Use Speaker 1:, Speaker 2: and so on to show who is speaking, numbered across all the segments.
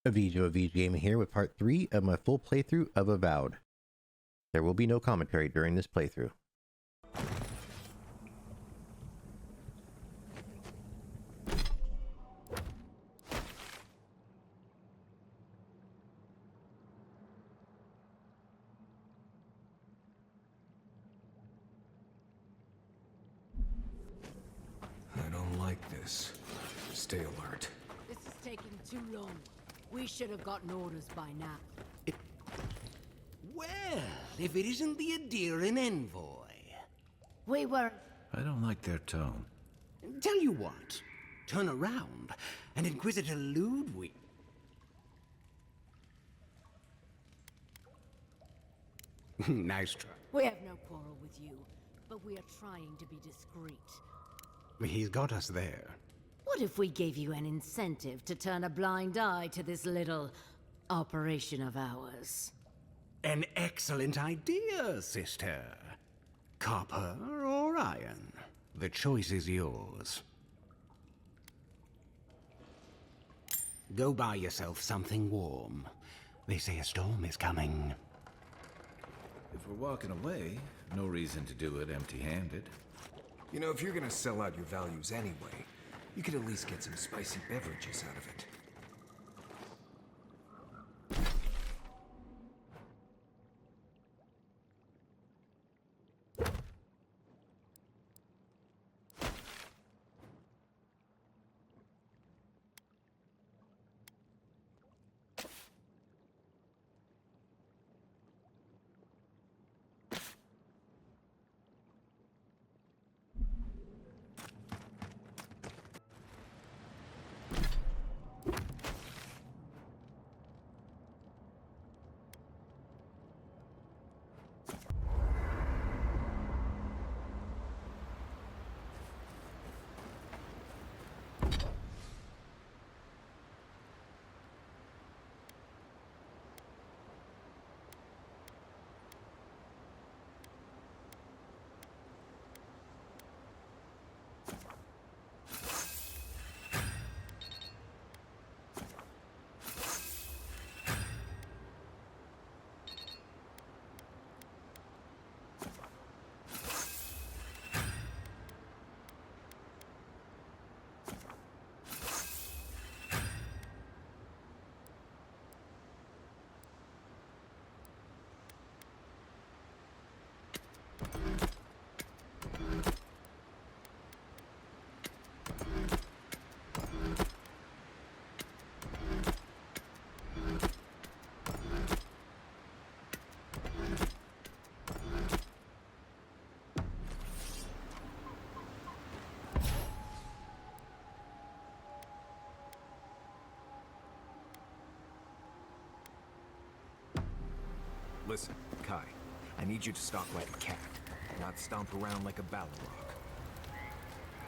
Speaker 1: Avijay Gaming here with part 3 of my full playthrough of Avowed. There will be no commentary during this playthrough.
Speaker 2: I don't like this. Stay alert.
Speaker 3: This is taking too long. We should have gotten orders by now.
Speaker 4: Well, if it isn't the Adherin envoy.
Speaker 3: We were...
Speaker 2: I don't like their tone.
Speaker 4: Tell you what, turn around, and Inquisitor Ludwig... Nice try.
Speaker 3: We have no quarrel with you, but we are trying to be discreet.
Speaker 4: He's got us there.
Speaker 3: What if we gave you an incentive to turn a blind eye to this little operation of ours?
Speaker 4: An excellent idea, sister. Copper or iron? The choice is yours. Go buy yourself something warm. They say a storm is coming.
Speaker 2: If we're walking away, no reason to do it empty-handed.
Speaker 5: You know, if you're gonna sell out your values anyway, you could at least get some spicy beverages out of it. Listen, Kai, I need you to stalk like a cat, not stomp around like a Balrog.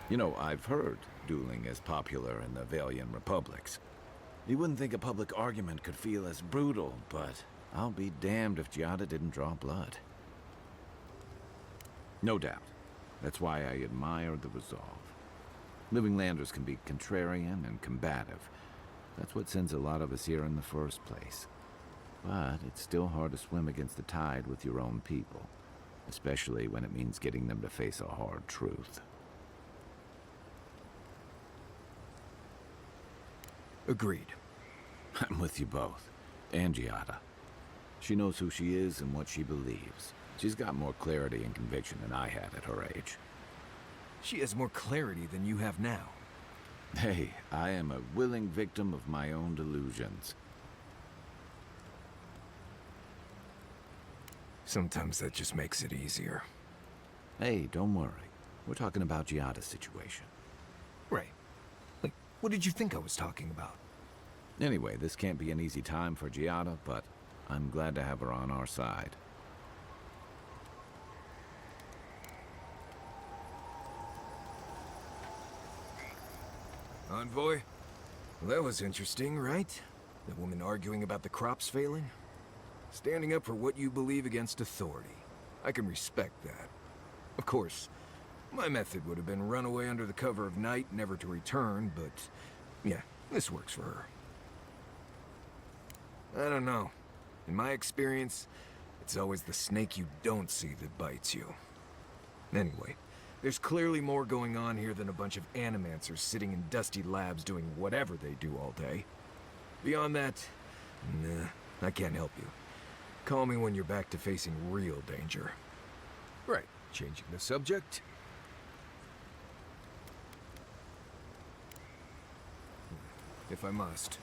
Speaker 2: You know, I've heard dueling is popular in the Valian republics. You wouldn't think a public argument could feel as brutal, but I'll be damned if Giada didn't draw blood. No doubt. That's why I admire the resolve. Living Landers can be contrarian and combative. That's what sends a lot of us here in the first place. But it's still hard to swim against the tide with your own people, especially when it means getting them to face a hard truth.
Speaker 5: Agreed.
Speaker 2: I'm with you both. And Giada. She knows who she is and what she believes. She's got more clarity and conviction than I had at her age.
Speaker 5: She has more clarity than you have now.
Speaker 2: Hey, I am a willing victim of my own delusions.
Speaker 5: Sometimes that just makes it easier.
Speaker 2: Hey, don't worry. We're talking about Giada's situation.
Speaker 5: Right. Like, what did you think I was talking about?
Speaker 2: Anyway, this can't be an easy time for Giada, but I'm glad to have her on our side.
Speaker 5: Envoy? Well, that was interesting, right? The woman arguing about the crops failing? Standing up for what you believe against authority. I can respect that. Of course, my method would have been run away under the cover of night, never to return, but yeah, this works for her. I don't know. In my experience, it's always the snake you don't see that bites you. Anyway, there's clearly more going on here than a bunch of animancers sitting in dusty labs doing whatever they do all day. Beyond that, nah, I can't help you. Call me when you're back to facing real danger. Right, changing the subject. If I must.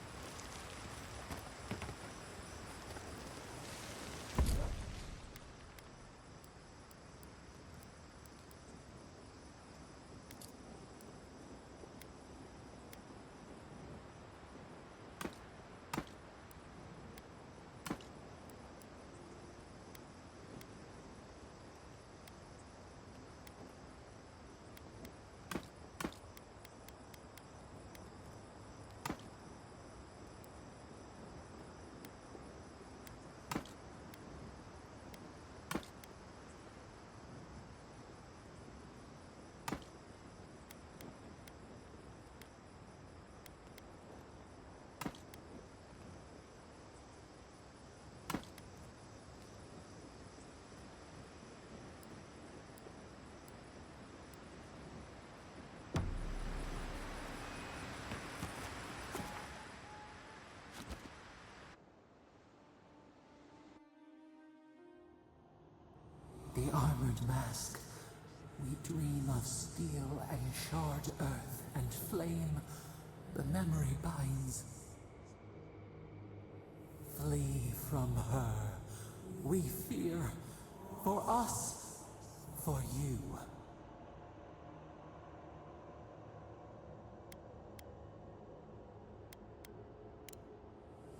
Speaker 6: The armored mask. We dream of steel and shard earth and flame. The memory binds. Flee from her. We fear. For us. For you.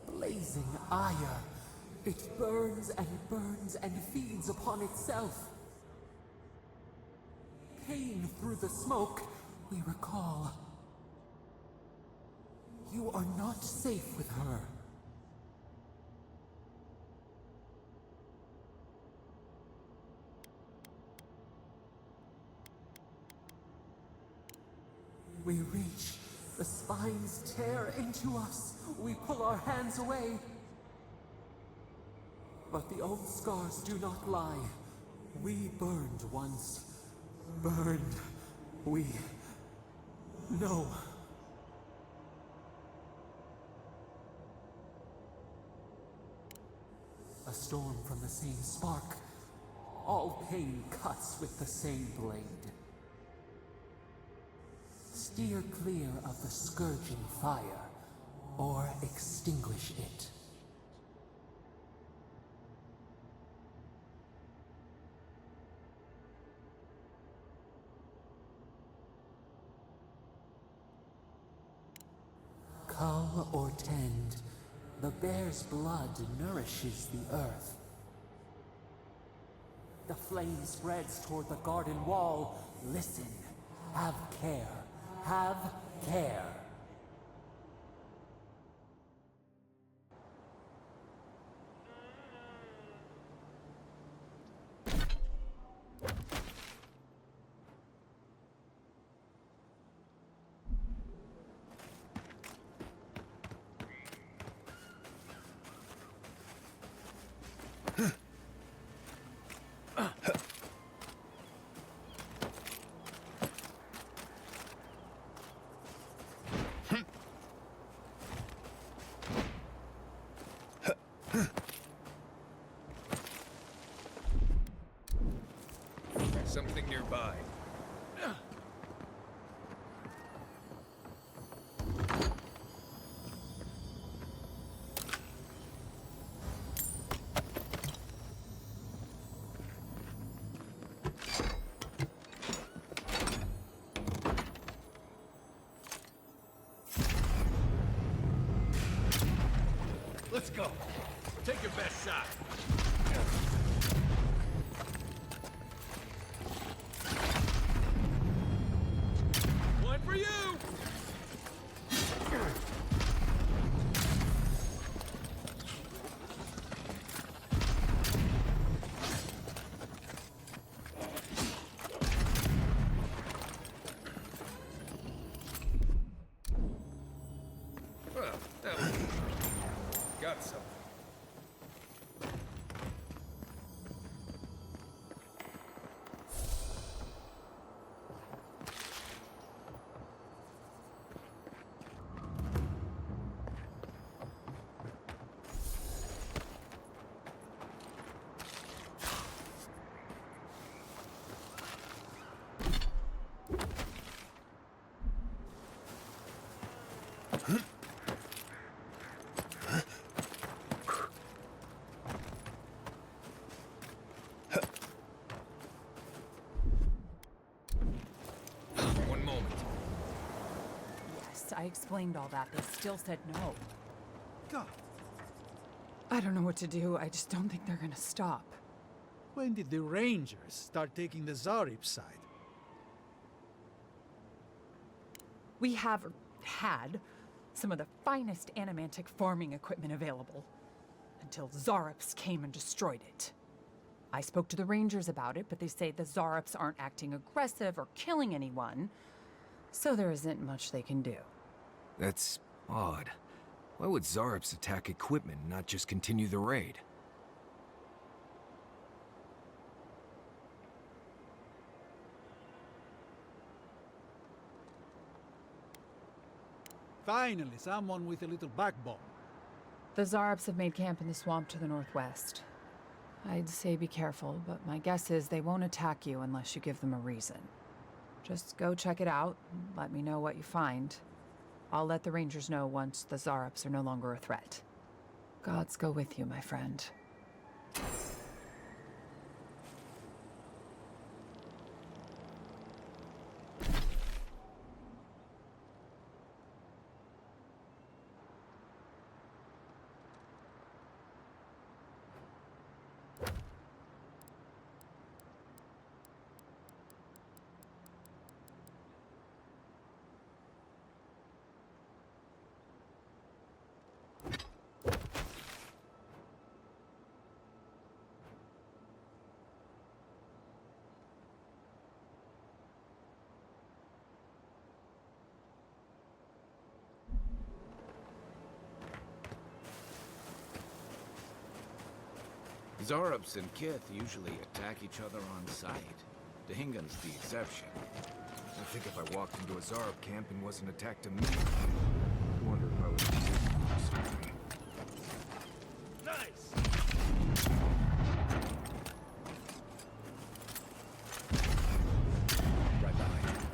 Speaker 6: Blazing ire. It burns and feeds upon itself. Pain through the smoke, we recall. You are not safe with her. We reach. The spines tear into us. We pull our hands away. But the old scars do not lie. We burned once. Burned. We know. A storm from the same spark. All pain cuts with the same blade. Steer clear of the scourging fire, or extinguish it. Cull or tend, the bear's blood nourishes the earth. The flame spreads toward the garden wall. Listen, have care, have care.
Speaker 5: Something nearby.
Speaker 7: Let's go. Take your best shot. One for you!
Speaker 5: Well, that was got something.
Speaker 8: I explained all that. They still said no.
Speaker 9: God,
Speaker 8: I don't know what to do. I just don't think they're gonna stop.
Speaker 9: when did the Rangers start taking the Zarib side?
Speaker 8: We have, or had, some of the finest animantic farming equipment available. Until Zarops came and destroyed it. I spoke to the Rangers about it, but they say the Zarops aren't acting aggressive or killing anyone, so there isn't much they can do.
Speaker 5: That's odd. Why would Zarops attack equipment, not just continue the raid?
Speaker 9: Finally, someone with a little backbone.
Speaker 8: The Zarops have made camp in the swamp to the northwest. I'd say be careful, but my guess is they won't attack you unless you give them a reason. Just go check it out, and let me know what you find. I'll let the Rangers know once the Zarops are no longer a threat. Gods go with you, my friend.
Speaker 2: Zarops and Kith usually attack each other on sight. Dahingan's the exception.
Speaker 5: I think if I walked into a Zarab camp and wasn't attacked immediately, I wonder if I would do something.
Speaker 7: Nice!
Speaker 5: Right behind you.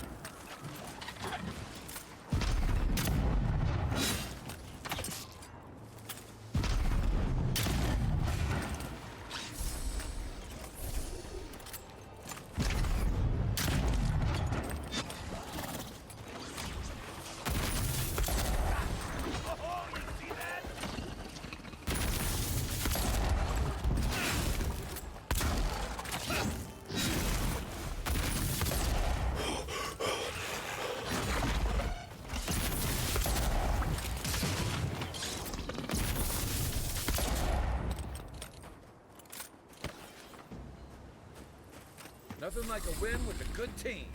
Speaker 7: Nothing like a win with a good team.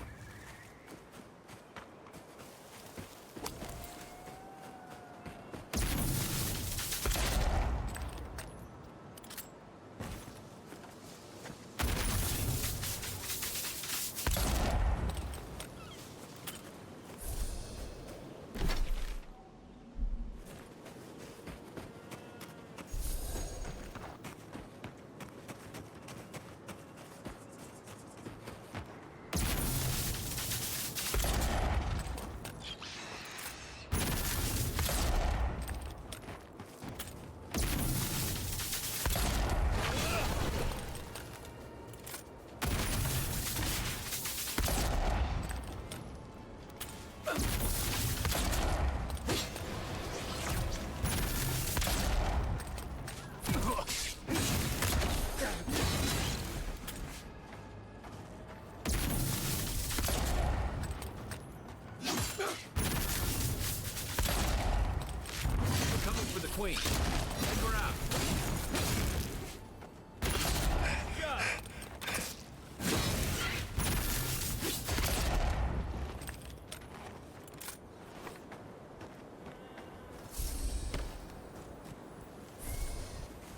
Speaker 7: Queen. Take her out.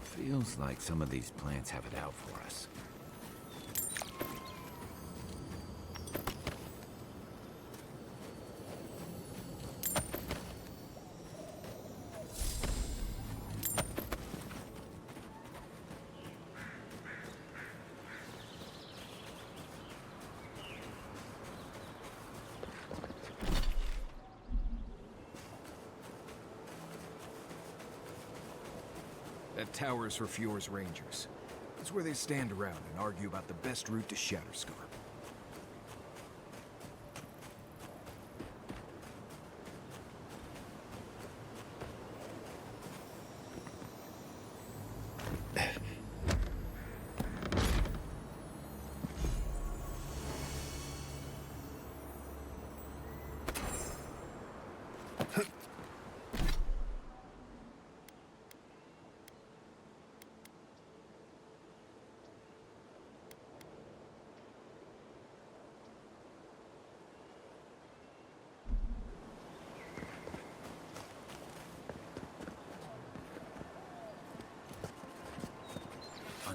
Speaker 2: Feels like some of these plants have it out for us.
Speaker 5: That tower's for Fjord's Rangers. It's where they stand around and argue about the best route to Shatterscarp.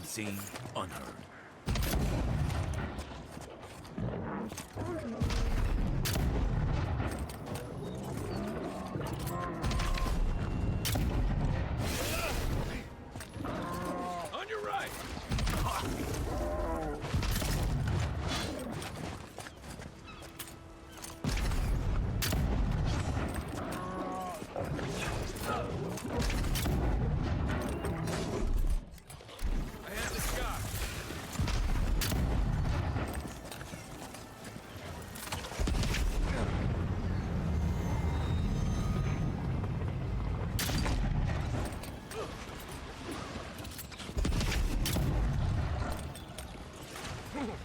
Speaker 7: Unseen, unheard. On your right! I have the sky. Good one!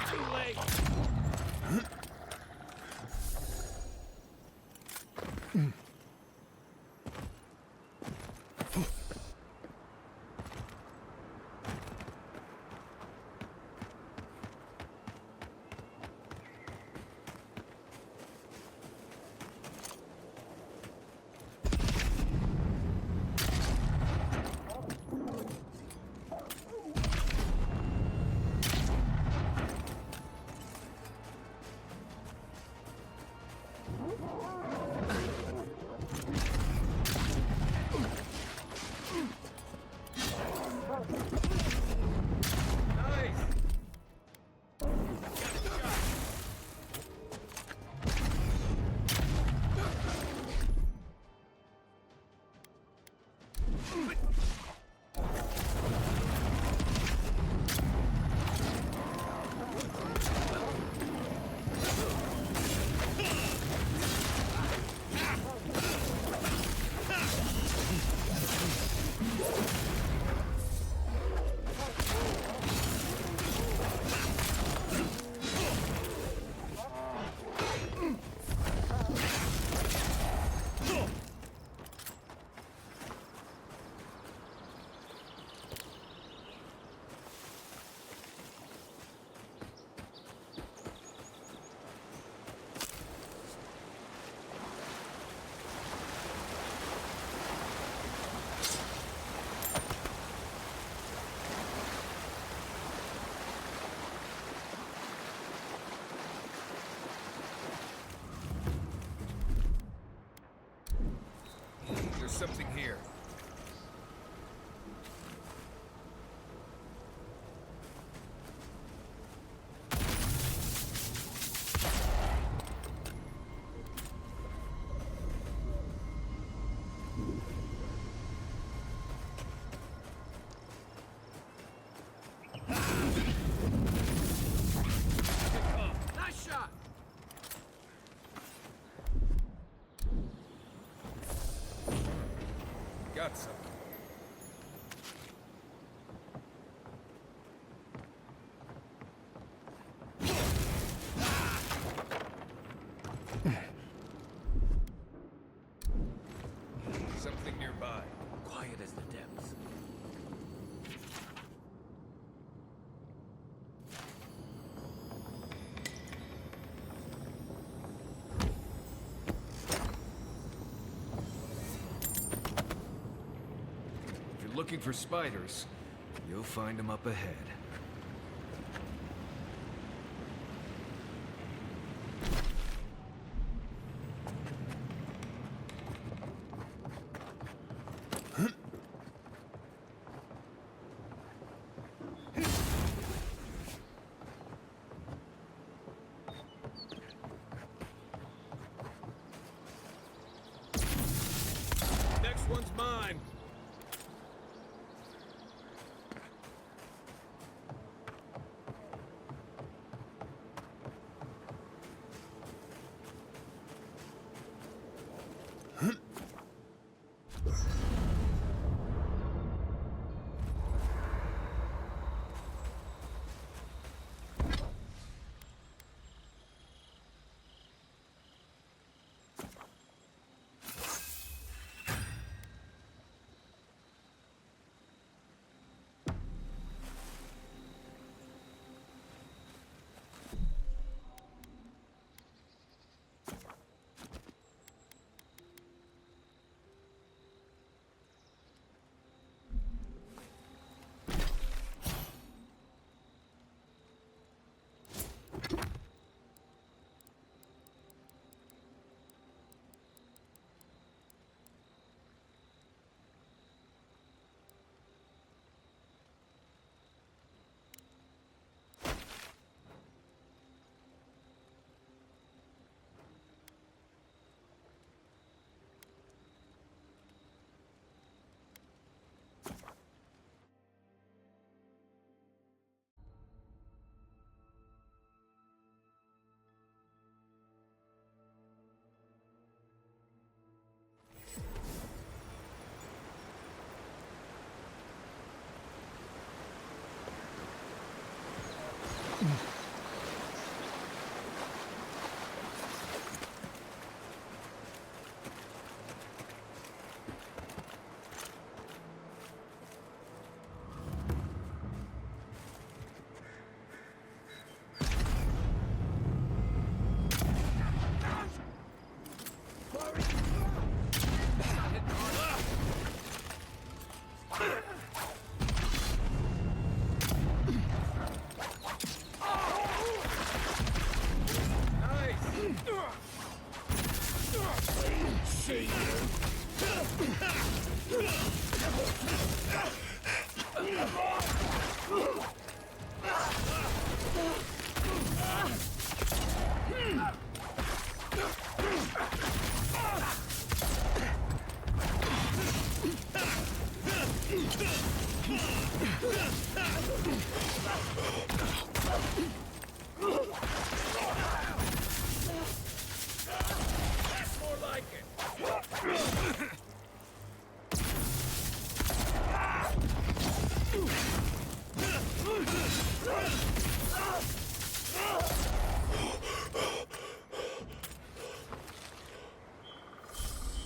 Speaker 7: Too late! Nice! There's something here. Nice shot! Got something. Something nearby. Quiet as the depths. If you're looking for spiders, you'll find them up ahead.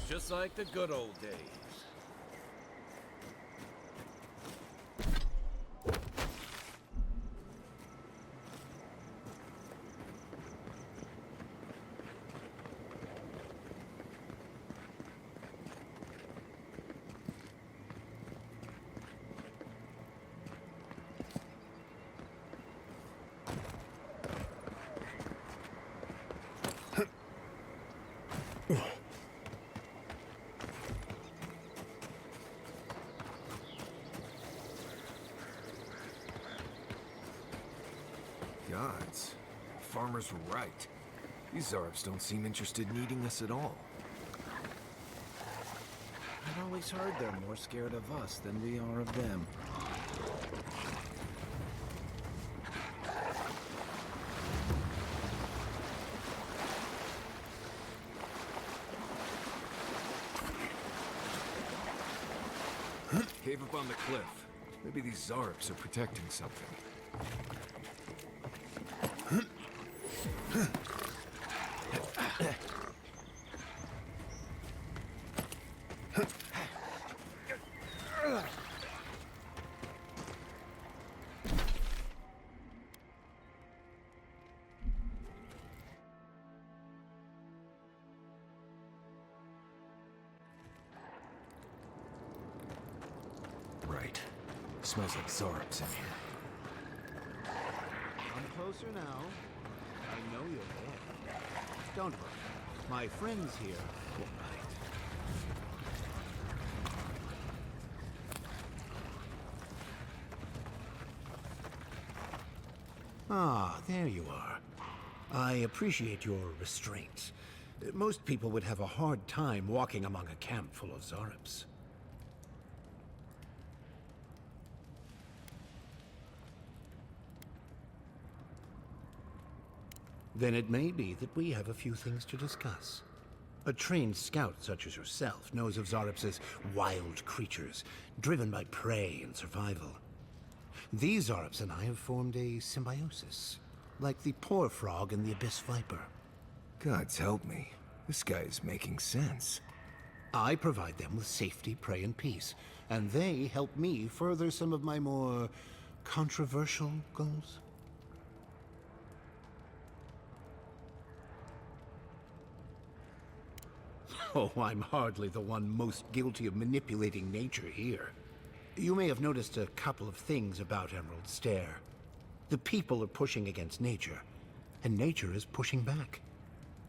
Speaker 7: Just like the good old days.
Speaker 5: Gods, farmers were right. These Zarps don't seem interested in eating us at all.
Speaker 2: I've always heard they're more scared of us than we are of them.
Speaker 5: Cave up on the cliff. Maybe these Zarps are protecting something. Right. Smells like Zarps in here.
Speaker 10: I'm closer now. I know you're there. Don't worry. My friends here will bite. Ah, there you are. I appreciate your restraint. Most people would have a hard time walking among a camp full of Zarps. Then it may be that we have a few things to discuss. A trained scout such as yourself knows of Zarps as wild creatures, driven by prey and survival. These Zarps and I have formed a symbiosis, like the poor frog and the abyss viper.
Speaker 5: Gods help me. This guy is making sense.
Speaker 10: I provide them with safety, prey, and peace, and they help me further some of my more controversial goals. Oh, I'm hardly the one most guilty of manipulating nature here. You may have noticed a couple of things about Emerald Stair. The people are pushing against nature, and nature is pushing back.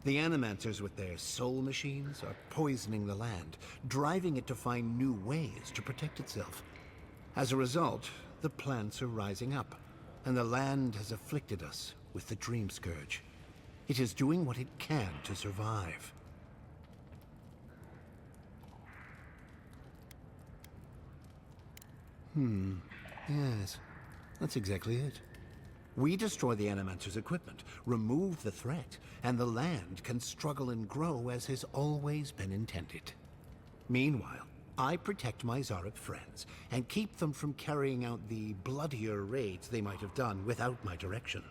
Speaker 10: The Animancers with their soul machines are poisoning the land, driving it to find new ways to protect itself. As a result, the plants are rising up, and the land has afflicted us with the Dream Scourge. It is doing what it can to survive. Yes, that's exactly it. We destroy the Animancer's equipment, remove the threat, and the land can struggle and grow as has always been intended. Meanwhile, I protect my Zarep friends and keep them from carrying out the bloodier raids they might have done without my direction.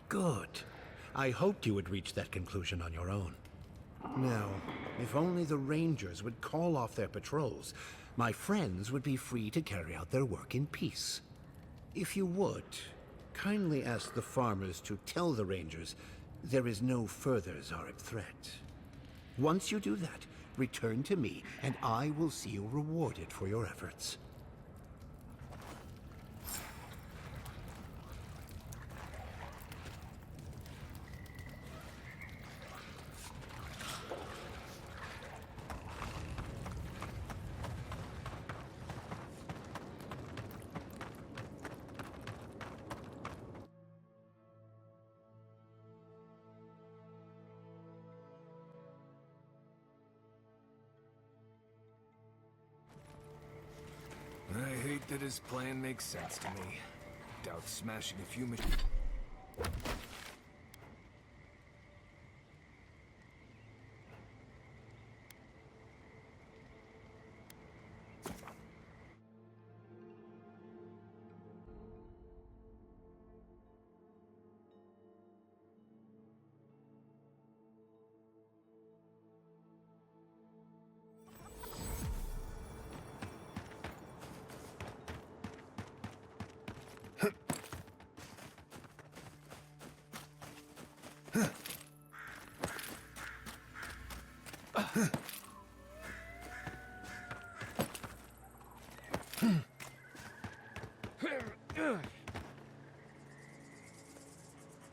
Speaker 10: Good. I hoped you would reach that conclusion on your own. Now, if only the Rangers would call off their patrols, my friends would be free to carry out their work in peace. If you would, kindly ask the farmers to tell the Rangers there is no further Zarep threat. Once you do that, return to me, and I will see you rewarded for your efforts.
Speaker 5: think that his plan makes sense to me. Doubt smashing a few machines.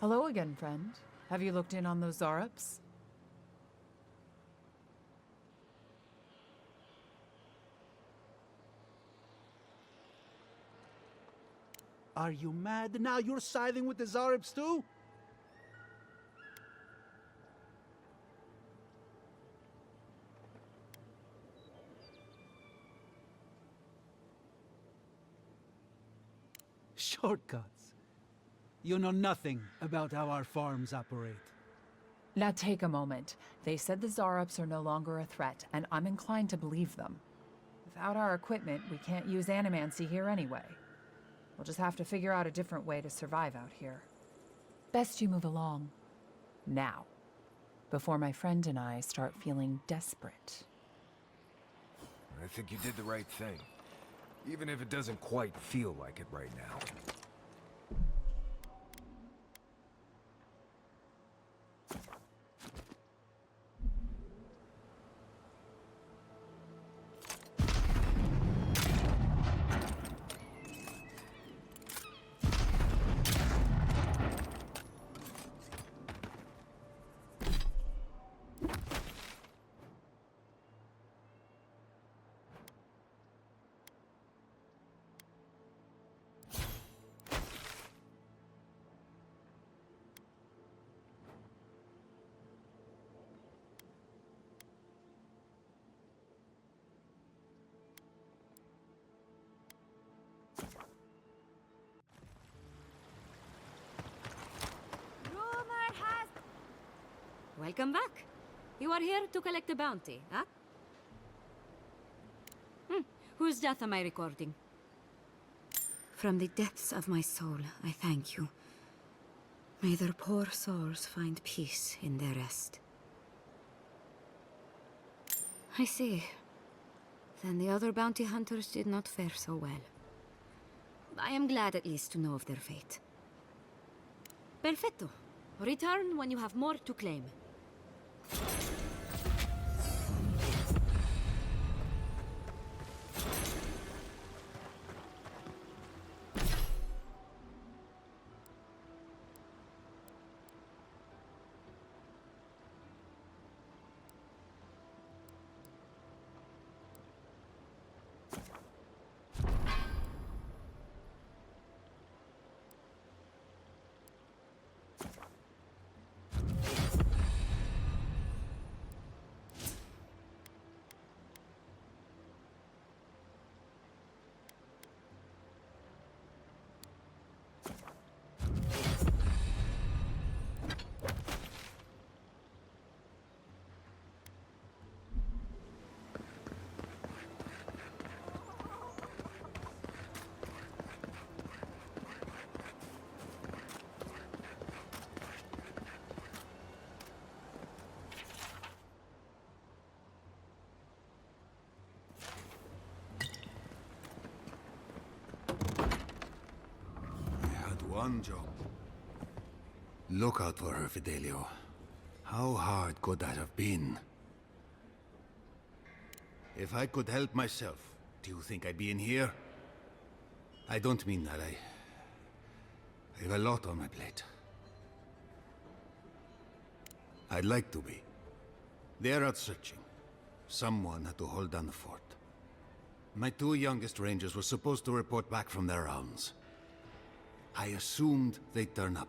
Speaker 8: Hello again, friend. Have you looked in on those Zarups?
Speaker 9: Are you mad? Now you're siding with the Zarebs too? Shortcuts. You know nothing about how our farms operate.
Speaker 8: Now take a moment. They said the Zarups are no longer a threat, and I'm inclined to believe them. Without our equipment, we can't use animancy here anyway. We'll just have to figure out a different way to survive out here. Best you move along. Now. Before my friend and I start feeling desperate.
Speaker 5: I think you did the right thing. Even if it doesn't quite feel like it right now.
Speaker 3: Welcome back. You are here to collect a bounty, huh? Whose death am I recording? From the depths of my soul, I thank you. May their poor souls find peace in their rest. I see. Then the other bounty hunters did not fare so well. I am glad at least to know of their fate. Perfecto. Return when you have more to claim.
Speaker 11: One job. Look out for her, Fidelio. How hard could that have been? If I could help myself, do you think I'd be in here? I don't mean that. I have a lot on my plate. I'd like to be. They're out searching. Someone had to hold down the fort. My two youngest rangers were supposed to report back from their rounds. I assumed they'd turn up.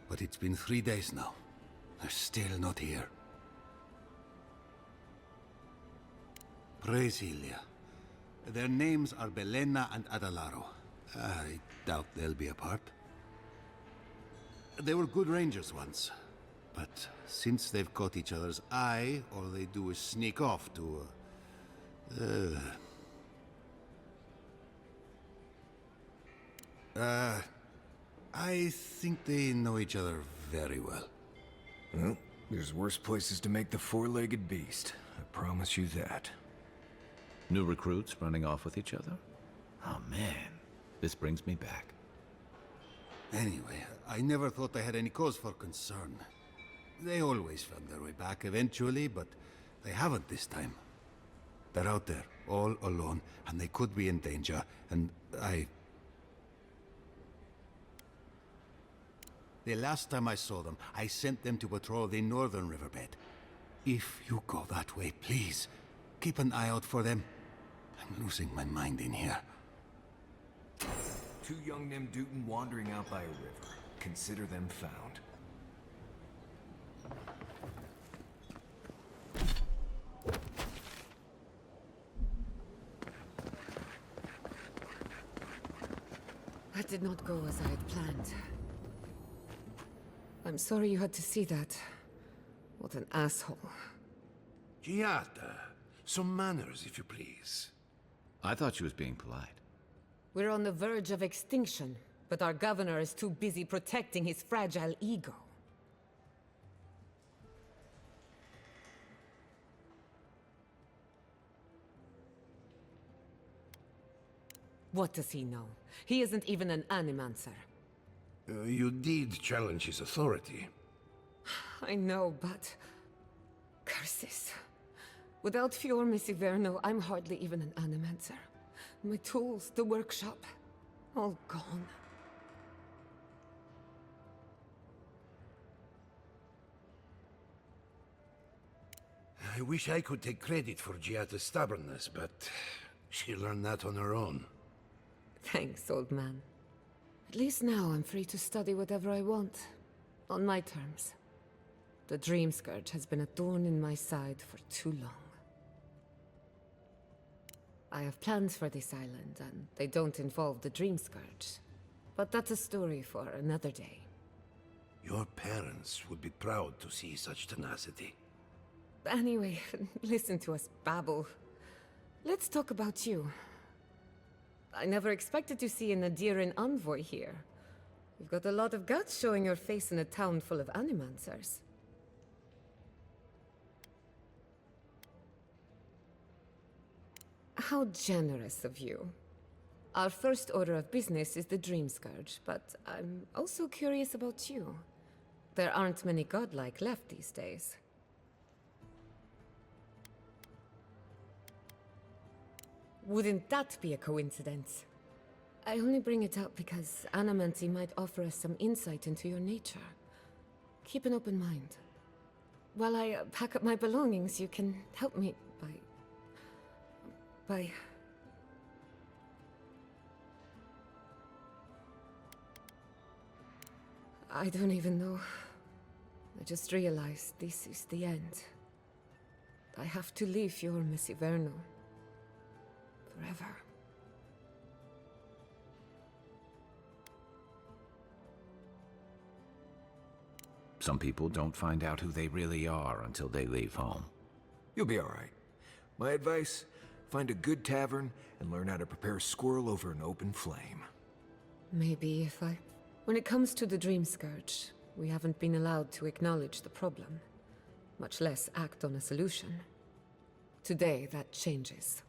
Speaker 11: But it's been 3 days now. They're still not here. Praise Ilia. Their names are Belena and Adalaro. I doubt they'll be apart. They were good rangers once, but since they've caught each other's eye, all they do is sneak off to... I think they know each other very well.
Speaker 5: Well, there's worse places to make the four-legged beast. I promise you that.
Speaker 2: New recruits running off with each other? Oh man, this brings me back.
Speaker 11: Anyway, I never thought I had any cause for concern. They always found their way back eventually, but they haven't this time. They're out there, all alone, and they could be in danger, and The last time I saw them, I sent them to patrol the northern riverbed. If you go that way, please, keep an eye out for them. I'm losing my mind in here.
Speaker 5: Two young Nimdutin wandering out by a river. Consider them found.
Speaker 12: That did not go as I had planned. I'm sorry you had to see that. What an asshole.
Speaker 10: Giata, some manners, if you please.
Speaker 2: I thought she was being polite.
Speaker 12: We're on the verge of extinction, but our governor is too busy protecting his fragile ego. What does he know? He isn't even an animancer.
Speaker 10: You did challenge his authority.
Speaker 12: I know, but... curses. Without Fior Misiverno, I'm hardly even an animancer. My tools, the workshop, all gone.
Speaker 10: I wish I could take credit for Giata's stubbornness, but she learned that on her own.
Speaker 12: Thanks, old man. At least now I'm free to study whatever I want. On my terms. The Dream Scourge has been a thorn in my side for too long. I have plans for this island, and they don't involve the Dream Scourge. But that's a story for another day.
Speaker 10: Your parents would be proud to see such tenacity.
Speaker 12: Anyway, listen to us babble. Let's talk about you. I never expected to see an Adiran envoy here. You've got a lot of guts showing your face in a town full of animancers. How generous of you. Our first order of business is the Dream Scourge, but I'm also curious about you. There aren't many godlike left these days. Wouldn't that be a coincidence? I only bring it up because Anamancy might offer us some insight into your nature. Keep an open mind. While I pack up my belongings, you can help me by... I don't even know. I just realized this is the end. I have to leave Fior Misiverno. Forever.
Speaker 2: Some people don't find out who they really are until they leave home.
Speaker 5: You'll be all right. My advice, find a good tavern and learn how to prepare a squirrel over an open flame.
Speaker 12: Maybe if I... When it comes to the Dream Scourge, we haven't been allowed to acknowledge the problem, much less act on a solution. Today, that changes.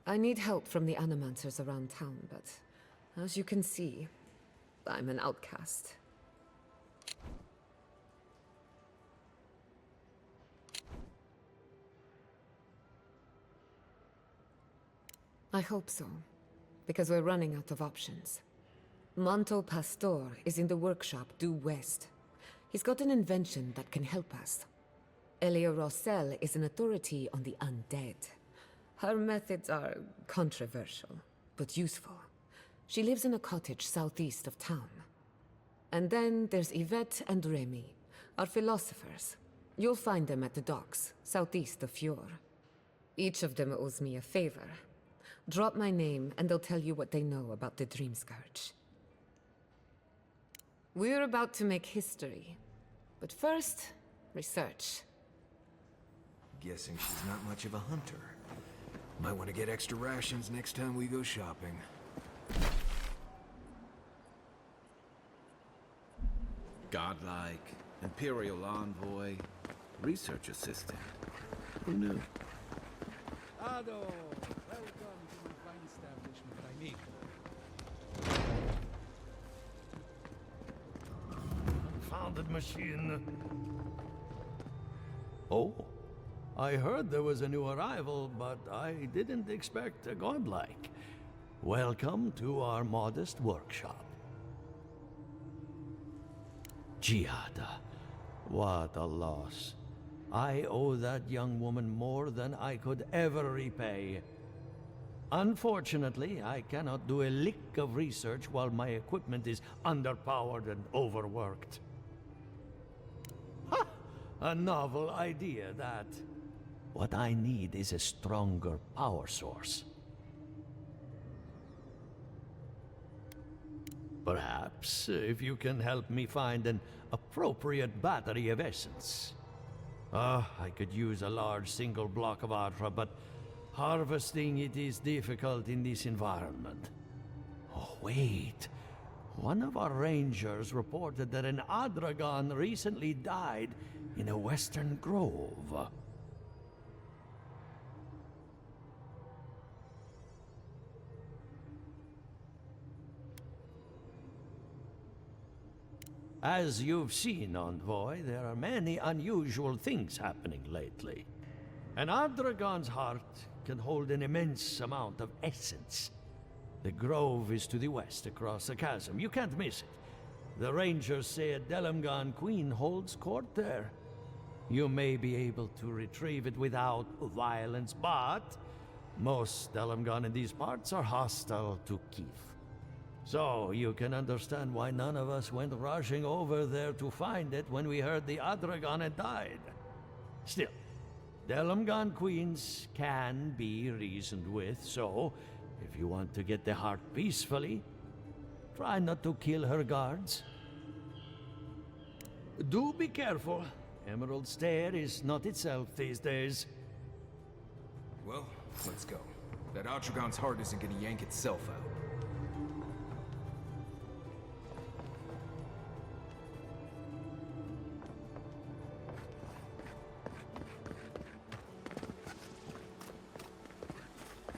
Speaker 12: I need help from the animancers around town, but as you can see, I'm an outcast. I hope so, because we're running out of options. Manto Pastor is in the workshop due west. He's got an invention that can help us. Elia Rossell is an authority on the undead. Her methods are controversial, but useful. She lives in a cottage southeast of town. And then there's Yvette and Remy, our philosophers. You'll find them at the docks, southeast of Fior. Each of them owes me a favor. Drop my name, and they'll tell you what they know about the Dream Scourge. We're about to make history. But first, research.
Speaker 5: Guessing she's not much of a hunter. Might want to get extra rations next time we go shopping.
Speaker 2: Godlike, Imperial Envoy, Research Assistant. Who knew?
Speaker 9: Ado! Welcome to my fine establishment, amigo.
Speaker 13: Confounded machine. Oh, I heard there was a new arrival, but I didn't expect a godlike. Welcome to our modest workshop. Giada, what a loss. I owe that young woman more than I could ever repay. Unfortunately, I cannot do a lick of research while my equipment is underpowered and overworked. Ha! A novel idea, that. What I need is a stronger power source. Perhaps, if you can help me find an appropriate battery of essence. I could use a large single block of Atra, but harvesting it is difficult in this environment. Oh, wait. One of our rangers reported that an Adragon recently died in a western grove. As you've seen, Envoy, there are many unusual things happening lately. An Adragon's heart can hold an immense amount of essence. The grove is to the west, across the chasm. You can't miss it. The rangers say a Delamgan queen holds court there. You may be able to retrieve it without violence, but most Delamgan in these parts are hostile to Keith. So, you can understand why none of us went rushing over there to find it when we heard the Adragon had died. Still, Delamgan queens can be reasoned with, so if you want to get the heart peacefully, try not to kill her guards. Do be careful. Emerald Stair is not itself these days.
Speaker 5: Well, let's go. That Atragon's heart isn't gonna yank itself out.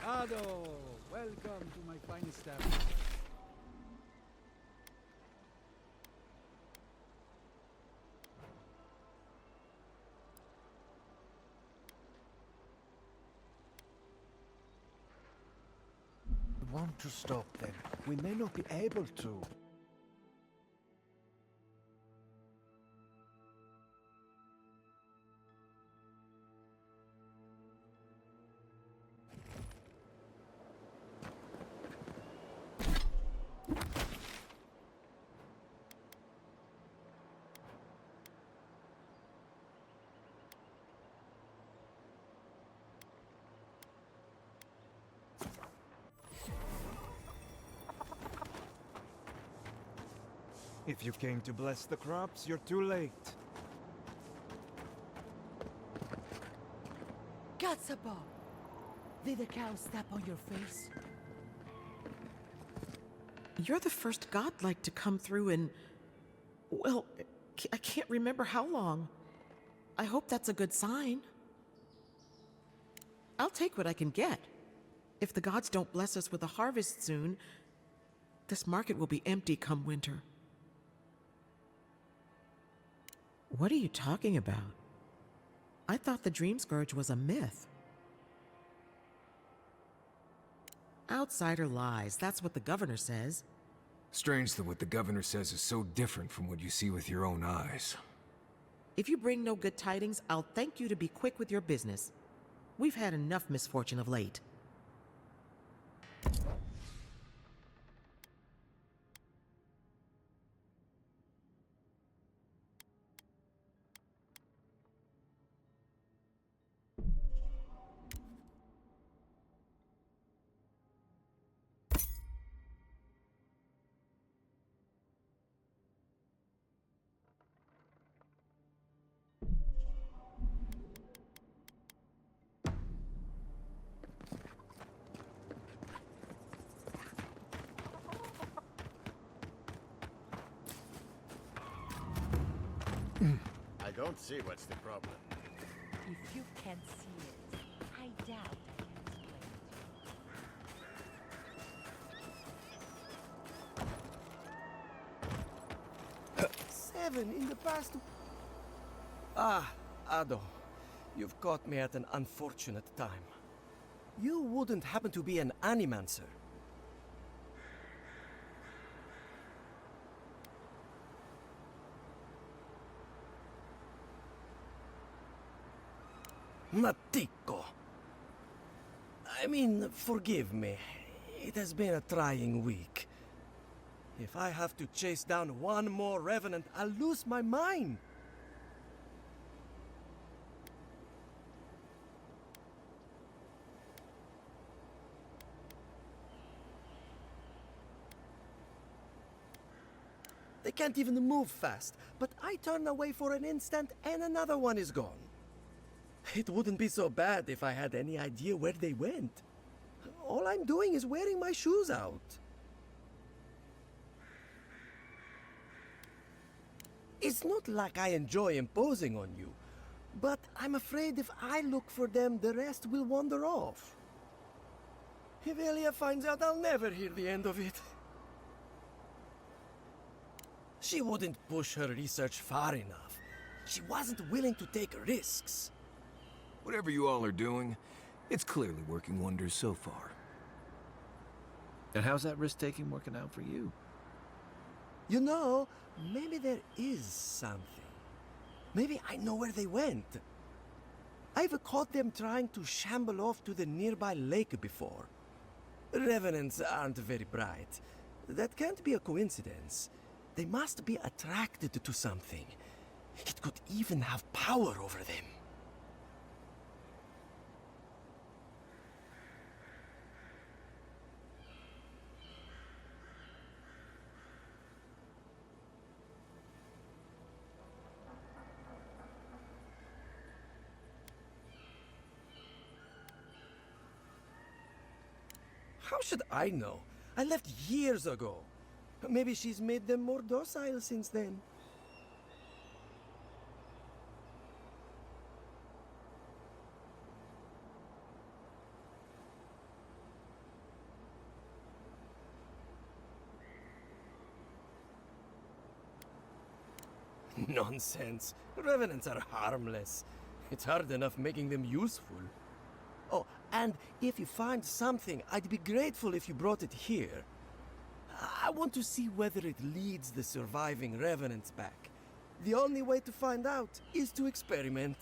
Speaker 9: Ado! Welcome to my fine establishment.
Speaker 14: We want to stop them. We may not be able to. If you came to bless the crops, you're too late.
Speaker 15: Gatsabo! Did the cow step on your face?
Speaker 16: You're the first godlike to come through in... well, I can't remember how long. I hope that's a good sign. I'll take what I can get. If the gods don't bless us with a harvest soon, this market will be empty come winter. What are you talking about? I thought the Dream Scourge was a myth. Outsider lies, that's what the governor says.
Speaker 5: Strange that what the governor says is so different from what you see with your own eyes.
Speaker 16: If you bring no good tidings, I'll thank you to be quick with your business. We've had enough misfortune of late.
Speaker 17: I don't see what's the problem.
Speaker 15: If you can't see it, I doubt I can explain it to you.
Speaker 18: 7 in the past... Ah, Ado. You've caught me at an unfortunate time. You wouldn't happen to be an animancer? Matiko. I mean, forgive me. It has been a trying week. If I have to chase down one more revenant, I'll lose my mind. They can't even move fast, but I turn away for an instant and another one is gone. It wouldn't be so bad if I had any idea where they went. All I'm doing is wearing my shoes out. It's not like I enjoy imposing on you, but I'm afraid if I look for them, the rest will wander off. If Elia finds out, I'll never hear the end of it. She wouldn't push her research far enough. She wasn't willing to take risks.
Speaker 5: Whatever you all are doing, it's clearly working wonders so far.
Speaker 2: And how's that risk-taking working out for you?
Speaker 18: You know, maybe there is something. Maybe I know where they went. I've caught them trying to shamble off to the nearby lake before. Revenants aren't very bright. That can't be a coincidence. They must be attracted to something. It could even have power over them. How should I know? I left years ago. Maybe she's made them more docile since then. Nonsense. Revenants are harmless. It's hard enough making them useful. Oh, and if you find something, I'd be grateful if you brought it here. I want to see whether it leads the surviving revenants back. The only way to find out is to experiment.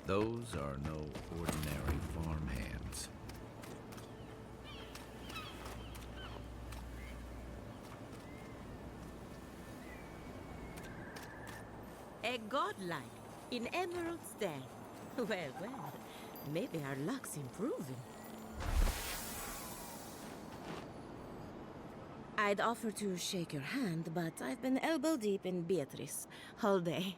Speaker 2: Those are no ordinary farm hands.
Speaker 19: A godlike in Emerald Stare. Well, well, maybe our luck's improving. I'd offer to shake your hand, but I've been elbow deep in Beatrice all day.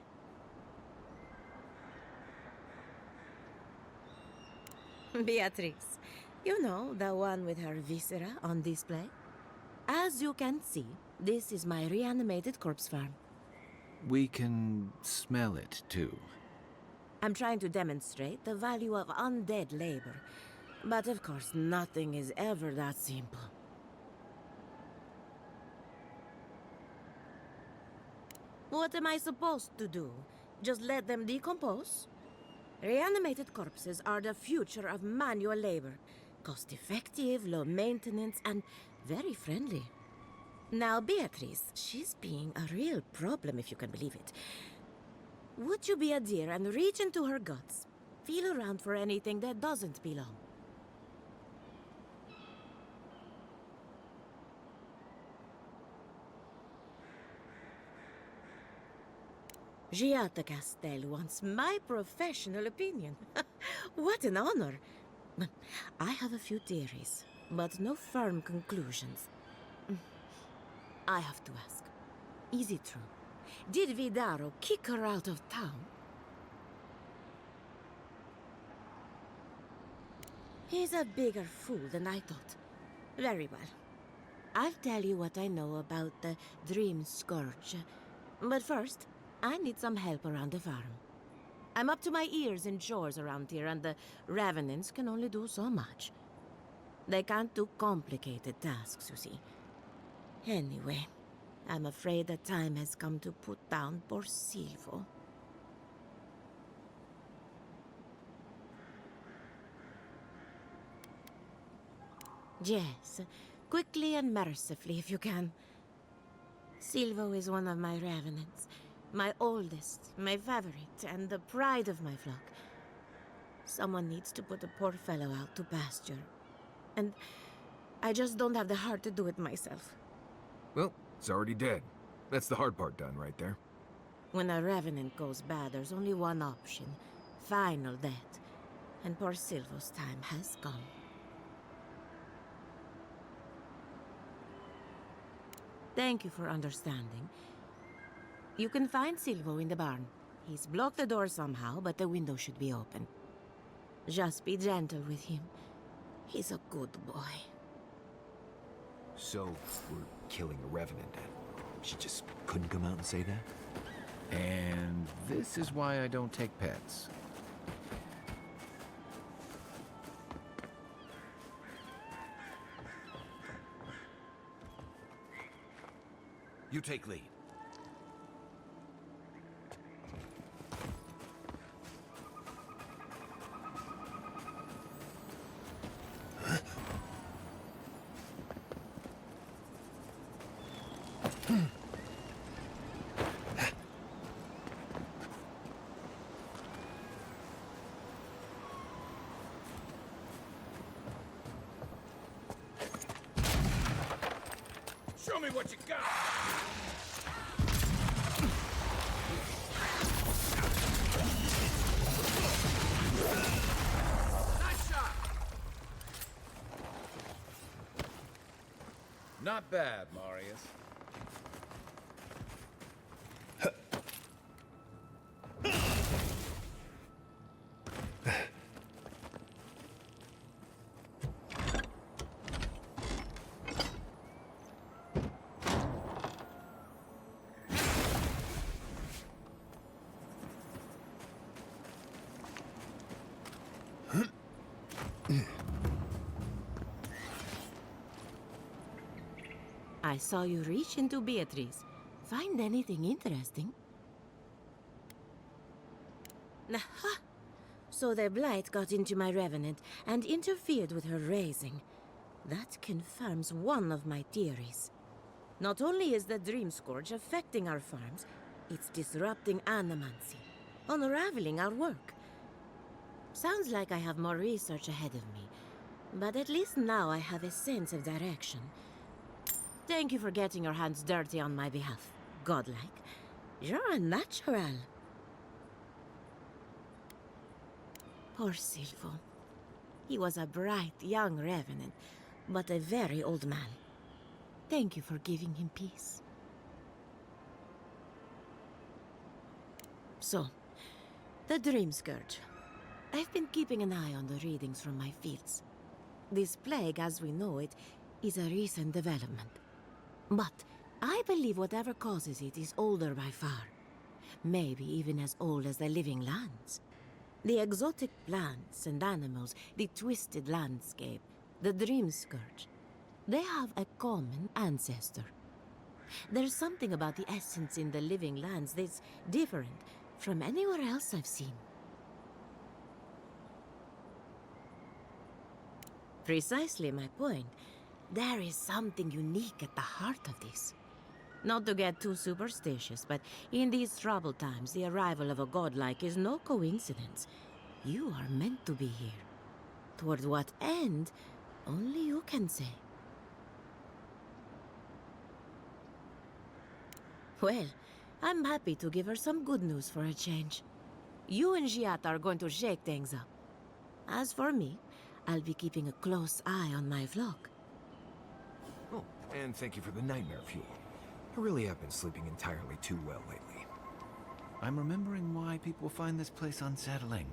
Speaker 19: Beatrice, you know, the one with her viscera on display? As you can see, this is my reanimated corpse farm.
Speaker 2: We can smell it, too.
Speaker 19: I'm trying to demonstrate the value of undead labor. But of course, nothing is ever that simple. What am I supposed to do? Just let them decompose? Reanimated corpses are the future of manual labor. Cost-effective, low maintenance, and very friendly. Now, Beatrice, she's being a real problem, if you can believe it. Would you be a dear and reach into her guts? Feel around for anything that doesn't belong. Giata Castel wants my professional opinion. What an honor. I have a few theories, but no firm conclusions. I have to ask, is it true? Did Vidaro kick her out of town? He's a bigger fool than I thought. Very well. I'll tell you what I know about the Dream Scourge. But first, I need some help around the farm. I'm up to my ears in chores around here, and the Revenants can only do so much. They can't do complicated tasks, you see. Anyway, I'm afraid the time has come to put down poor Silvo. Yes, quickly and mercifully if you can. Silvo is one of my Revenants. My oldest, my favorite, and the pride of my flock. Someone needs to put the poor fellow out to pasture. And I just don't have the heart to do it myself.
Speaker 5: Well, it's already dead. That's the hard part done right there.
Speaker 19: When a Revenant goes bad, there's only one option. Final death. And poor Silvo's time has come. Thank you for understanding. You can find Silvo in the barn. He's blocked the door somehow, but the window should be open. Just be gentle with him. He's a good boy.
Speaker 5: So, we're killing a Revenant then? She just couldn't come out and say that?
Speaker 2: And this is why I don't take pets.
Speaker 7: You take lead. Show me what you got! Nice shot! Not bad, Marius.
Speaker 19: I saw you reach into Beatrice. Find anything interesting? Aha! So the Blight got into my Revenant and interfered with her raising. That confirms one of my theories. Not only is the Dream Scourge affecting our farms, it's disrupting animancy, unraveling our work. Sounds like I have more research ahead of me, but at least now I have a sense of direction. Thank you for getting your hands dirty on my behalf, godlike. You're a natural. Poor Silvo. He was a bright young Revenant, but a very old man. Thank you for giving him peace. So, the Dream Scourge. I've been keeping an eye on the readings from my fields. This plague, as we know it, is a recent development. But I believe whatever causes it is older by far. Maybe even as old as the living lands. The exotic plants and animals, the twisted landscape, the Dream Scourge. They have a common ancestor. There's something about the essence in the living lands that's different from anywhere else I've seen. Precisely my point. There is something unique at the heart of this. Not to get too superstitious, but in these troubled times, the arrival of a godlike is no coincidence. You are meant to be here. Toward what end, only you can say. Well, I'm happy to give her some good news for a change. You and Giat are going to shake things up. As for me, I'll be keeping a close eye on my flock.
Speaker 5: Oh, and thank you for the nightmare fuel. I really have been sleeping entirely too well lately.
Speaker 2: I'm remembering why people find this place unsettling.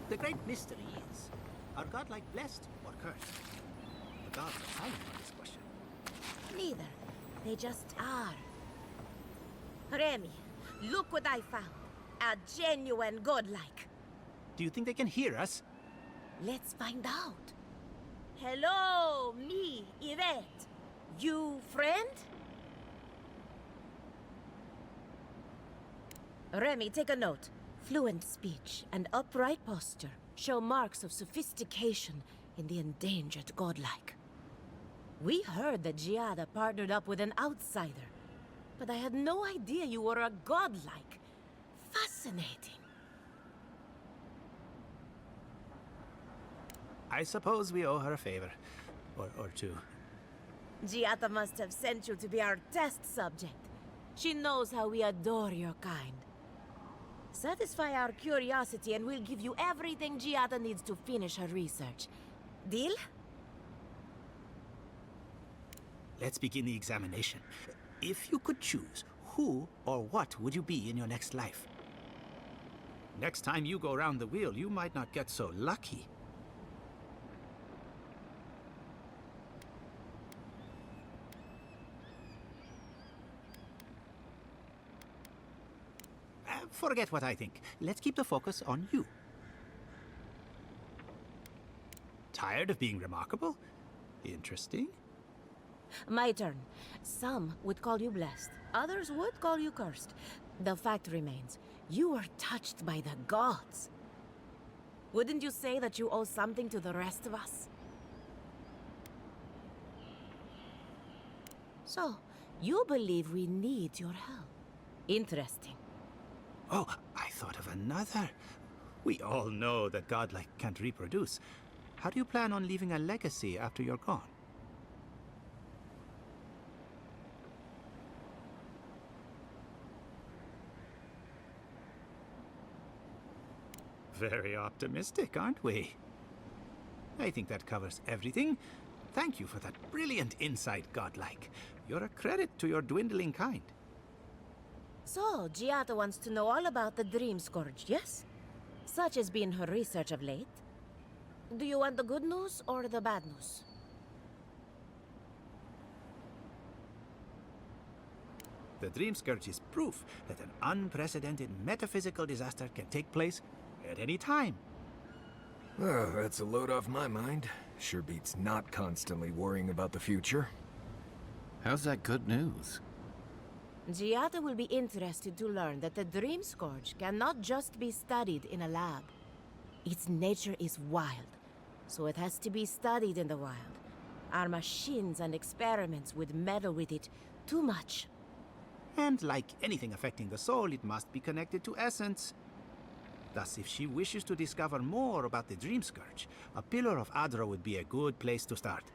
Speaker 10: The great mystery is, are godlike blessed or cursed? The gods are silent on this question.
Speaker 19: Neither. They just are. Remy, look what I found. A genuine godlike.
Speaker 10: Do you think they can hear us?
Speaker 19: Let's find out. Hello, me, Yvette. You friend? Remy, take a note. Fluent speech and upright posture show marks of sophistication in the endangered godlike. We heard that Giada partnered up with an outsider, but I had no idea you were a godlike. Fascinating.
Speaker 10: I suppose we owe her a favor. Or two.
Speaker 19: Giada must have sent you to be our test subject. She knows how we adore your kind. Satisfy our curiosity and we'll give you everything Giada needs to finish her research. Deal?
Speaker 10: Let's begin the examination. If you could choose, who or what would you be in your next life? Next time you go round the wheel, you might not get so lucky. Forget what I think. Let's keep the focus on you. Tired of being remarkable? Interesting.
Speaker 19: My turn. Some would call you blessed. Others would call you cursed. The fact remains, you were touched by the gods. Wouldn't you say that you owe something to the rest of us? So, you believe we need your help. Interesting.
Speaker 10: Oh, I thought of another. We all know that godlike can't reproduce. How do you plan on leaving a legacy after you're gone? Very optimistic, aren't we? I think that covers everything. Thank you for that brilliant insight, godlike. You're a credit to your dwindling kind.
Speaker 19: So, Giada wants to know all about the Dream Scourge, yes? Such has been her research of late. Do you want the good news or the bad news?
Speaker 10: The Dream Scourge is proof that an unprecedented metaphysical disaster can take place at any time.
Speaker 5: Oh, that's a load off my mind. Sure beats not constantly worrying about the future.
Speaker 2: How's that good news?
Speaker 19: Giada will be interested to learn that the Dream Scourge cannot just be studied in a lab. Its nature is wild, so it has to be studied in the wild. Our machines and experiments would meddle with it too much.
Speaker 10: And like anything affecting the soul, it must be connected to essence. Thus, if she wishes to discover more about the Dream Scourge, a Pillar of Adra would be a good place to start.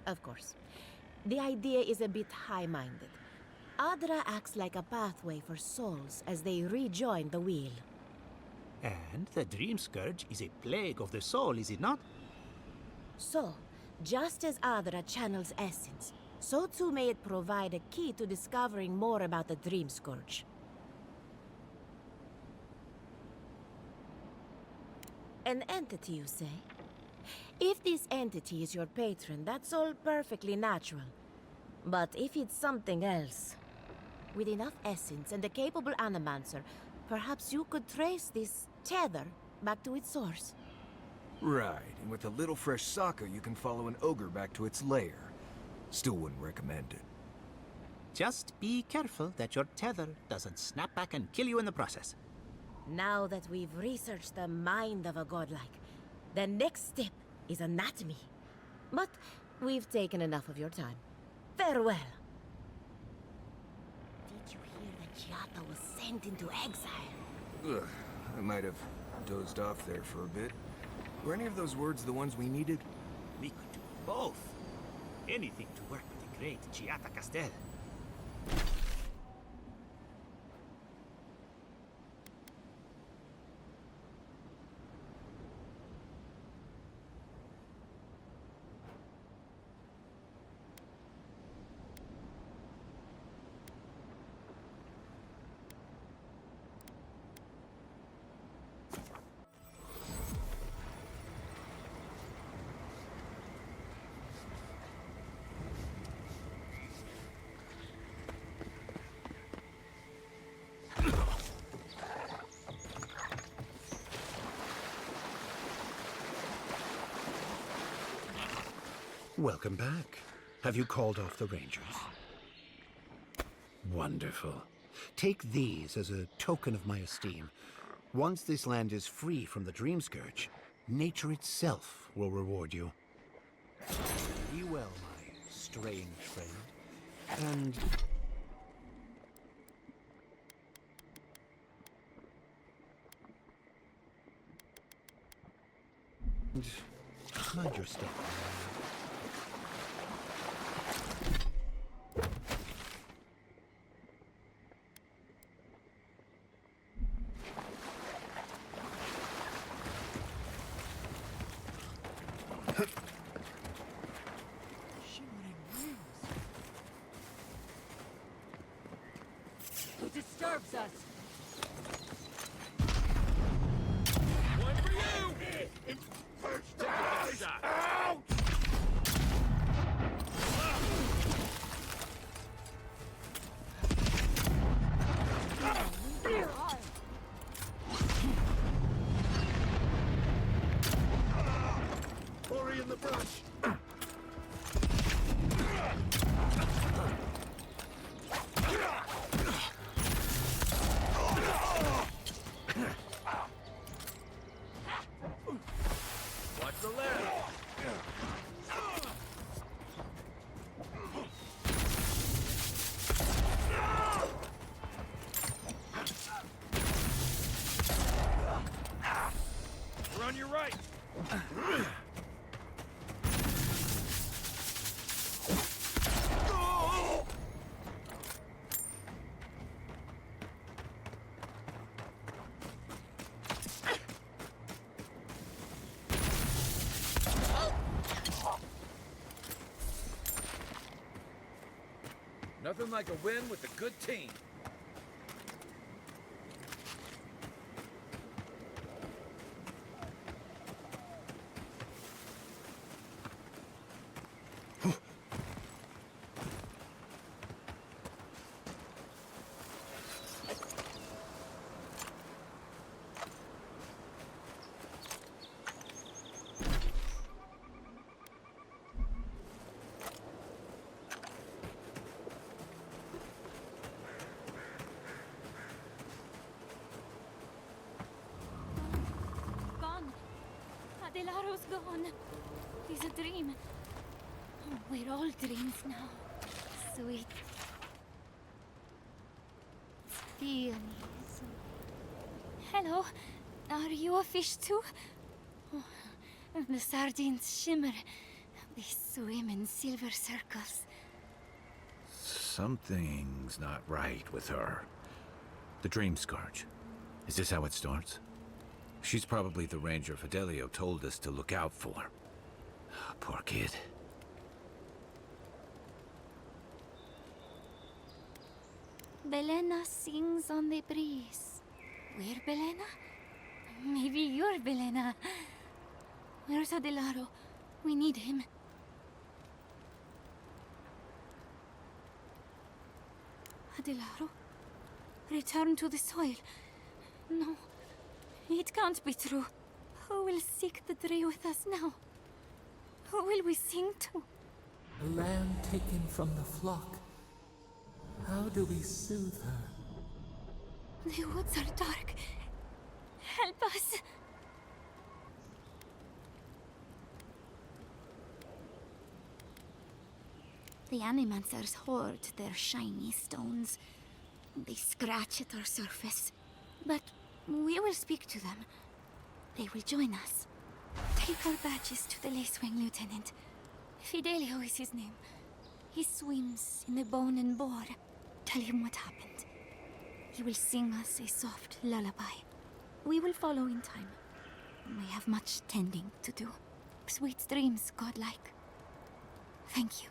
Speaker 19: Of course. The idea is a bit high-minded. Adra acts like a pathway for souls as they rejoin the wheel.
Speaker 10: And the Dream Scourge is a plague of the soul, is it not?
Speaker 19: So, just as Adra channels essence, so too may it provide a key to discovering more about the Dream Scourge. An entity, you say? If this entity is your patron, that's all perfectly natural. But if it's something else, with enough essence and a capable animancer, perhaps you could trace this tether back to its source.
Speaker 5: Right, and with a little fresh soccer, you can follow an ogre back to its lair. Still wouldn't recommend it.
Speaker 20: Just be careful that your tether doesn't snap back and kill you in the process.
Speaker 19: Now that we've researched the mind of a godlike, the next step is anatomy. But we've taken enough of your time. Farewell. Did you hear that Chiata was sent into exile?
Speaker 5: Ugh, I might have dozed off there for a bit. Were any of those words the ones we needed?
Speaker 20: We could do both. Anything to work with the great Chiata Castel.
Speaker 10: Welcome back. Have you called off the Rangers? Wonderful. Take these as a token of my esteem. Once this land is free from the Dream Scourge, nature itself will reward you. Be well, my strange friend. And... mind your step.
Speaker 15: Who disturbs us?
Speaker 7: One for you! First, take a shot. Out!
Speaker 11: Hurry in the brush!
Speaker 7: Watch the left. We're on your right. Nothing like a win with a good team.
Speaker 3: Gone. Adelaro's gone. He's a dream. Oh, we're all dreams now. Sweet. Feel me. So... Hello. Are you a fish too? Oh, the sardines shimmer. They swim in silver circles.
Speaker 2: Something's not right with her. The Dream Scourge. Is this how it starts? She's probably the ranger Fidelio told us to look out for. Poor kid.
Speaker 3: Belena sings on the breeze. Where Belena? Maybe you're Belena. Where's Adelaro? We need him. Adelaro? Return to the soil. No, it can't be true. Who will seek the Dre with us now? Who will we sing to?
Speaker 6: A lamb taken from the flock. How do we soothe her?
Speaker 3: The woods are dark. Help us! The Animancers hoard their shiny stones. They scratch at our surface. But we will speak to them. They will join us. Take our badges to the Lacewing Lieutenant. Fidelio is his name. He swims in the Bone and Boar. Tell him what happened. He will sing us a soft lullaby. We will follow in time. We have much tending to do. Sweet dreams, godlike. Thank you.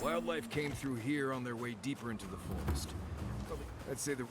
Speaker 5: Wildlife came through here on their way deeper into the forest. I'd say the...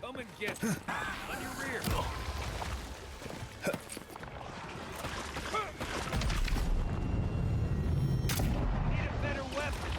Speaker 7: Come and get it. On your rear. Need a better weapon.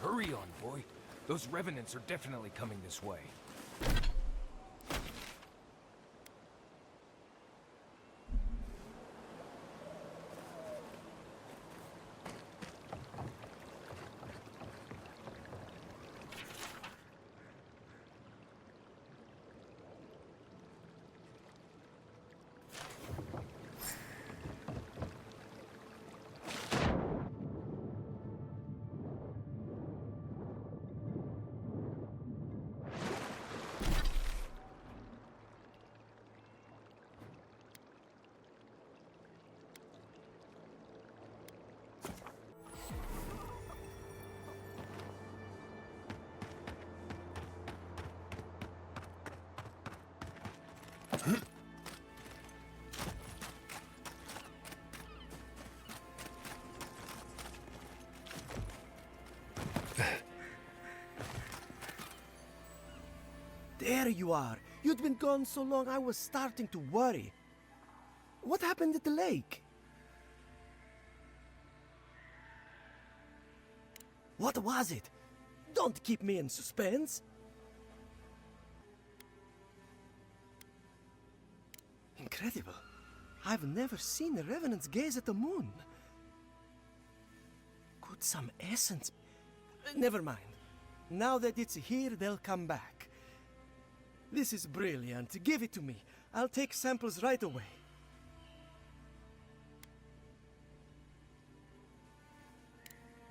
Speaker 5: Hurry on, boy. Those revenants are definitely coming this way.
Speaker 18: There you are. You'd been gone so long I was starting to worry. What happened at the lake? What was it? Don't keep me in suspense. Incredible. I've never seen the revenants gaze at the moon. Could some essence... Never mind. Now that it's here, they'll come back. This is brilliant. Give it to me. I'll take samples right away.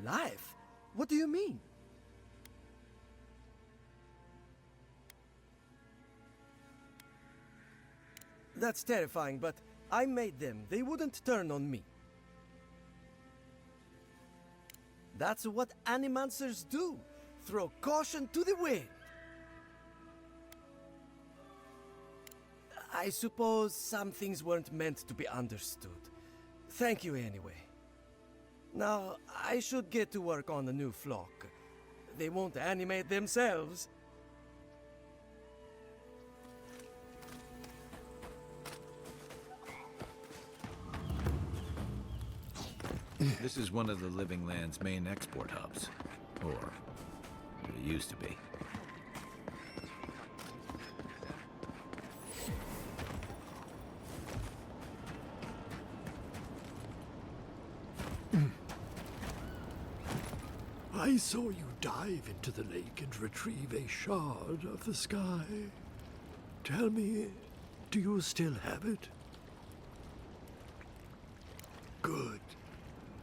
Speaker 18: Life? What do you mean? That's terrifying, but I made them. They wouldn't turn on me. That's what animancers do. Throw caution to the wind. I suppose some things weren't meant to be understood. Thank you anyway. Now, I should get to work on the new flock. They won't animate themselves.
Speaker 2: This is one of the Living Land's main export hubs. Or, it used to be.
Speaker 21: I saw you dive into the lake and retrieve a shard of the sky. Tell me, do you still have it? Good.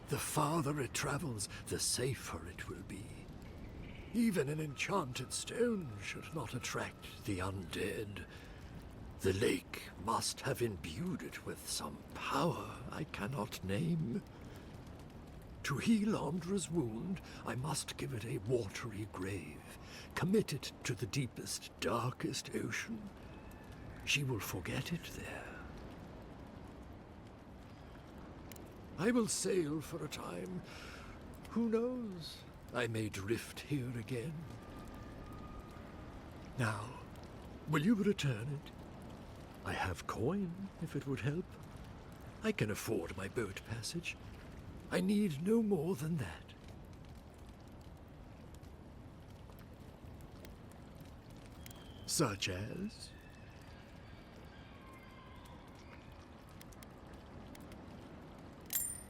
Speaker 21: The farther it travels, the safer it will be. Even an enchanted stone should not attract the undead. The lake must have imbued it with some power I cannot name. To heal Andra's wound, I must give it a watery grave, commit it to the deepest, darkest ocean. She will forget it there. I will sail for a time. Who knows? I may drift here again. Now, will you return it? I have coin, if it would help. I can afford my boat passage. I need no more than that. Such as?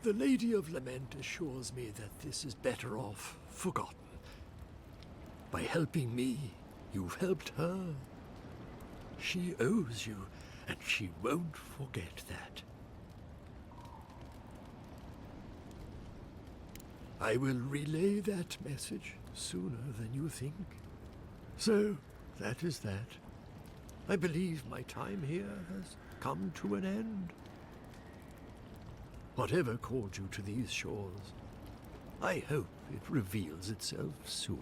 Speaker 21: The Lady of Lament assures me that this is better off forgotten. By helping me, you've helped her. She owes you, and she won't forget that. I will relay that message sooner than you think. So, that is that. I believe my time here has come to an end. Whatever called you to these shores, I hope it reveals itself soon.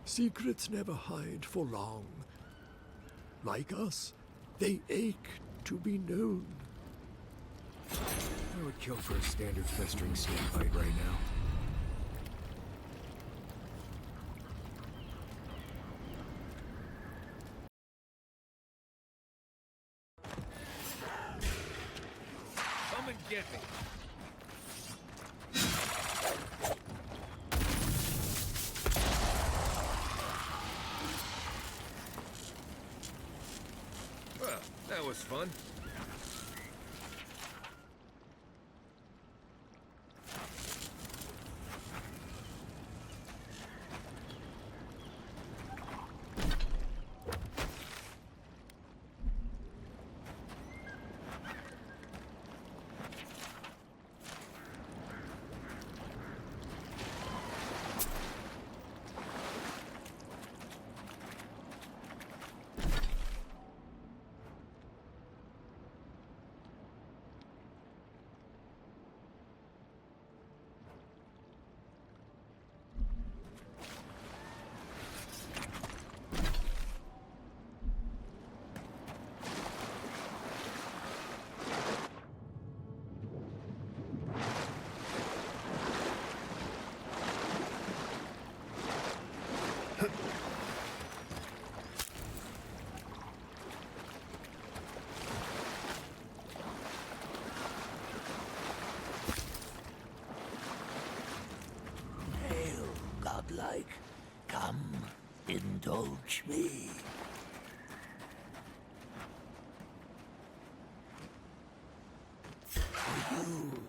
Speaker 21: Secrets never hide for long. Like us, they ache to be known.
Speaker 5: I would kill for a standard festering snake bite right now.
Speaker 7: Come and get me.
Speaker 5: Well, that was fun.
Speaker 1: indulge me. For you,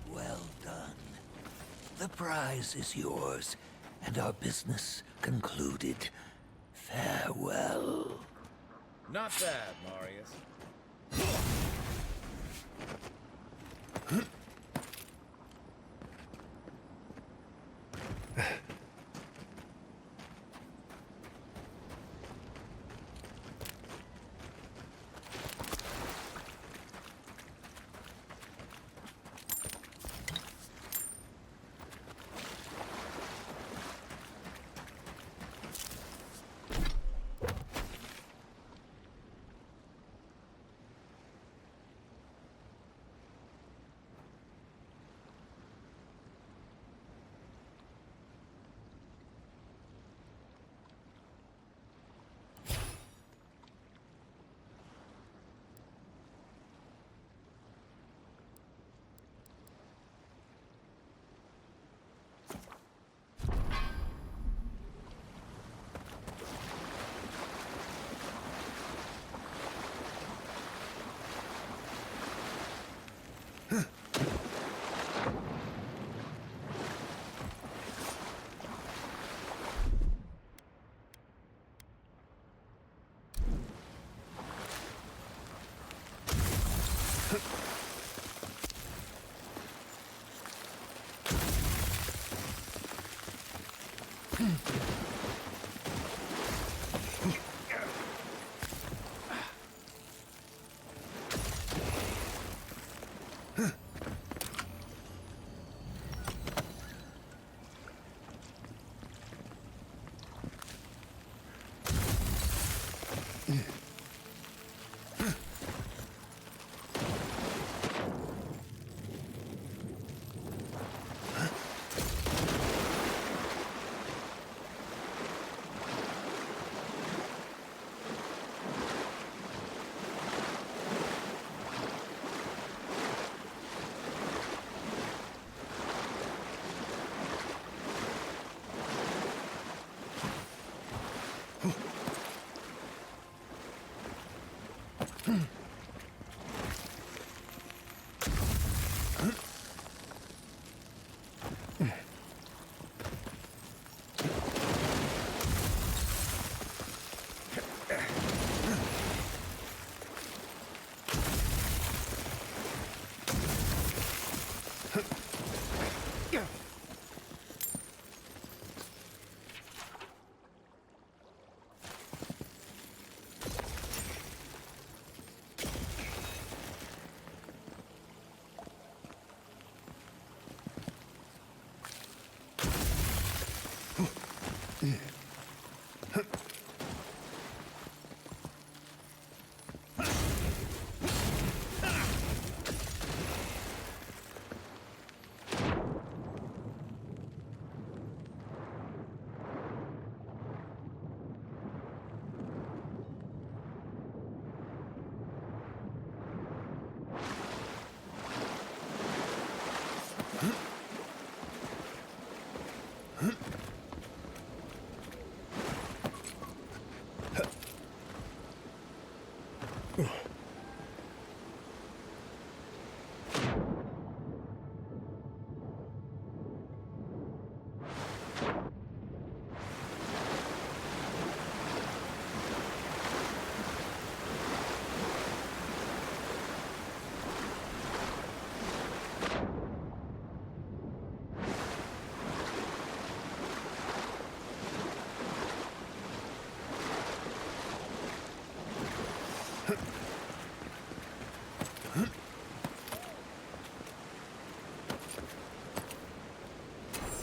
Speaker 1: well done. The prize is yours, and our business concluded. Farewell.
Speaker 2: Not bad, Marius.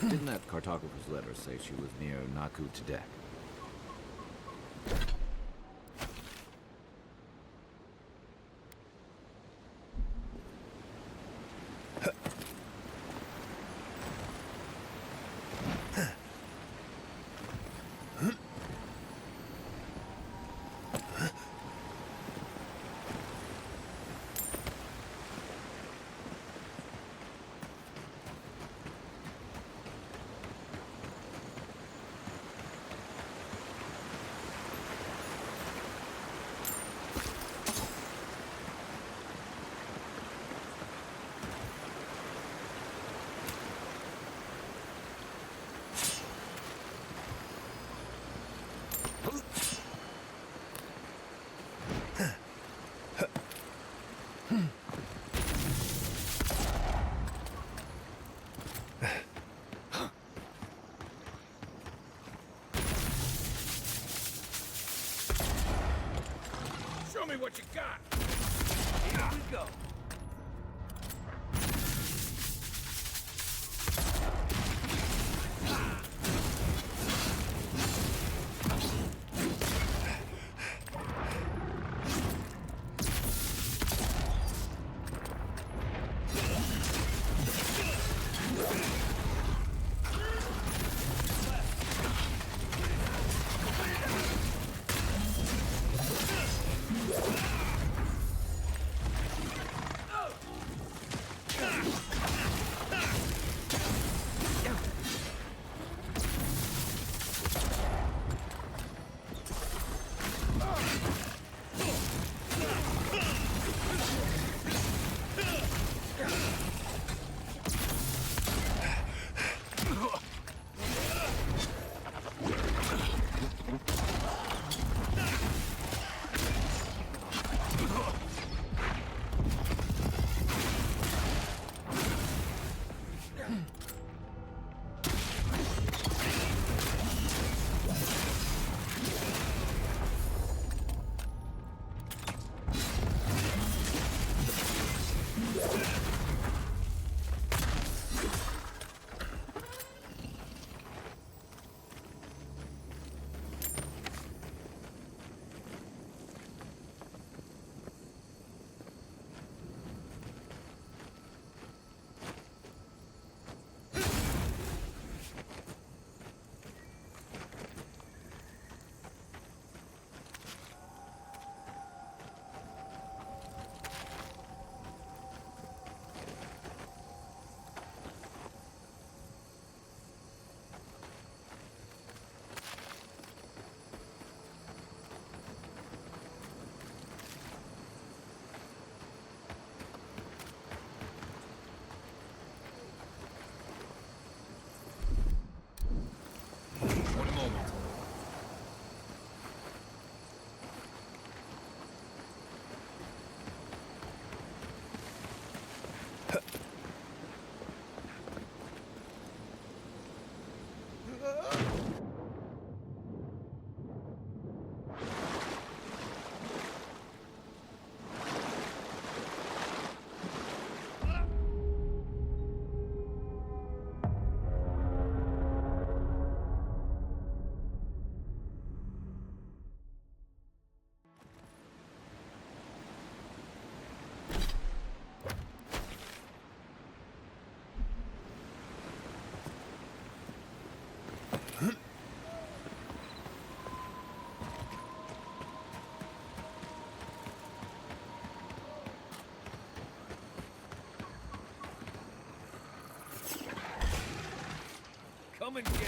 Speaker 2: Didn't that cartographer's letter say she was near Naku Tedek?
Speaker 7: Show me what you got. Here we go. Come and get me.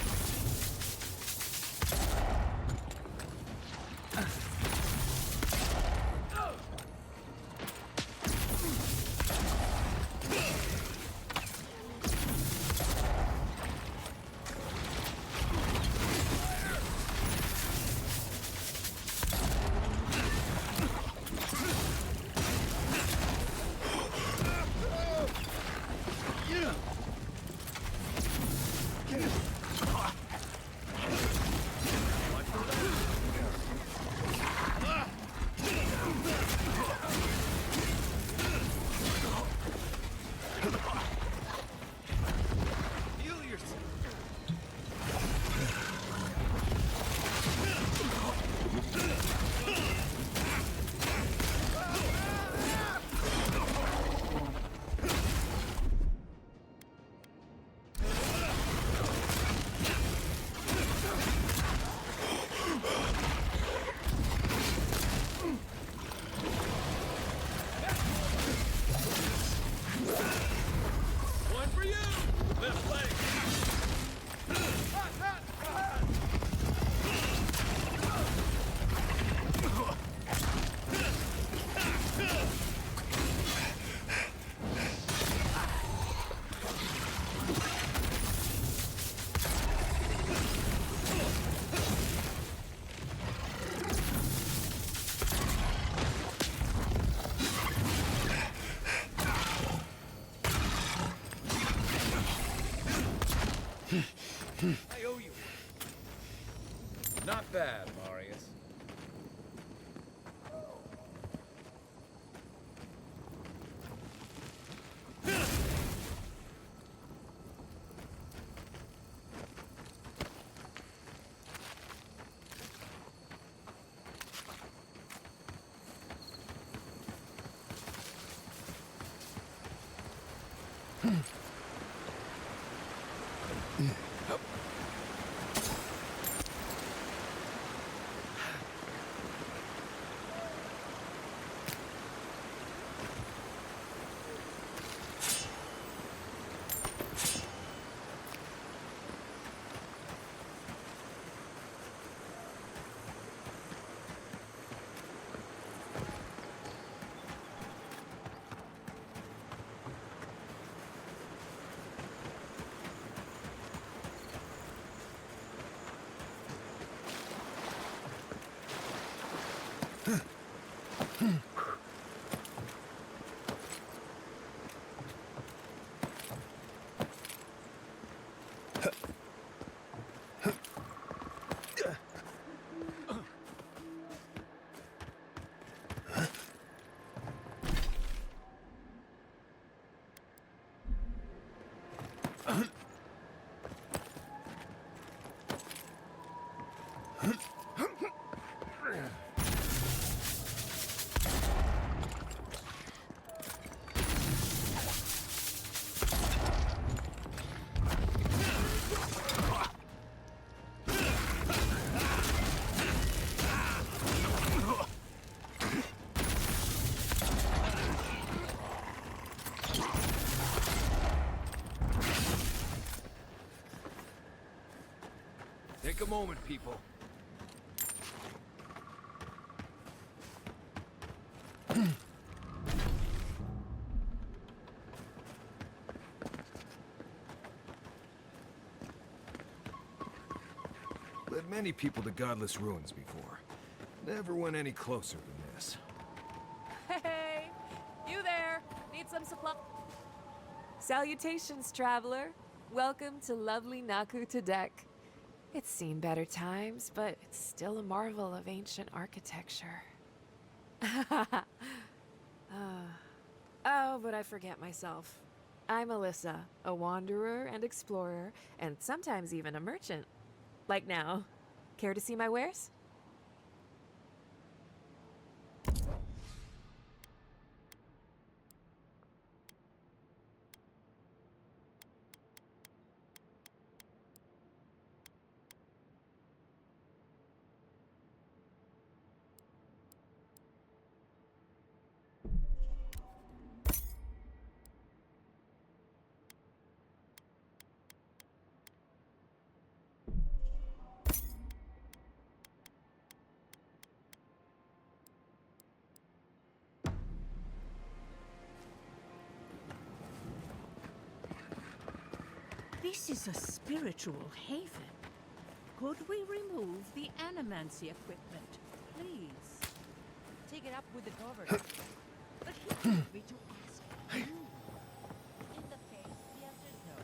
Speaker 7: One for you! Left leg! I owe you one. Not bad, Marius. Take a moment, people. Led many people to godless ruins before. Never went any closer than this.
Speaker 4: Hey! You there! Need some supply? Salutations, traveler. Welcome to lovely Naku Tadek. It's seen better times, but it's still a marvel of ancient architecture. Oh, but I forget myself. I'm Alyssa, a wanderer and explorer, and sometimes even a merchant. Like now. Care to see my wares?
Speaker 15: This is a spiritual haven. Could we remove the animancy equipment, please?
Speaker 8: Take it up with the governor. But he told me to ask you. In the face, the answer is no.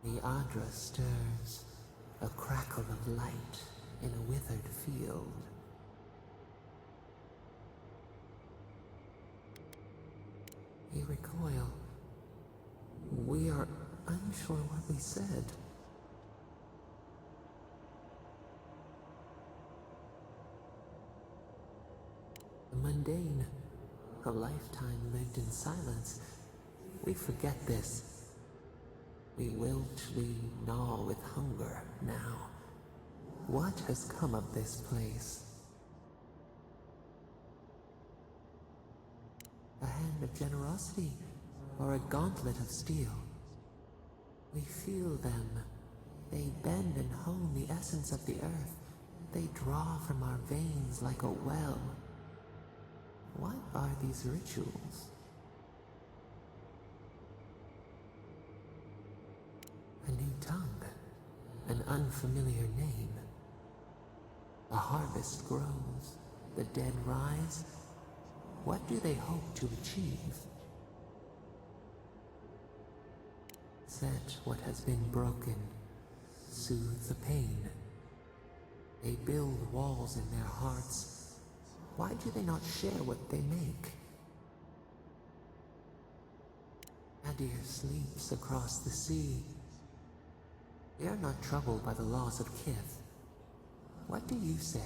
Speaker 6: The Adra stirs, a crackle of light in a withered field. We recoil. We are unsure what we said. The mundane, a lifetime lived in silence. We forget this. We wilt, we gnaw with hunger now. What has come of this place? A hand of generosity, or a gauntlet of steel? We feel them. They bend and hone the essence of the earth. They draw from our veins like a well. What are these rituals? A new tongue, an unfamiliar name. A harvest grows, the dead rise. What do they hope to achieve? Set what has been broken, soothe the pain. They build walls in their hearts. Why do they not share what they make? Adir sleeps across the sea. We are not troubled by the laws of Kith. What do you say?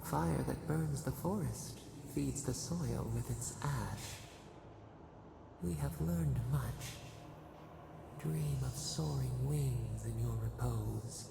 Speaker 6: A fire that burns the forest, feeds the soil with its ash. We have learned much. Dream of soaring wings in your repose.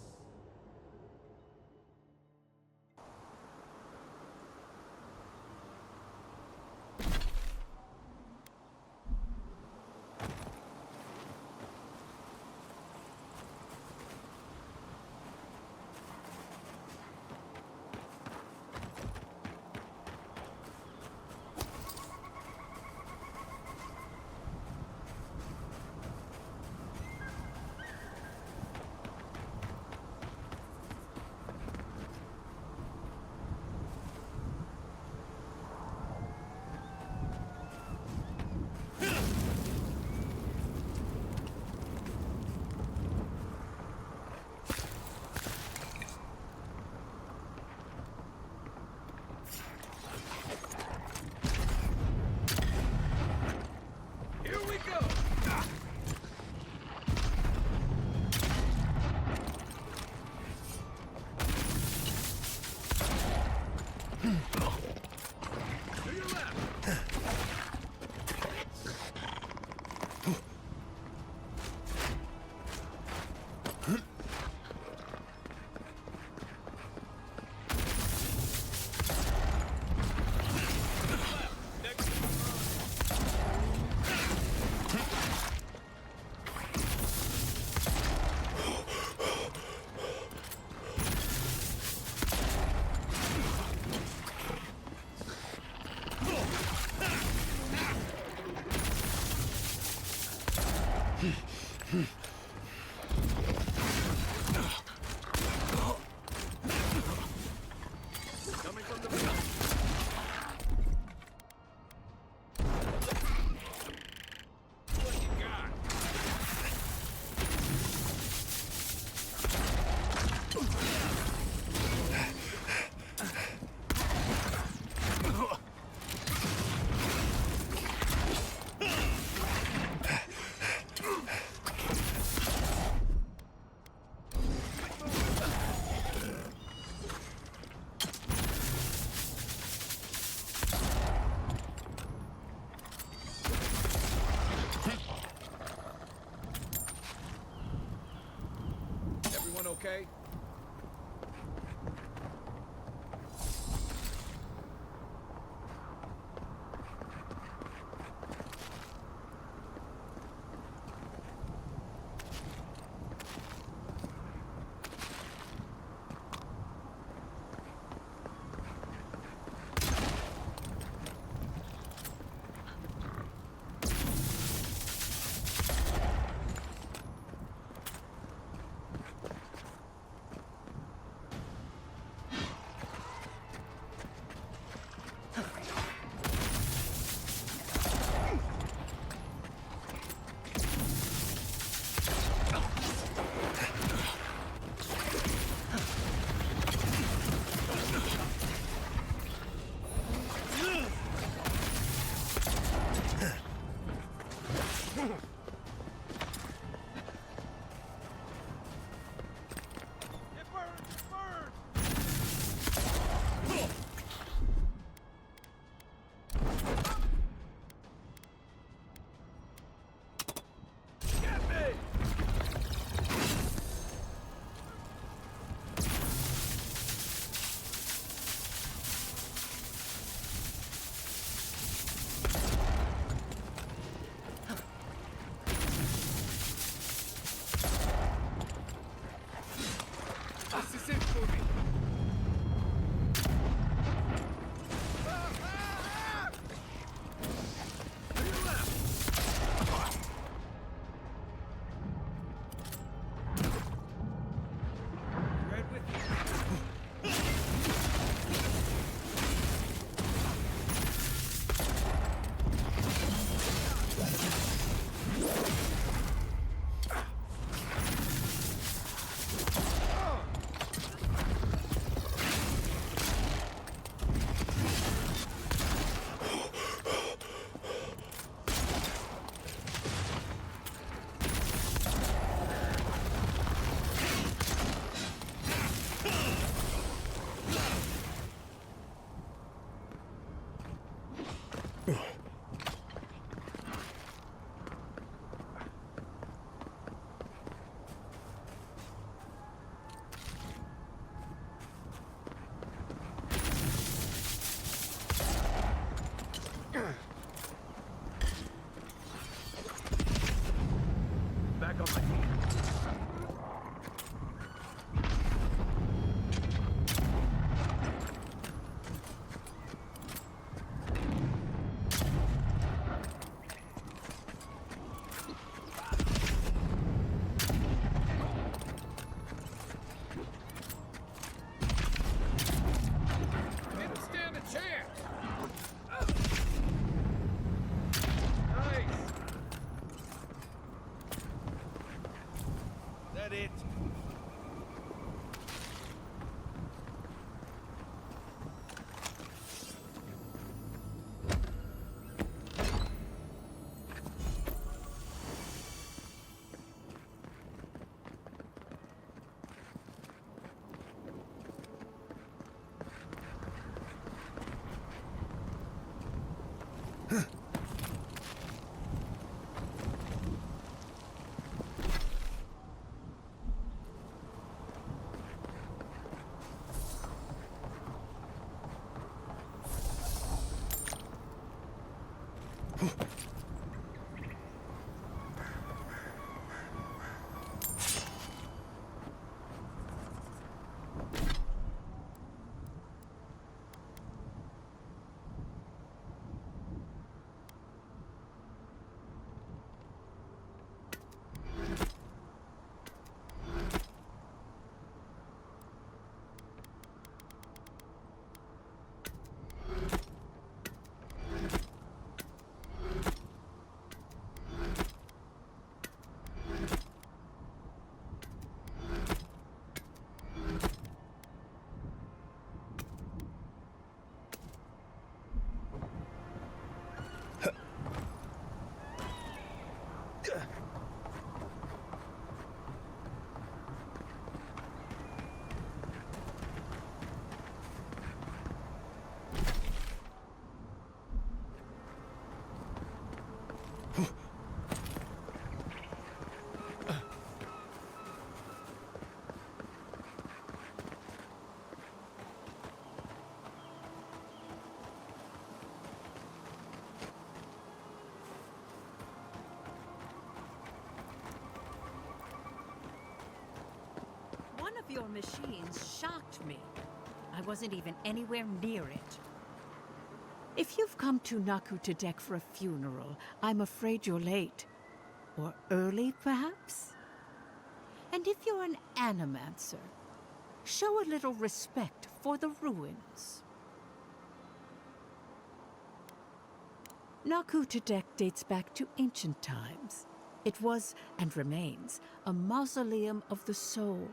Speaker 5: okay?
Speaker 7: Back on my feet.
Speaker 5: Didn't stand a chance! Nice!
Speaker 7: That it?
Speaker 15: your machines shocked me. I wasn't even anywhere near it. If you've come to Nakutadek for a funeral, I'm afraid you're late. Or early, perhaps? And if you're an animancer, show a little respect for the ruins. Nakutadek dates back to ancient times. It was, and remains, a mausoleum of the soul.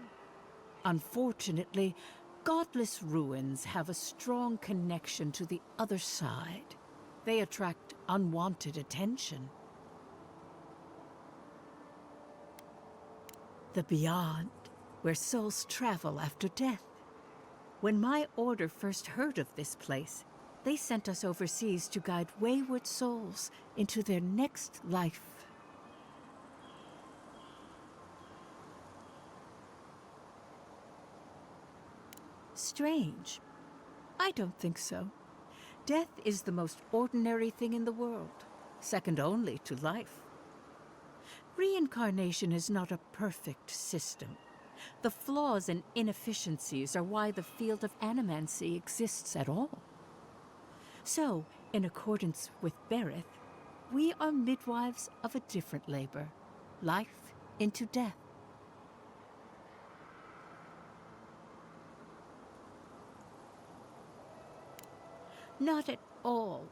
Speaker 15: Unfortunately, godless ruins have a strong connection to the other side. They attract unwanted attention. The beyond, where souls travel after death. When my order first heard of this place, they sent us overseas to guide wayward souls into their next life. Strange. I don't think so. Death is the most ordinary thing in the world, second only to life. Reincarnation is not a perfect system. The flaws and inefficiencies are why the field of animancy exists at all. So, in accordance with Berith, we are midwives of a different labor, life into death. Not at all.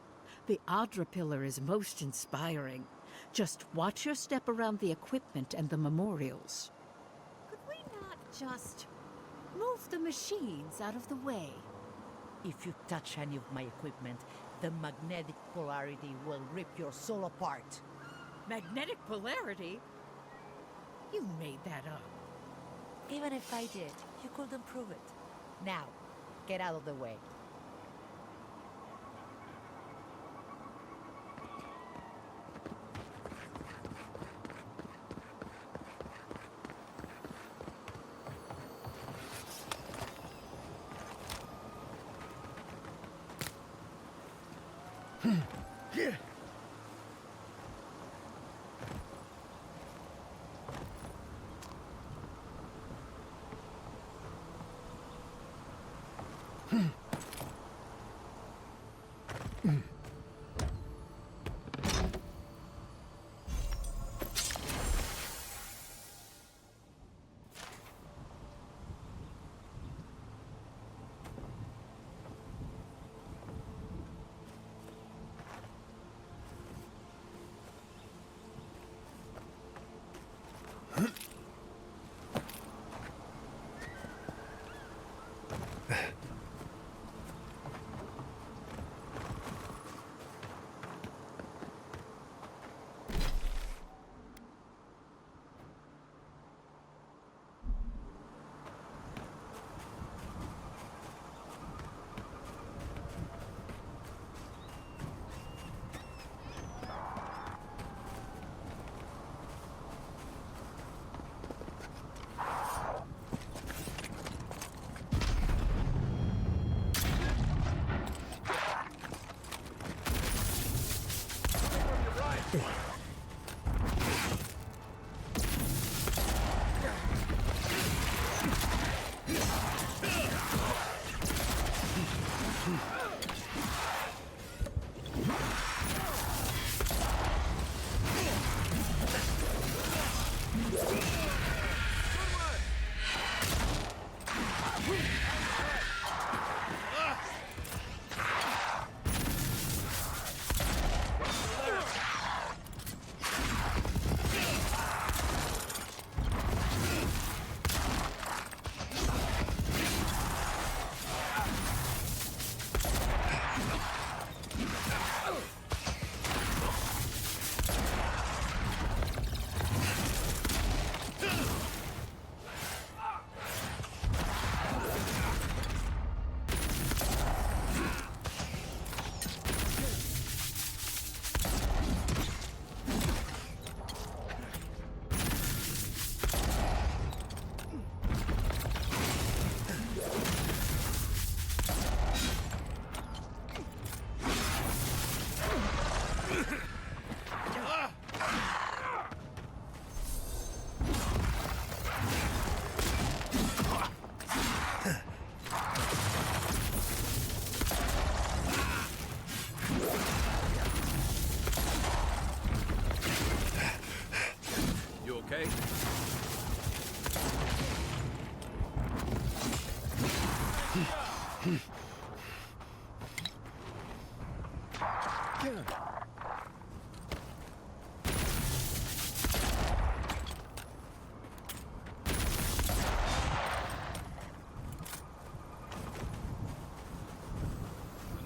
Speaker 15: The Adra Pillar is most inspiring. Just watch your step around the equipment and the memorials. Could we not just move the machines out of the way?
Speaker 8: If you touch any of my equipment, the magnetic polarity will rip your soul apart.
Speaker 15: Magnetic polarity? You made that up.
Speaker 8: Even if I did, you couldn't prove it. Now, get out of the way.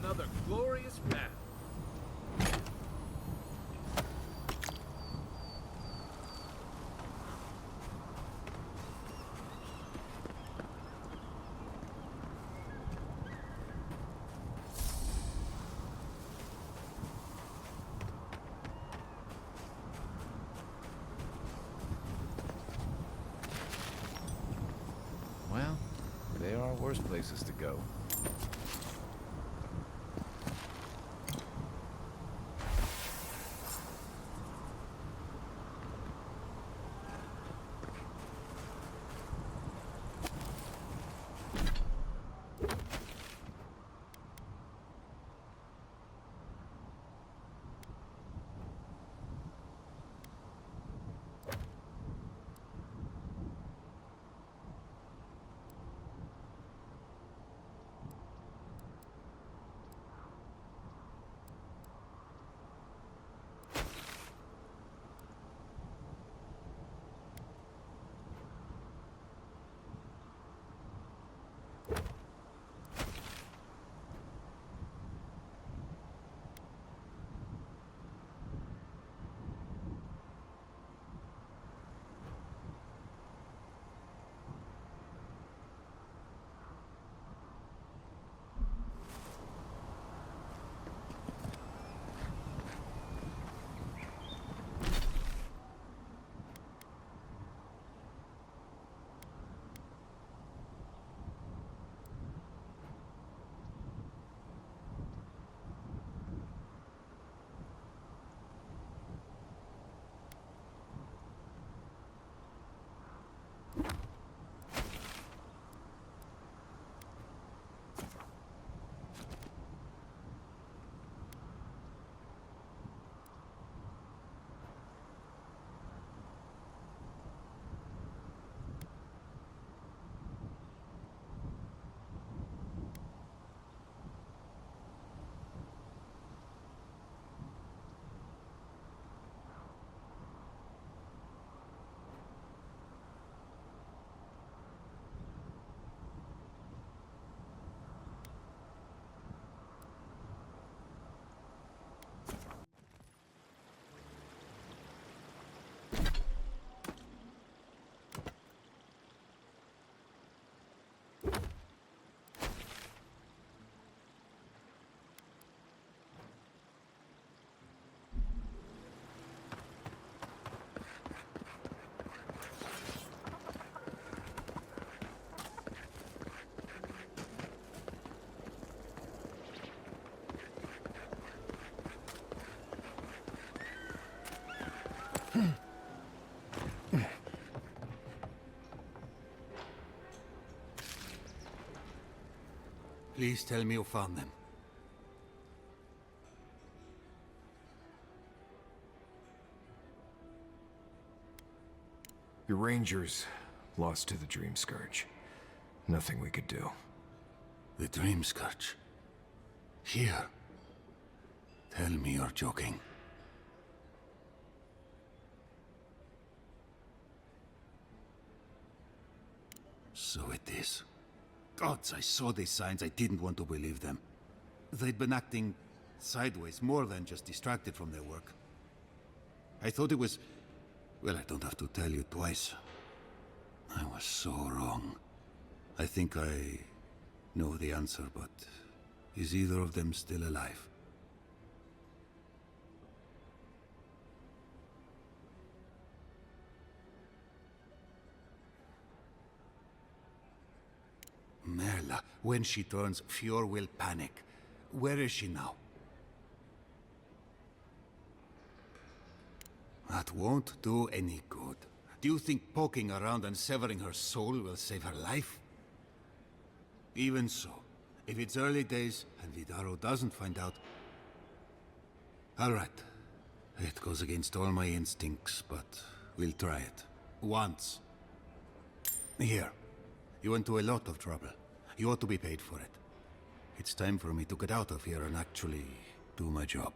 Speaker 7: Another glorious map.
Speaker 2: Well, there are worse places to go.
Speaker 11: Please tell me you found them.
Speaker 5: Your rangers lost to the Dream Scourge. Nothing we could do.
Speaker 11: The Dream Scourge? Here? Tell me you're joking. So it is. Gods, I saw these signs. I didn't want to believe them. They'd been acting sideways, more than just distracted from their work. I thought it was... Well, I don't have to tell you twice. I was so wrong. I think I know the answer, but is either of them still alive? Merla, when she turns, Fjord will panic. Where is she now? That won't do any good. Do you think poking around and severing her soul will save her life? Even so, if it's early days and Vidaro doesn't find out... All right. It goes against all my instincts, but we'll try it. Once. Here. You went to a lot of trouble. You ought to be paid for it. It's time for me to get out of here and actually do my job.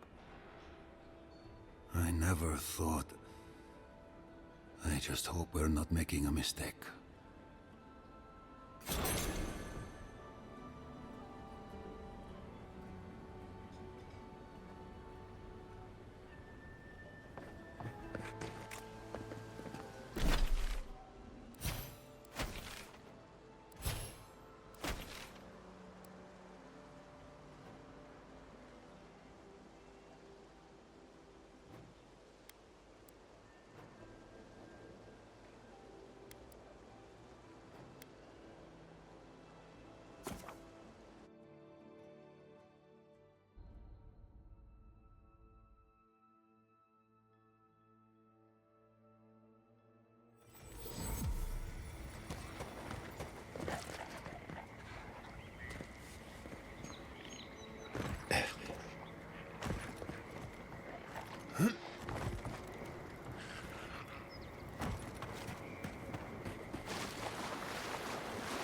Speaker 11: I never thought... I just hope we're not making a mistake.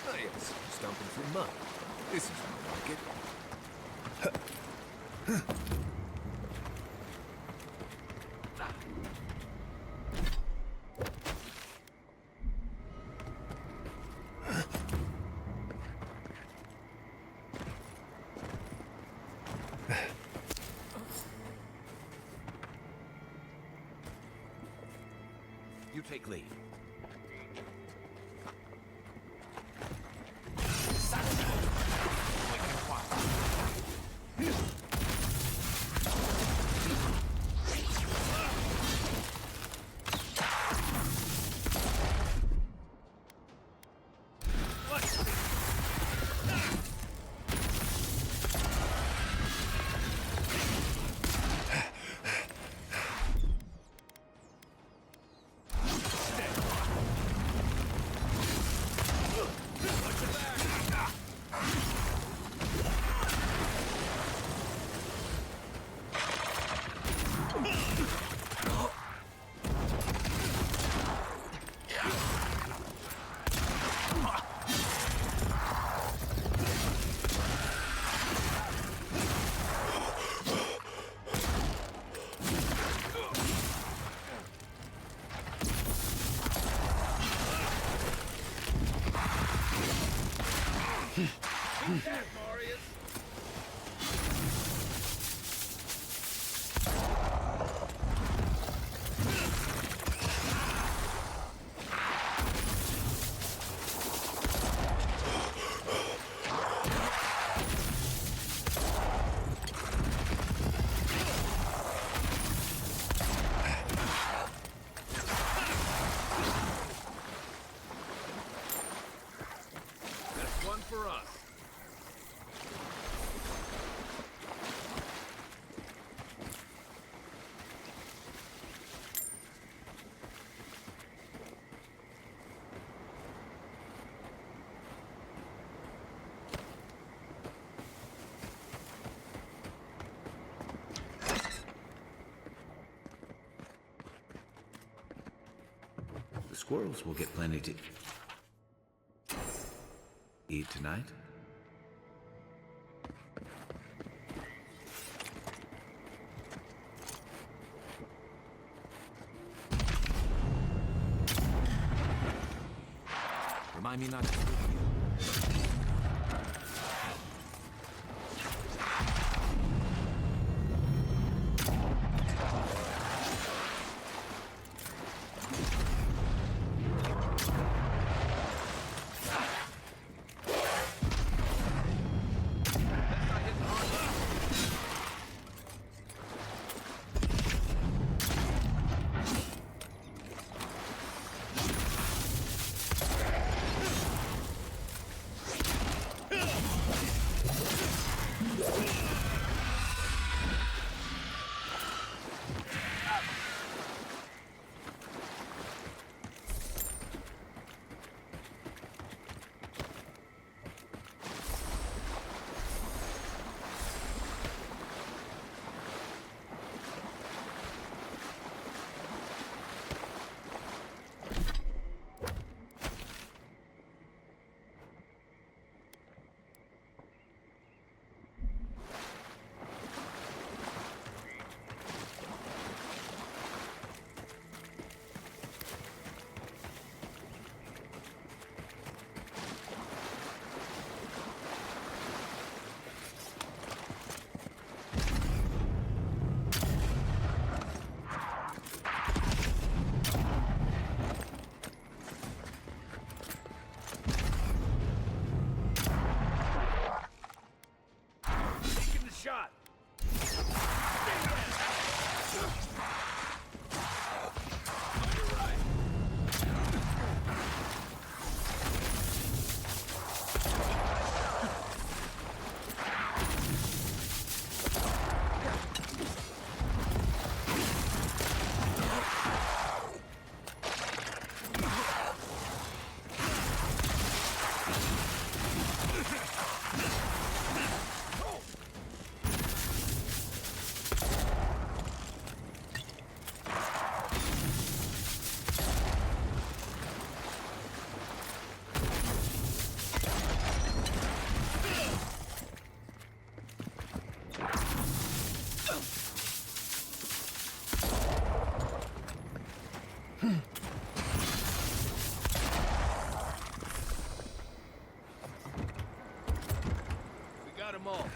Speaker 5: Oh yes, stomping through mud. This is more like it.
Speaker 2: You take lead.
Speaker 7: That's one for us.
Speaker 2: The squirrels will get plenty to eat tonight. Remind me not to sleep again.
Speaker 5: them all.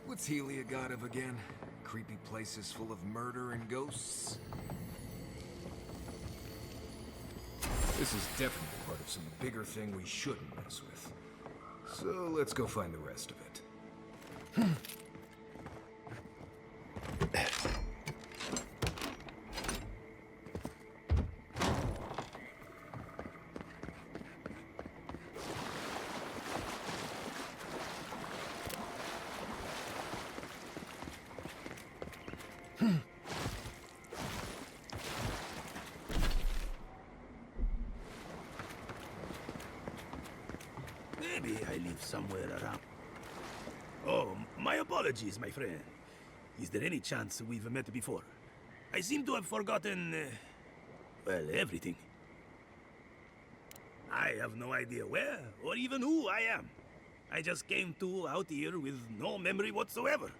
Speaker 5: What's Helia god of again? Creepy places full of murder and ghosts? This is definitely part of some bigger thing we shouldn't mess with. So let's go find the rest of it.
Speaker 12: Maybe I live somewhere around. Oh, my apologies, my friend. Is there any chance we've met before? I seem to have forgotten, well, everything. I have no idea where or even who I am. I just came out here with no memory whatsoever.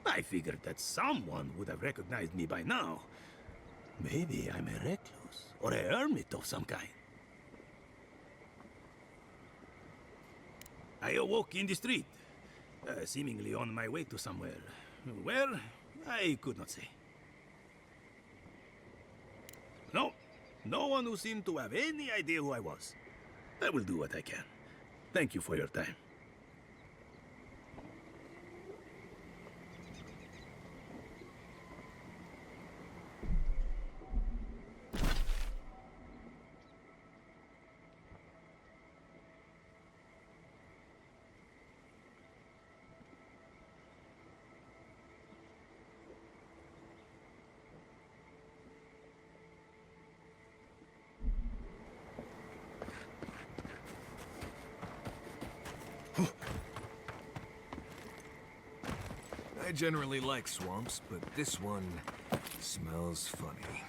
Speaker 12: I figured that someone would have recognized me by now. Maybe I'm a recluse or a hermit of some kind. I awoke in the street, seemingly on my way to somewhere. Where? I could not say. No, no one who seemed to have any idea who I was. I will do what I can. Thank you for your time.
Speaker 5: I generally like swamps, but this one smells funny.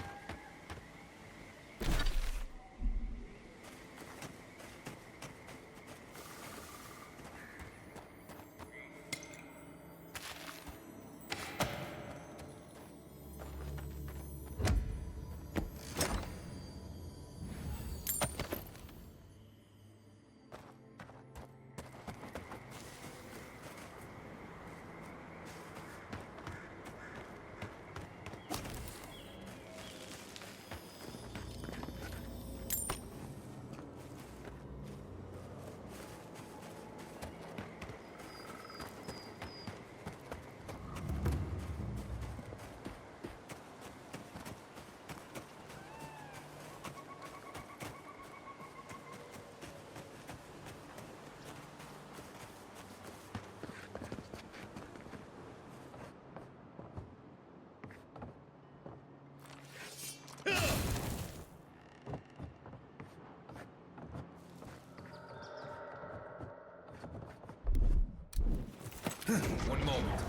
Speaker 5: One moment.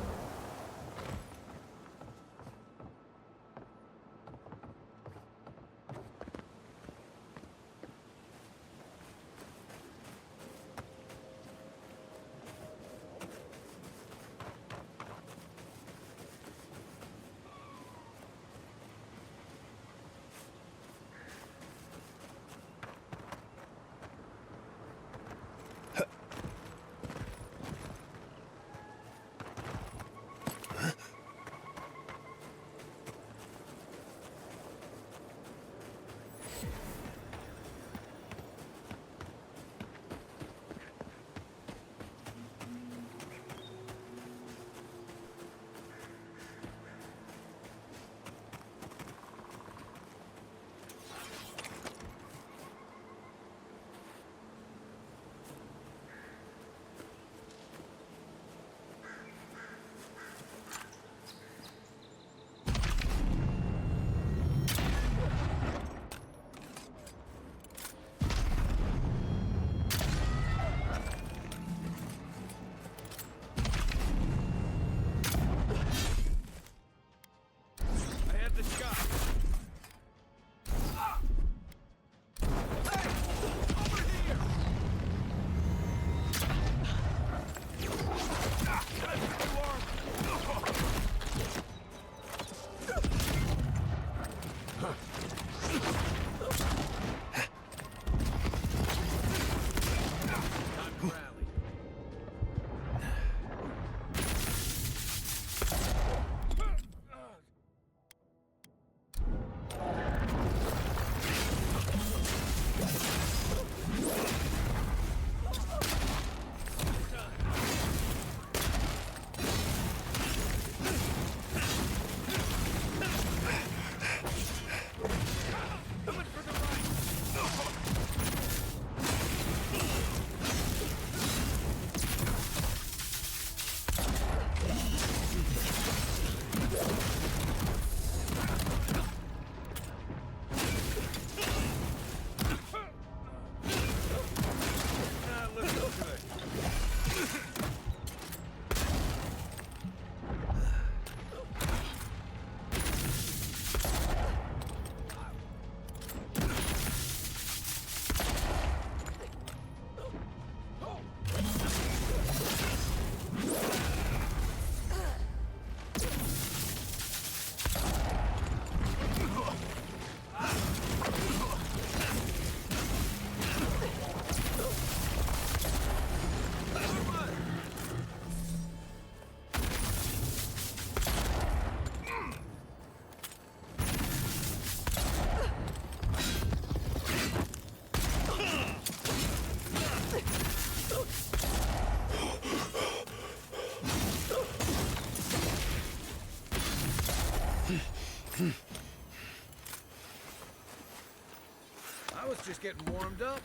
Speaker 5: was just getting warmed up.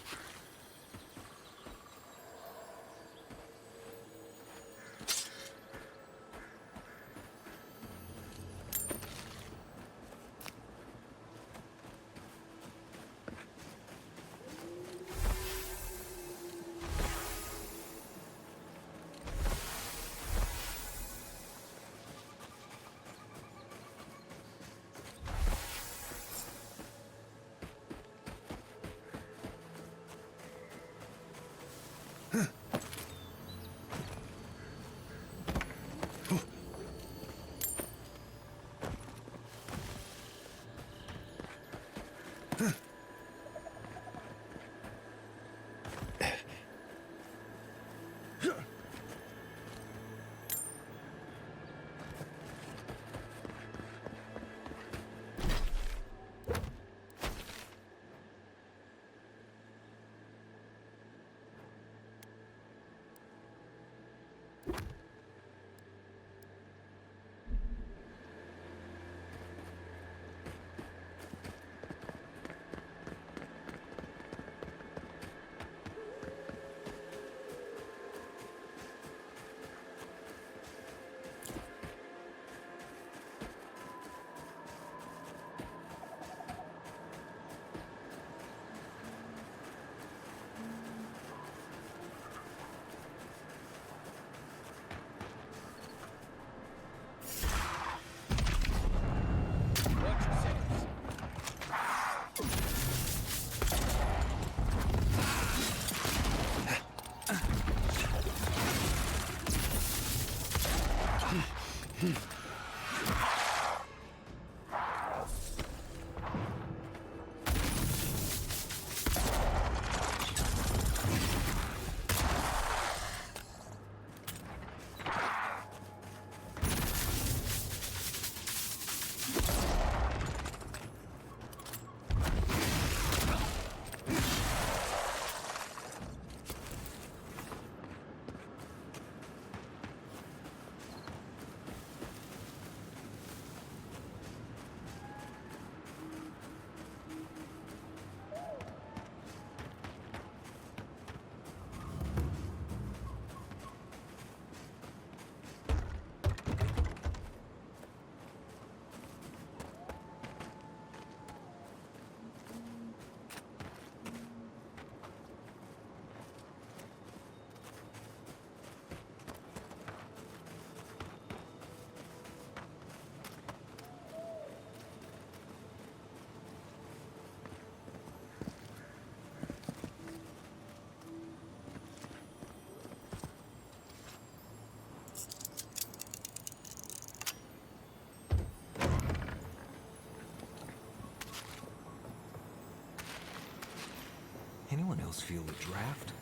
Speaker 5: Anyone else feel the draft?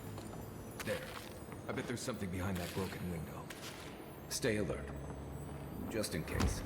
Speaker 5: There. I bet there's something behind that broken window.
Speaker 2: Stay alert. Just in case.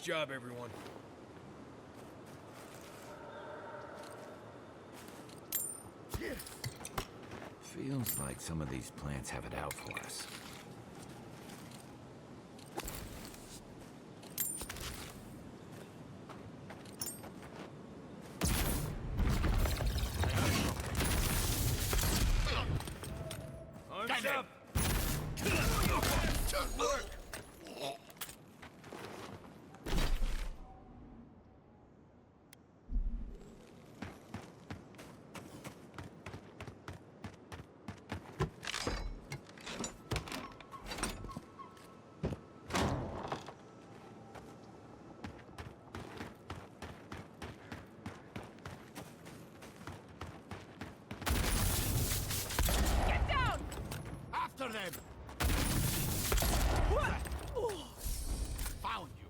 Speaker 5: job, everyone.
Speaker 2: Feels like some of these plants have it out for us.
Speaker 7: Arms up! Good work!
Speaker 10: After them! Found you.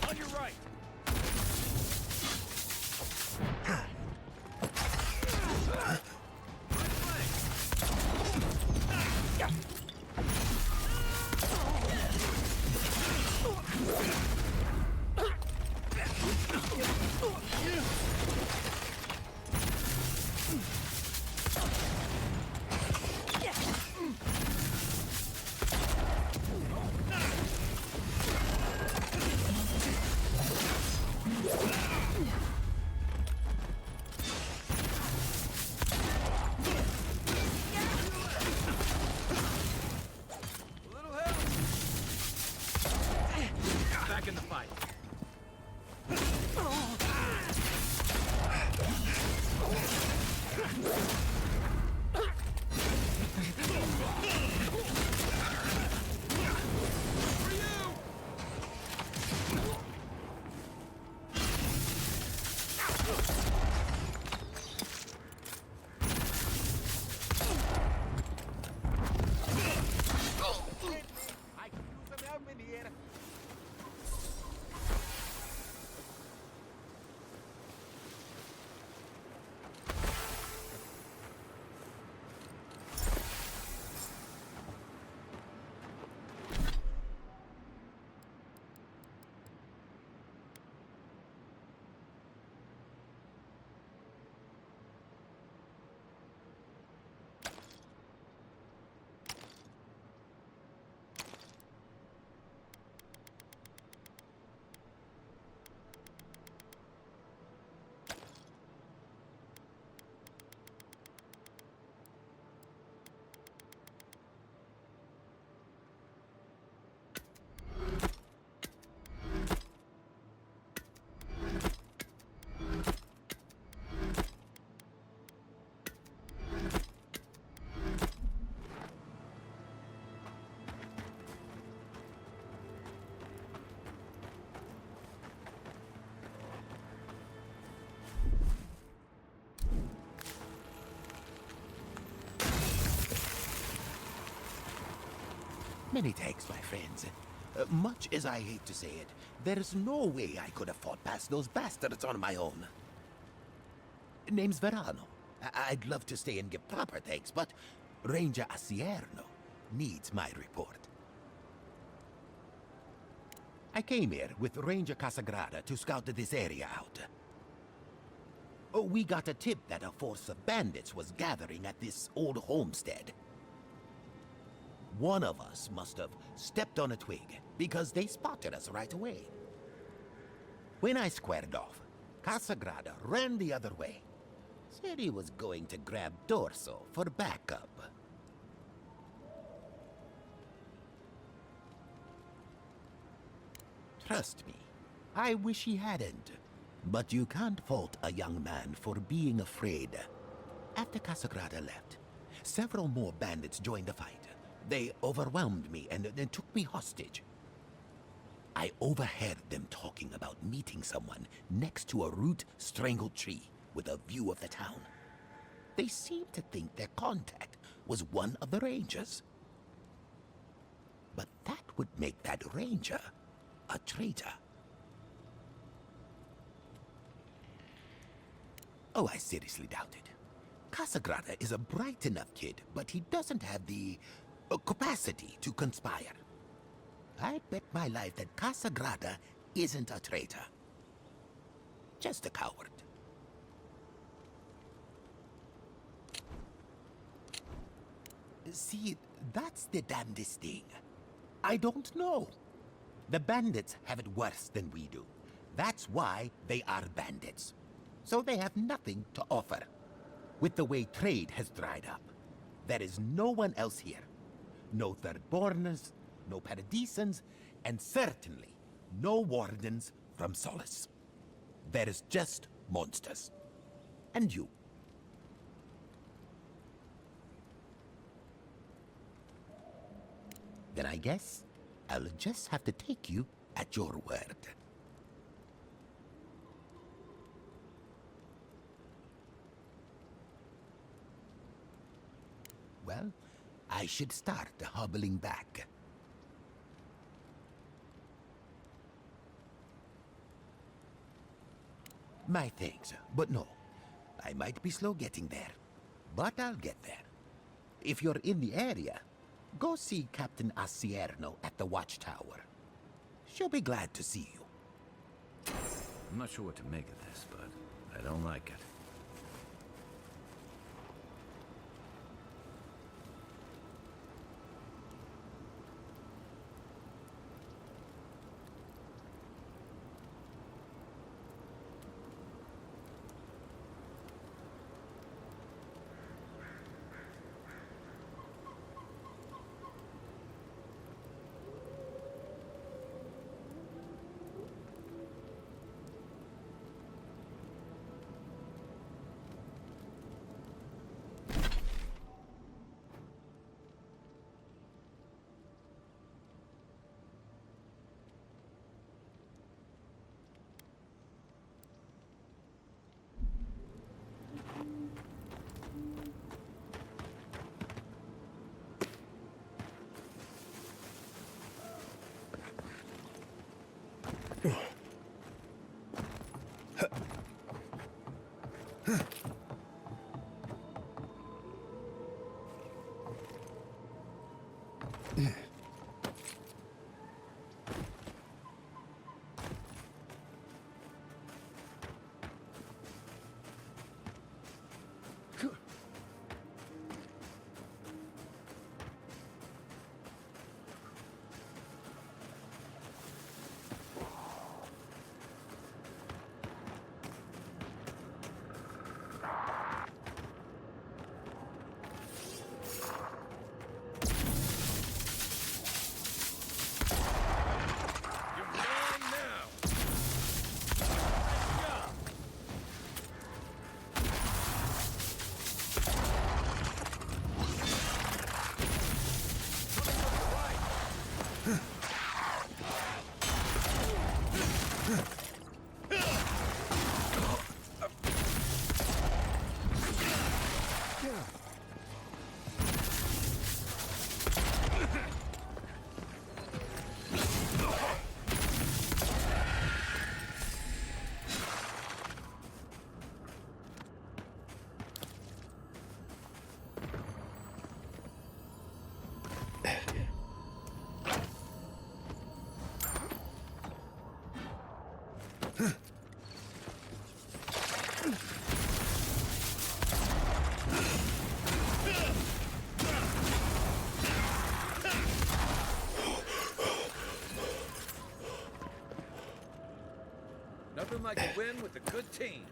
Speaker 7: On your right! Back in the fight.
Speaker 13: Many thanks, my friends. Much as I hate to say it, there's no way I could have fought past those bastards on my own. Name's Verano. I'd love to stay and give proper thanks, but Ranger Asierno needs my report. I came here with Ranger Casagrada to scout this area out. Oh, we got a tip that a force of bandits was gathering at this old homestead. One of us must have stepped on a twig, because they spotted us right away. When I squared off, Casagrada ran the other way. Said he was going to grab Dorso for backup. Trust me, I wish he hadn't. But you can't fault a young man for being afraid. After Casagrada left, several more bandits joined the fight. They overwhelmed me and took me hostage. I overheard them talking about meeting someone next to a root-strangled tree with a view of the town. They seemed to think their contact was one of the rangers. But that would make that ranger a traitor. Oh, I seriously doubt it. Casagrada is a bright enough kid, but he doesn't have the capacity to conspire. I bet my life that Casagrada isn't a traitor. Just a coward. See, that's the damnedest thing. I don't know. The bandits have it worse than we do. That's why they are bandits. So they have nothing to offer. With the way trade has dried up, there is no one else here. No Thirdborners, no Paradisans, and certainly no wardens from Solace. There is just monsters. And you. Then I guess I'll just have to take you at your word. Well, I should start hobbling back. My thanks, but no. I might be slow getting there, but I'll get there. If you're in the area, go see Captain Asierno at the watchtower. She'll be glad to see you.
Speaker 2: I'm not sure what to make of this, but I don't like it. Nothing like a win with a good team.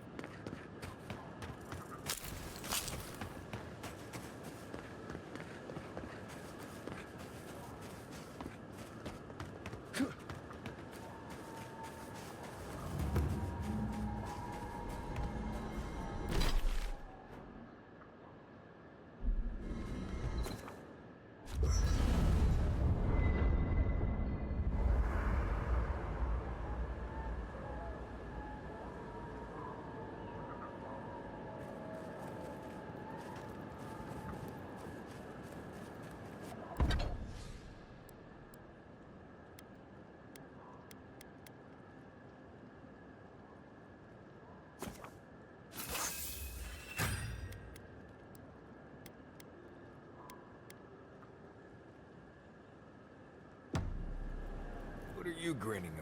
Speaker 5: you grinning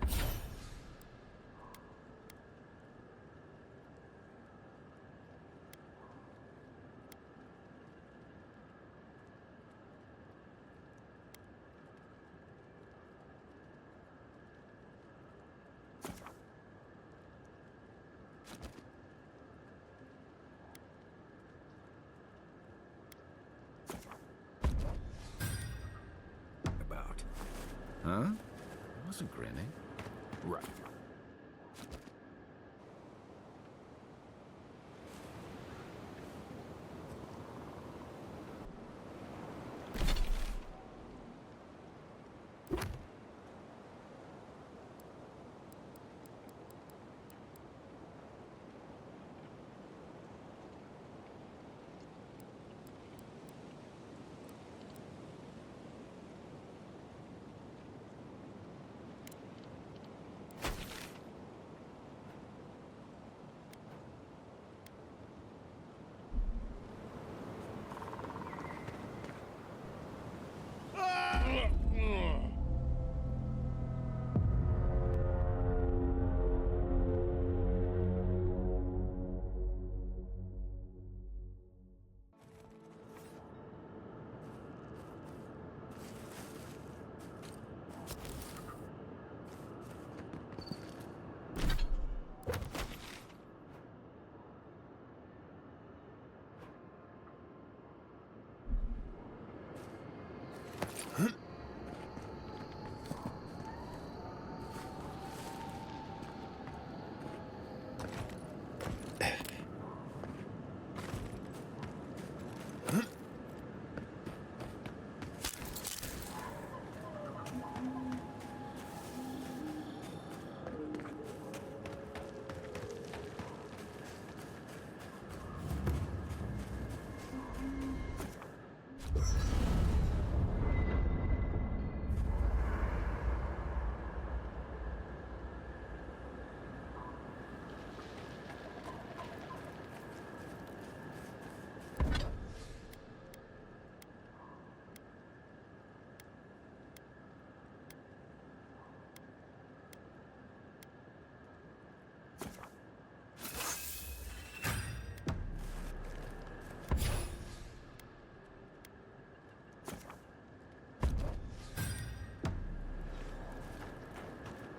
Speaker 5: about?
Speaker 2: Huh? I wasn't grinning.
Speaker 5: Right.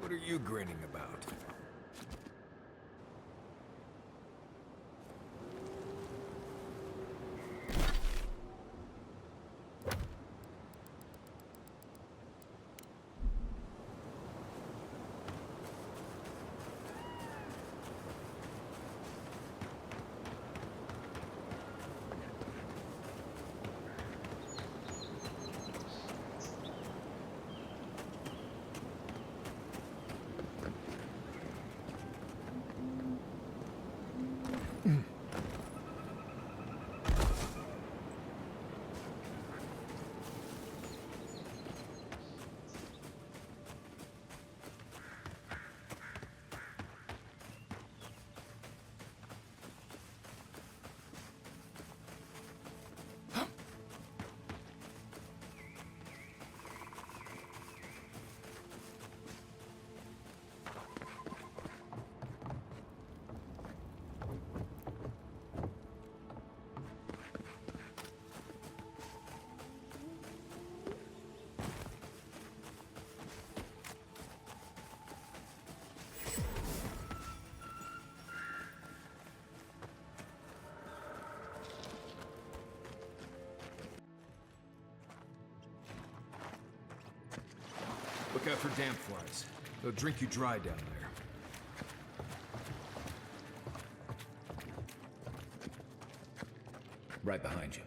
Speaker 5: What are you grinning about? Look out for damp flies. They'll drink you dry down there.
Speaker 2: Right behind you.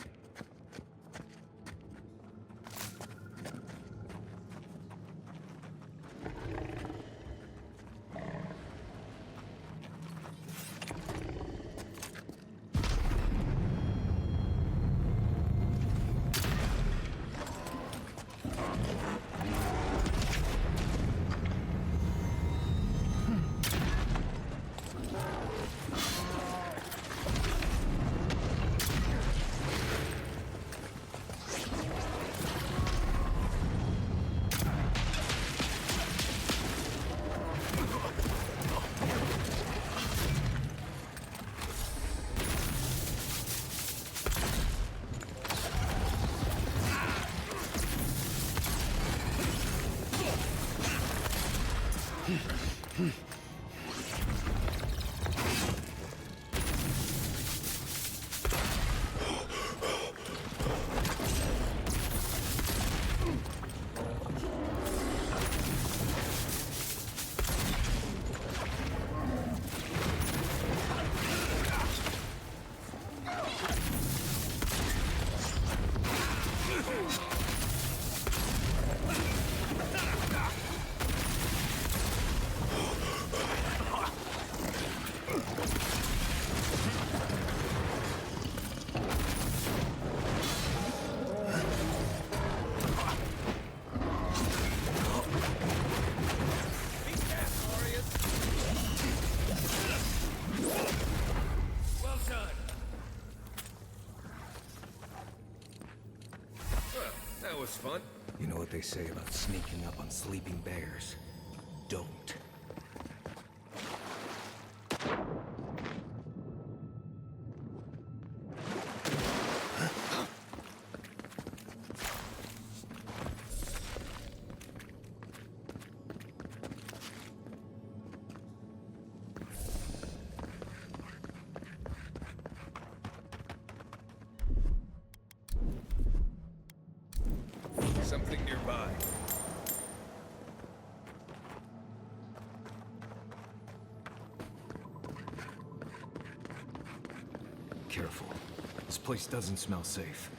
Speaker 5: That was fun. You know what they say about sneaking up on sleeping bears? Don't. Something nearby. Careful. This place doesn't smell safe.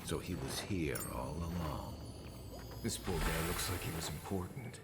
Speaker 2: So he was here all along.
Speaker 5: This poor guy looks like he was important.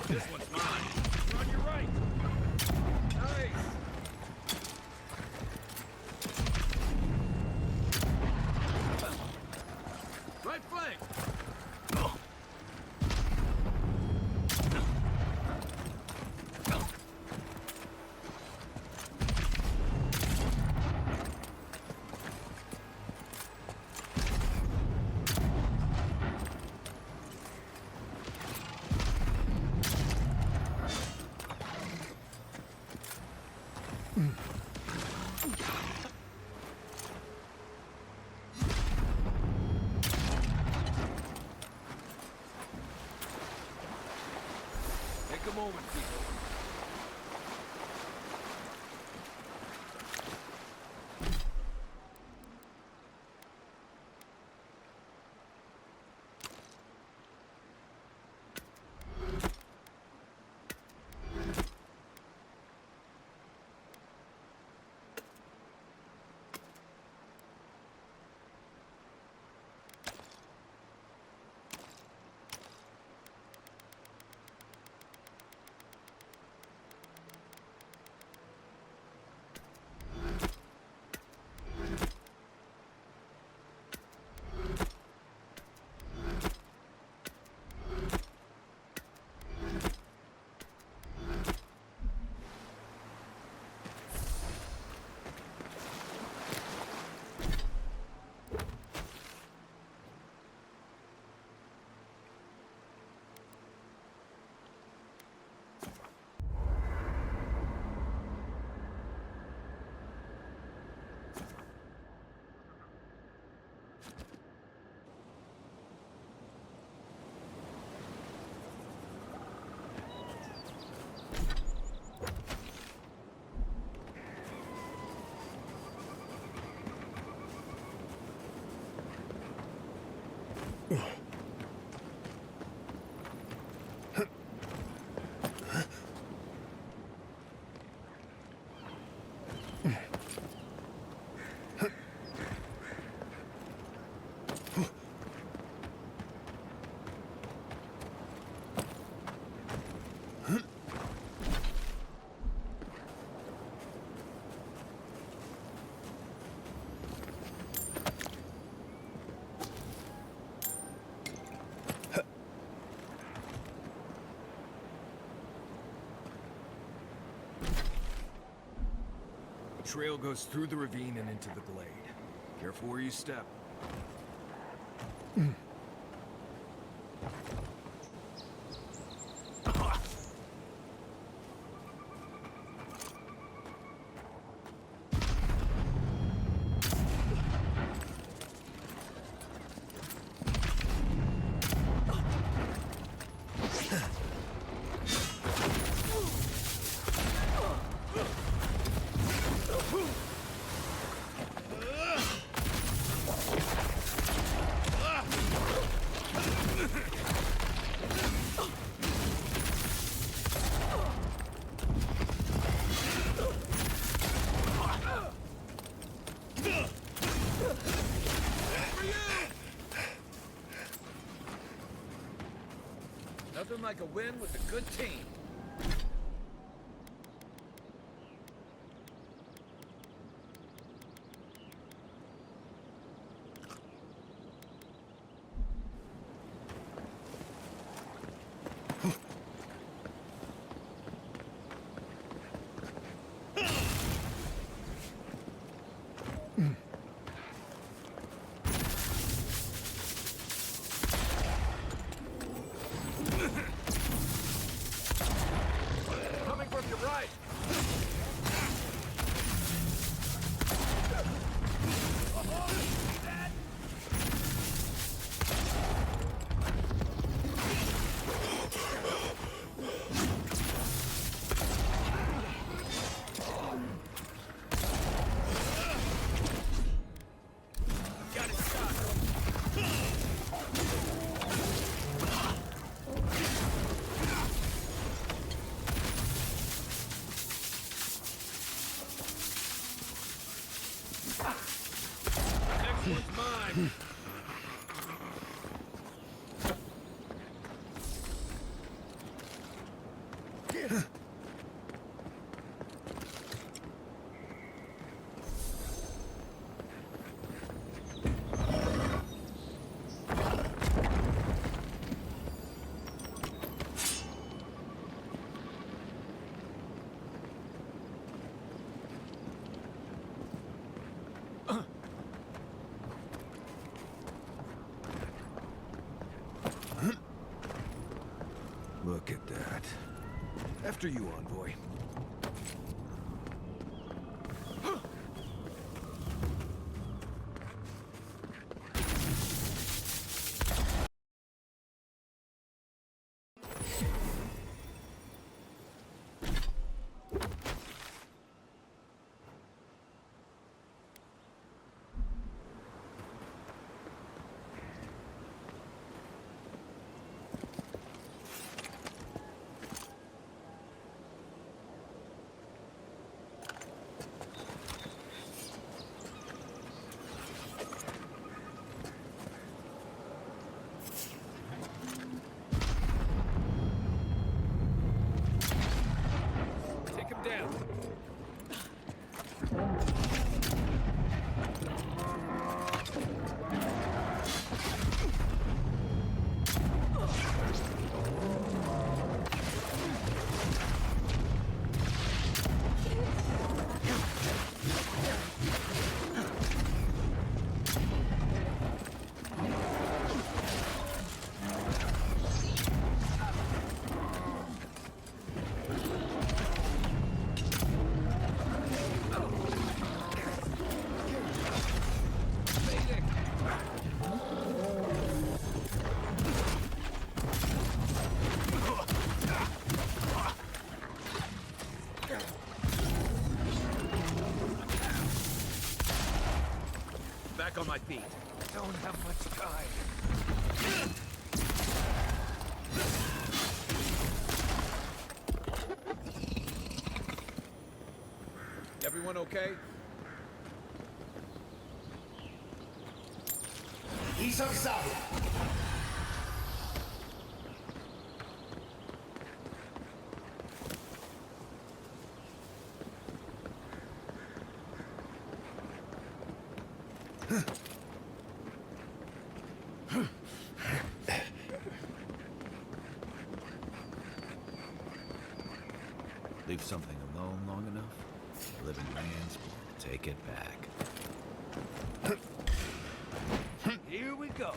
Speaker 7: This one's mine. We're on your right. Nice. Right flank. Take a moment, people.
Speaker 5: The trail goes through the ravine and into the glade. Careful where you step.
Speaker 2: Nothing like a win with a good team.
Speaker 5: Look at that. After you, envoy.
Speaker 2: Back on my feet.
Speaker 5: Don't have much time.
Speaker 2: Everyone okay?
Speaker 7: He's outside.
Speaker 2: Leave something alone long enough? Living lands will take it back.
Speaker 14: Here we go.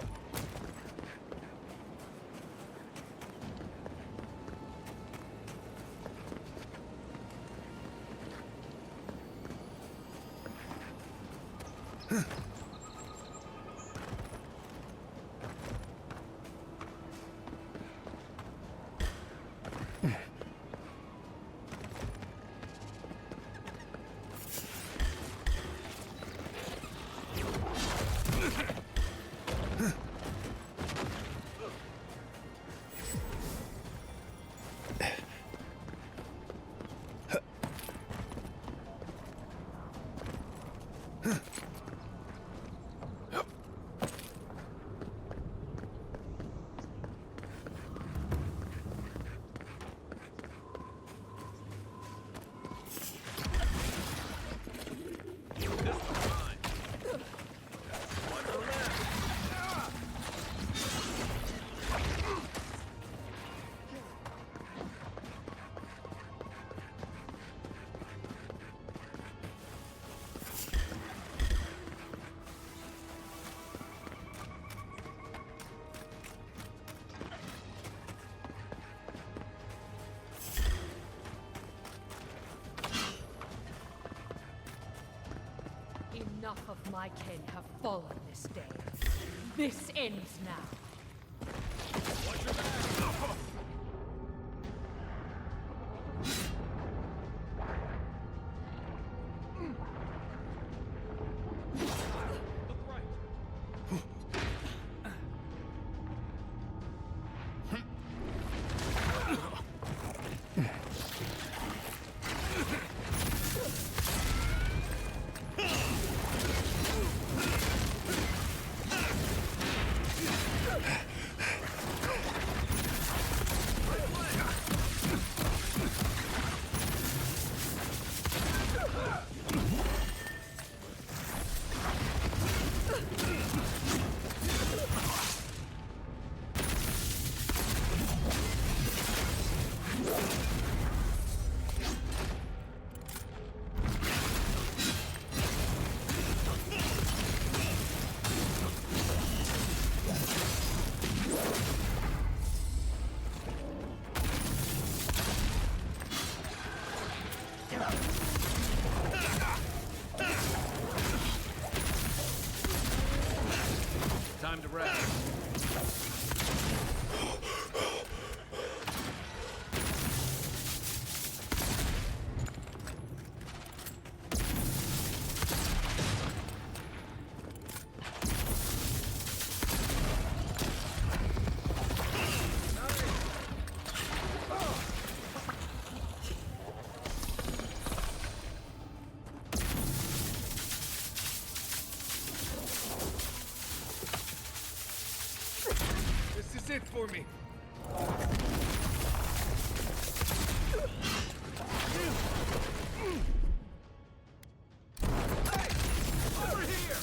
Speaker 8: Enough of my kin have fallen this day. This ends now.
Speaker 7: Watch your back!
Speaker 2: Time to rest.
Speaker 5: This is it for me.
Speaker 7: Over here!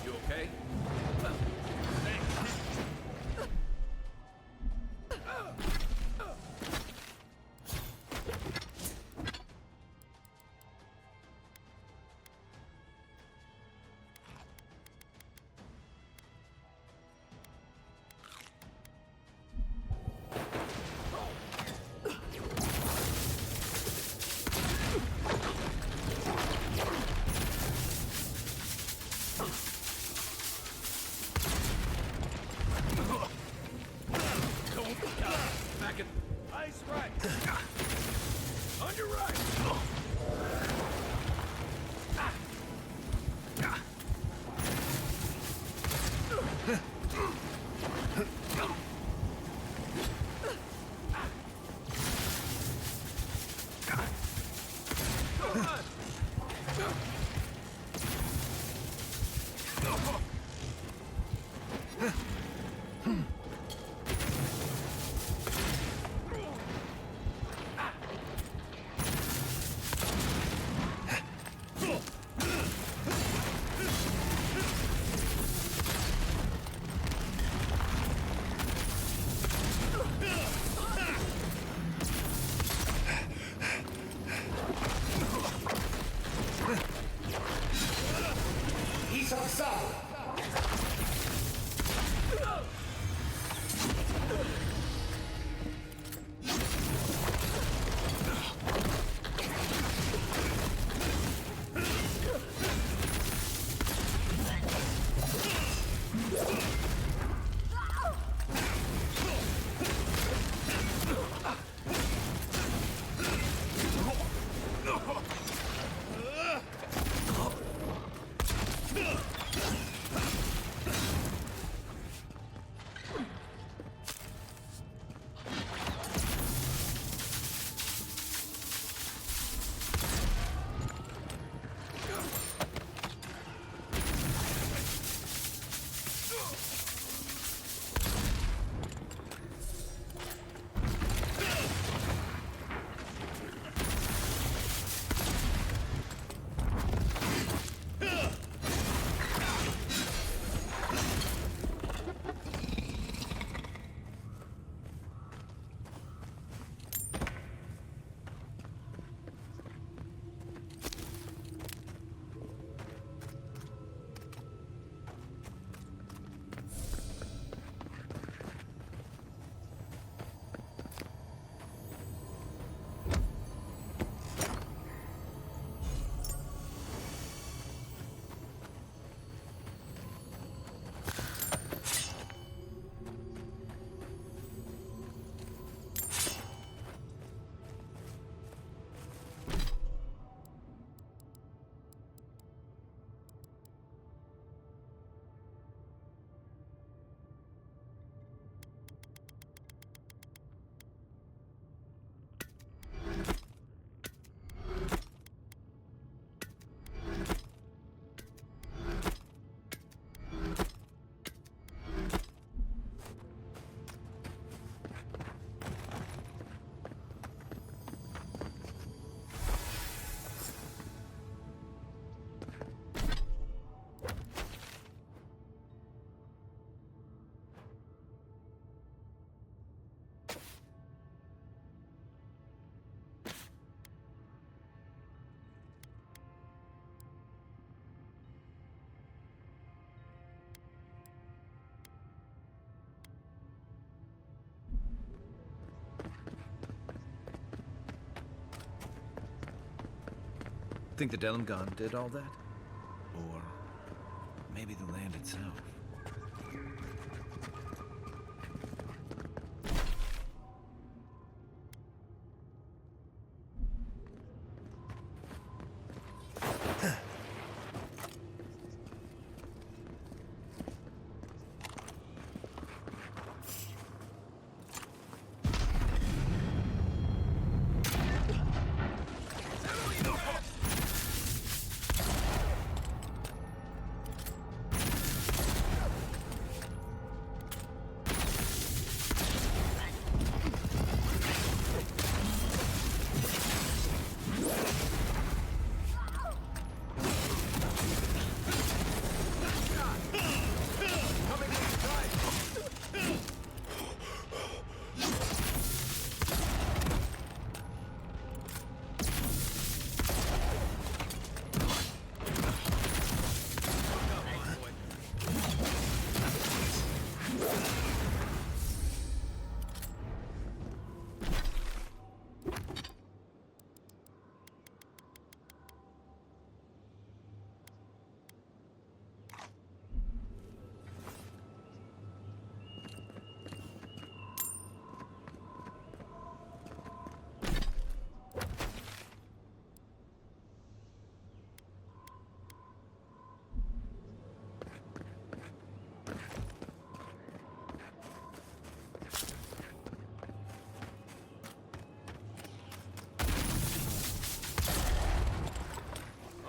Speaker 2: You okay?
Speaker 7: Back it. Ice right. On your right.
Speaker 2: Think the Delimgon did all that? Or maybe the land itself?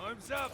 Speaker 7: Arms up!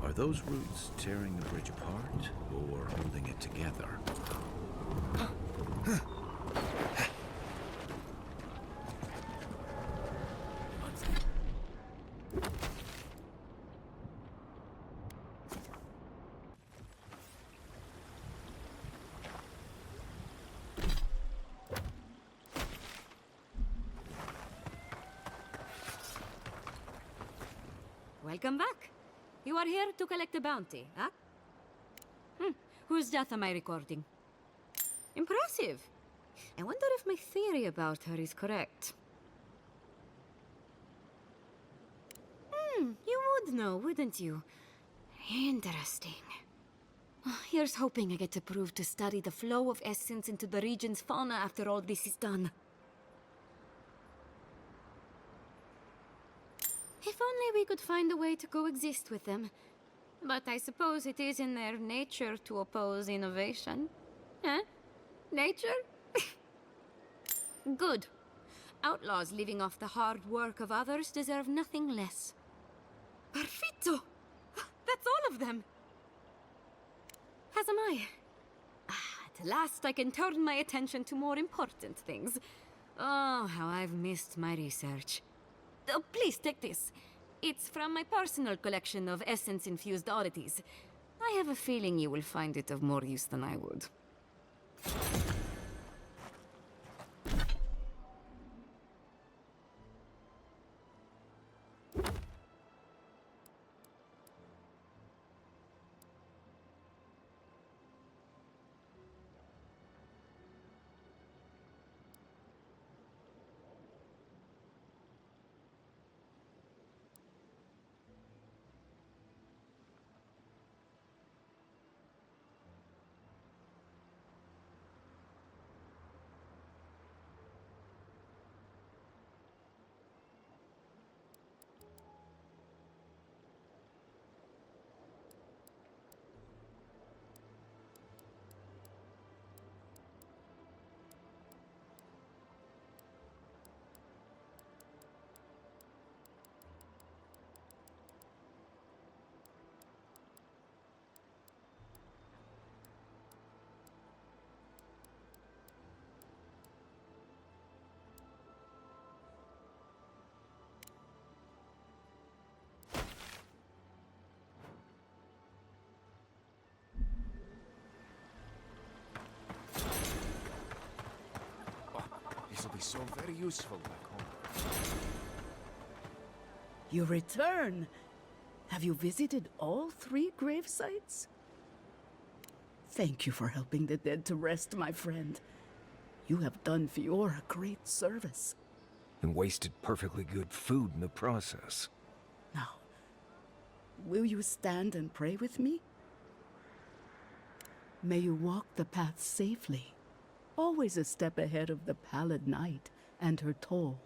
Speaker 2: Are those roots tearing the bridge apart, or holding it together?
Speaker 8: Welcome back. You are here to collect a bounty, huh? Whose death am I recording? Impressive. I wonder if my theory about her is correct. You would know, wouldn't you? Interesting. Here's hoping I get approved to study the flow of essence into the region's fauna after all this is done. If only we could find a way to coexist with them. But I suppose it is in their nature to oppose innovation. Huh? Nature? Good. Outlaws living off the hard work of others deserve nothing less. Perfetto! That's all of them! As am I. At last I can turn my attention to more important things. Oh, how I've missed my research. Oh, please take this. It's from my personal collection of essence-infused oddities. I have a feeling you will find it of more use than I would.
Speaker 5: This will be so very useful back home.
Speaker 15: You return. Have you visited all 3 grave sites? Thank you for helping the dead to rest, my friend. You have done Fiora great service.
Speaker 5: And wasted perfectly good food in the process.
Speaker 15: Now, will you stand and pray with me? May you walk the path safely, always a step ahead of the pallid night and her toll.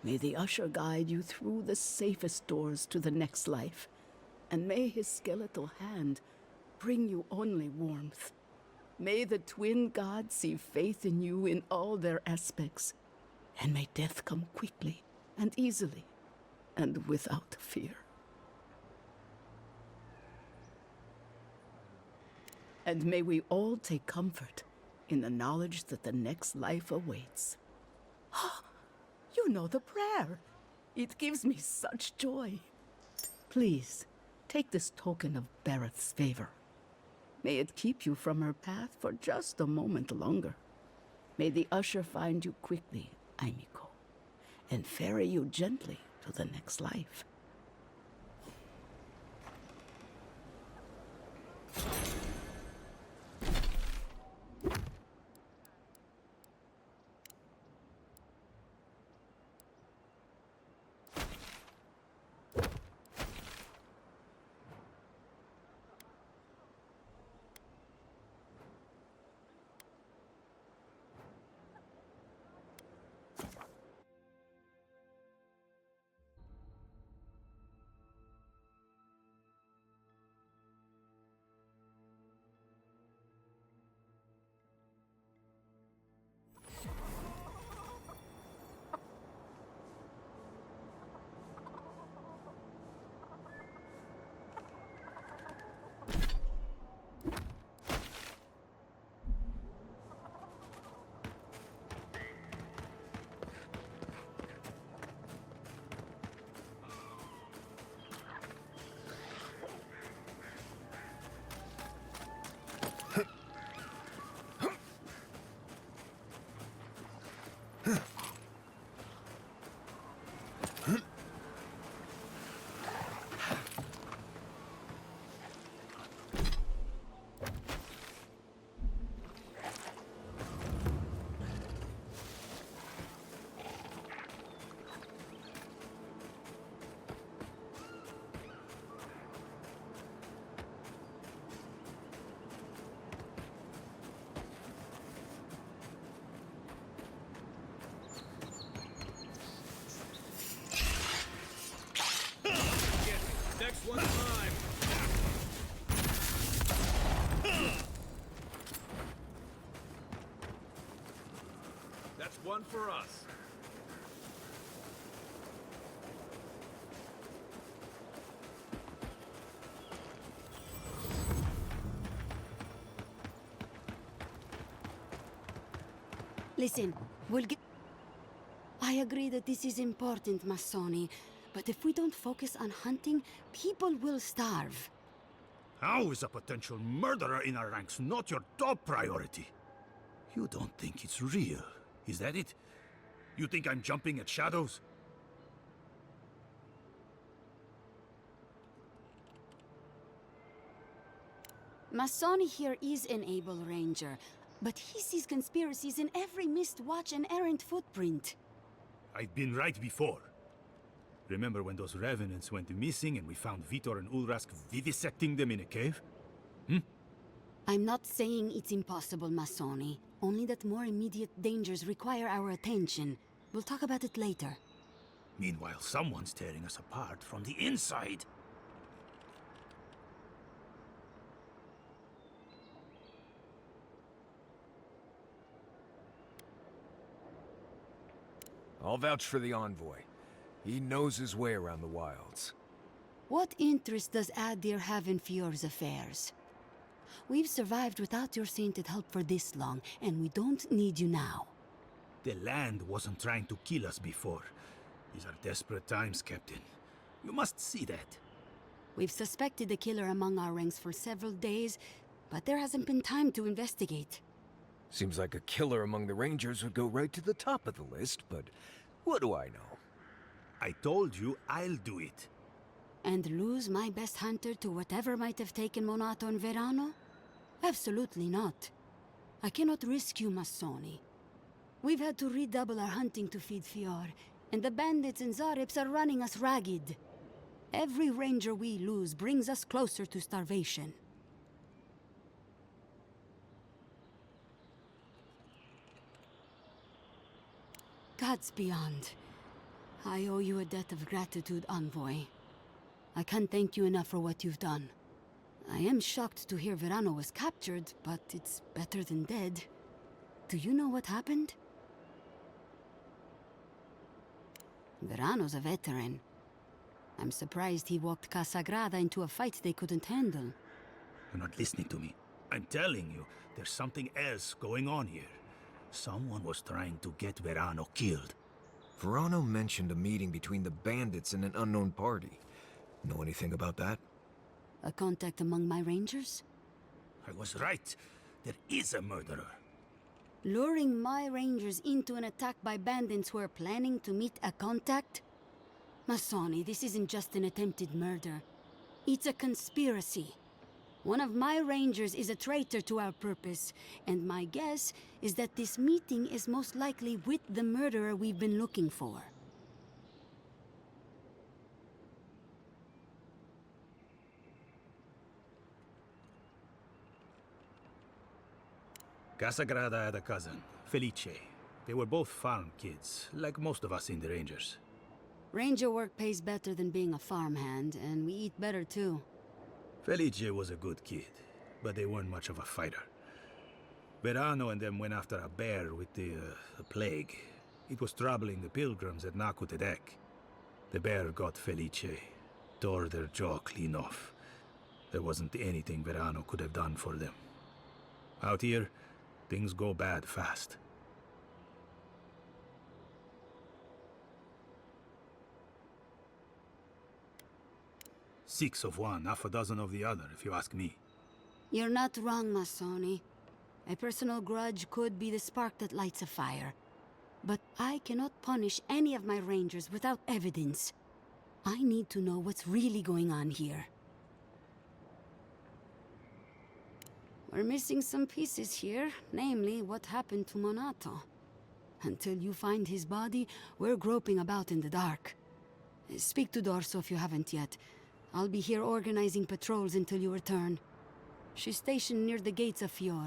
Speaker 15: May the usher guide you through the safest doors to the next life, and may his skeletal hand bring you only warmth. May the twin gods see faith in you in all their aspects, and may death come quickly and easily and without fear. And may we all take comfort in the knowledge that the next life awaits. You know the prayer. It gives me such joy. Please, take this token of Barrett's favor. May it keep you from her path for just a moment longer. May the usher find you quickly, Aimiko, and ferry you gently to the next life.
Speaker 7: for us.
Speaker 9: Listen, we'll get... I agree that this is important, Massoni. But if we don't focus on hunting, people will starve.
Speaker 12: How is a potential murderer in our ranks not your top priority? You don't think it's real, is that it? You think I'm jumping at shadows?
Speaker 9: Massoni here is an able ranger, but he sees conspiracies in every missed watch and errant footprint.
Speaker 12: I've been right before. Remember when those revenants went missing and we found Vitor and Ulrask vivisecting them in a cave?
Speaker 9: I'm not saying it's impossible, Massoni. Only that more immediate dangers require our attention. We'll talk about it later.
Speaker 12: Meanwhile, someone's tearing us apart from the inside.
Speaker 5: I'll vouch for the envoy. He knows his way around the wilds.
Speaker 9: What interest does Adir have in Fior's affairs? We've survived without your sainted help for this long, and we don't need you now.
Speaker 12: The land wasn't trying to kill us before. These are desperate times, Captain. You must see that.
Speaker 9: We've suspected the killer among our ranks for several days, but there hasn't been time to investigate.
Speaker 5: Seems like a killer among the Rangers would go right to the top of the list, but what do I know?
Speaker 12: I told you I'll do it.
Speaker 9: And lose my best hunter to whatever might have taken Monato and Verano? Absolutely not. I cannot risk you, Massoni. We've had to redouble our hunting to feed Fior, and the bandits and Zarips are running us ragged. Every ranger we lose brings us closer to starvation. Gods beyond. I owe you a debt of gratitude, Envoy. I can't thank you enough for what you've done. I am shocked to hear Verano was captured, but it's better than dead. Do you know what happened? Verano's a veteran. I'm surprised he walked Casagrada into a fight they couldn't handle.
Speaker 12: You're not listening to me. I'm telling you, there's something else going on here. Someone was trying to get Verano killed.
Speaker 5: Verano mentioned a meeting between the bandits and an unknown party. Know anything about that?
Speaker 9: A contact among my rangers?
Speaker 12: I was right. There is a murderer.
Speaker 9: Luring my rangers into an attack by bandits who are planning to meet a contact? Massoni, this isn't just an attempted murder. It's a conspiracy. One of my rangers is a traitor to our purpose, and my guess is that this meeting is most likely with the murderer we've been looking for.
Speaker 12: Casagrada had a cousin, Felice. They were both farm kids, like most of us in the Rangers.
Speaker 9: Ranger work pays better than being a farmhand, and we eat better too.
Speaker 12: Felice was a good kid, but they weren't much of a fighter. Verano and them went after a bear with the plague. It was troubling the pilgrims at Nakutedek. The bear got Felice, tore their jaw clean off. There wasn't anything Verano could have done for them. Out here, things go bad fast. Six of one, half a dozen of the other, if you ask me.
Speaker 9: You're not wrong, Massoni. A personal grudge could be the spark that lights a fire. But I cannot punish any of my rangers without evidence. I need to know what's really going on here. We're missing some pieces here, namely what happened to Monato. Until you find his body, we're groping about in the dark. Speak to Dorso if you haven't yet. I'll be here organizing patrols until you return. She's stationed near the gates of Fior.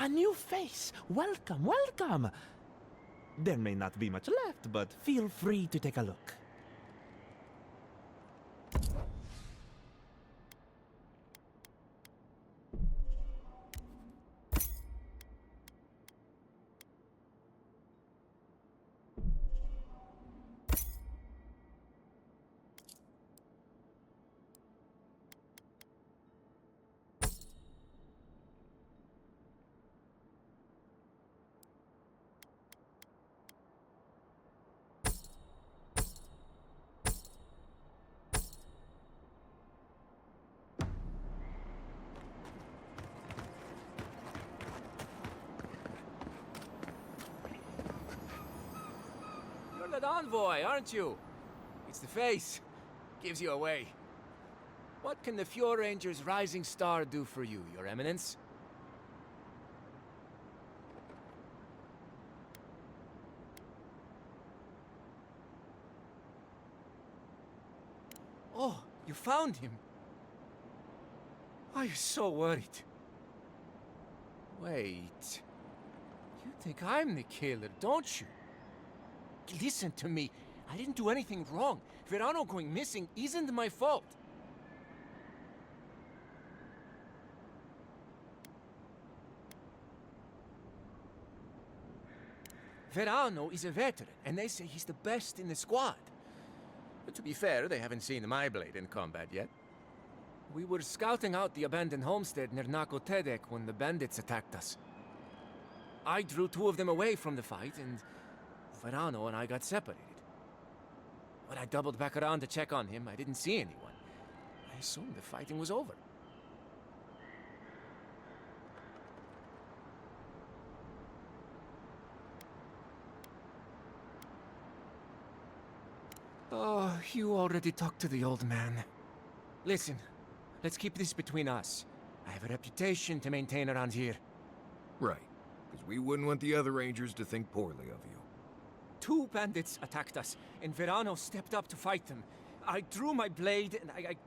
Speaker 16: A new face! Welcome, welcome! There may not be much left, but feel free to take a look.
Speaker 22: You're that envoy, aren't you? It's the face. Gives you away. What can the Fjord Ranger's Rising Star do for you, Your Eminence? Oh, you found him. I was so worried. Wait. You think I'm the killer, don't you? Listen to me. I didn't do anything wrong. Verano going missing isn't my fault. Verano is a veteran, and they say he's the best in the squad. But to be fair, they haven't seen my blade in combat yet. We were scouting out the abandoned homestead near Nakotedek when the bandits attacked us. I drew two of them away from the fight, and Verano and I got separated. When I doubled back around to check on him, I didn't see anyone. I assumed the fighting was over. Oh, you already talked to the old man. Listen, let's keep this between us. I have a reputation to maintain around here.
Speaker 5: Right, because we wouldn't want the other Rangers to think poorly of you.
Speaker 22: Two bandits attacked us, and Verano stepped up to fight them. I drew my blade, and I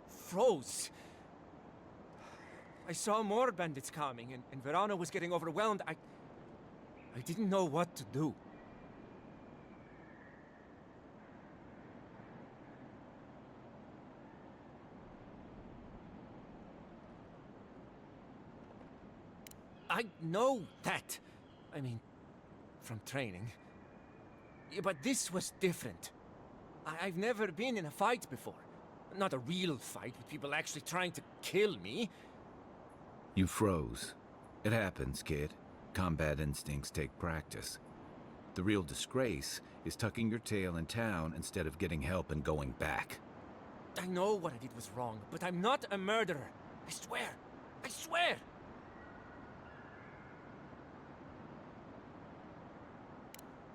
Speaker 22: froze. I saw more bandits coming, and Verano was getting overwhelmed. I didn't know what to do. I know that. I mean, from training. Yeah, but this was different. I've never been in a fight before. Not a real fight with people actually trying to kill me.
Speaker 2: You froze. It happens, kid. Combat instincts take practice. The real disgrace is tucking your tail in town instead of getting help and going back.
Speaker 22: I know what I did was wrong, but I'm not a murderer. I swear. I swear!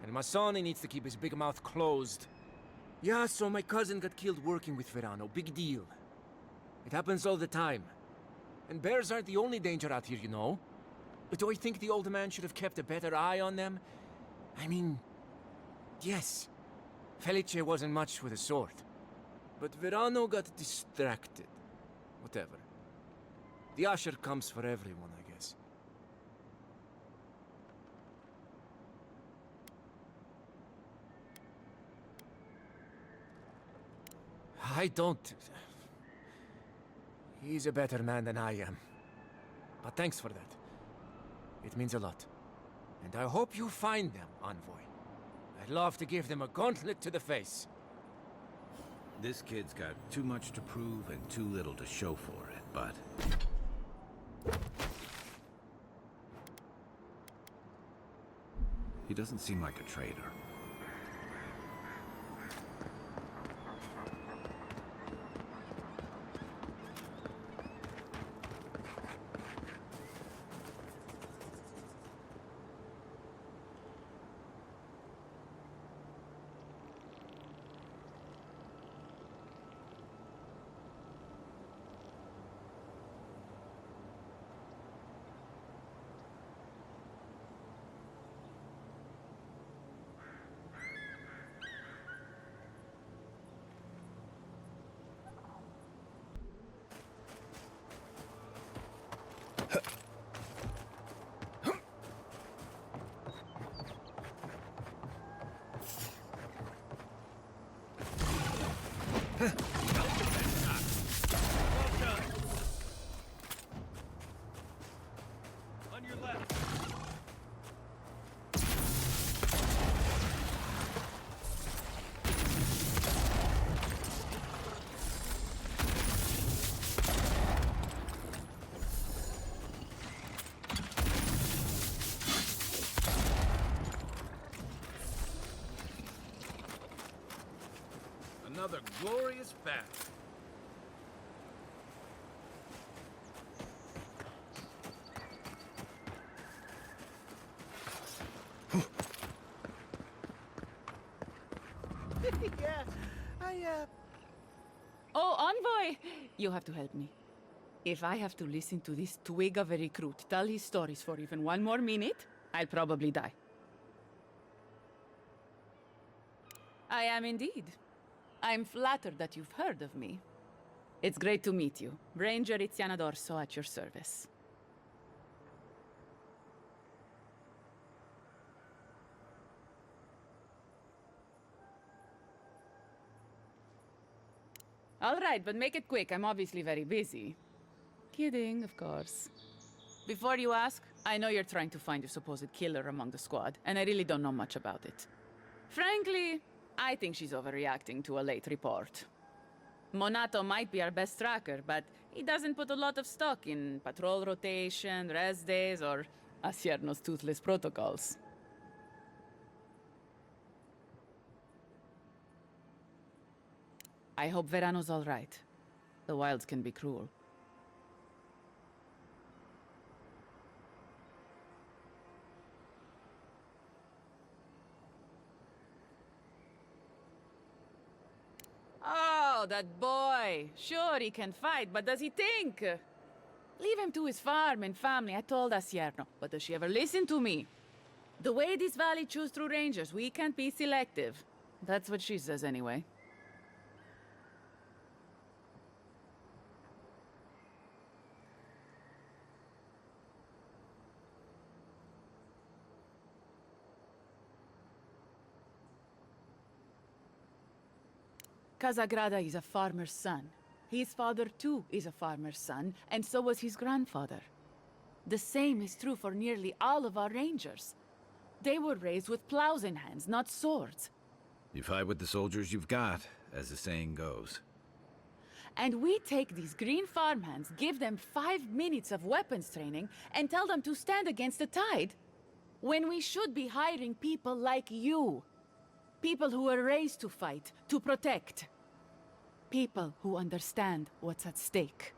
Speaker 22: And Masoni needs to keep his big mouth closed. Yeah, so my cousin got killed working with Verano. Big deal. It happens all the time. And bears aren't the only danger out here, you know. But do I think the old man should have kept a better eye on them? I mean, yes. Felice wasn't much with a sword. But Verano got distracted. Whatever. The usher comes for everyone, I guess. I don't... He's a better man than I am. But thanks for that. It means a lot. And I hope you find them, Envoy. I'd love to give them a gauntlet to the face.
Speaker 2: This kid's got too much to prove and too little to show for it, but... He doesn't seem like a traitor.
Speaker 7: On your left.
Speaker 12: Another glorious battle.
Speaker 15: Yeah, Oh, Envoy! You have to help me. If I have to listen to this twig of a recruit tell his stories for even one more minute, I'll probably die. I am indeed. I'm flattered that you've heard of me. It's great to meet you. Ranger Iziana Dorso at your service. All right, but make it quick. I'm obviously very busy. Kidding, of course. Before you ask, I know you're trying to find your supposed killer among the squad, and I really don't know much about it. Frankly, I think she's overreacting to a late report. Monato might be our best tracker, but he doesn't put a lot of stock in patrol rotation, rest days, or Asierno's toothless protocols. I hope Verano's all right. The wilds can be cruel. Oh, that boy! Sure, he can fight, but does he think? Leave him to his farm and family, I told Asierno. But does she ever listen to me? The way this valley chews through rangers, we can't be selective. That's what she says anyway. Casagrada is a farmer's son. His father, too, is a farmer's son, and so was his grandfather. The same is true for nearly all of our rangers. They were raised with plows in hands, not swords.
Speaker 2: You fight with the soldiers you've got, as the saying goes.
Speaker 15: And we take these green farmhands, give them 5 minutes of weapons training, and tell them to stand against the tide, when we should be hiring people like you. People who were raised to fight, to protect. People who understand what's at stake.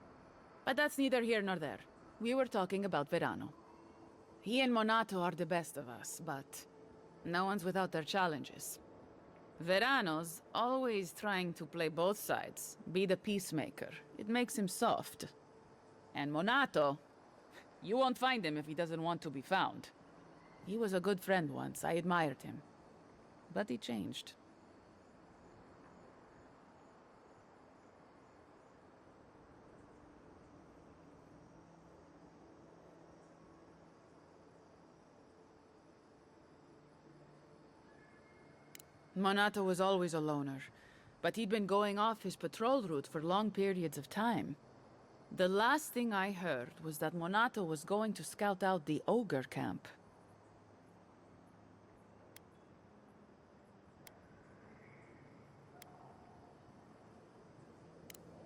Speaker 15: But that's neither here nor there. We were talking about Verano. He and Monato are the best of us, but no one's without their challenges. Verano's always trying to play both sides, be the peacemaker. It makes him soft. And Monato, you won't find him if he doesn't want to be found. He was a good friend once, I admired him. But he changed. Monato was always a loner, but he'd been going off his patrol route for long periods of time. The last thing I heard was that Monato was going to scout out the ogre camp.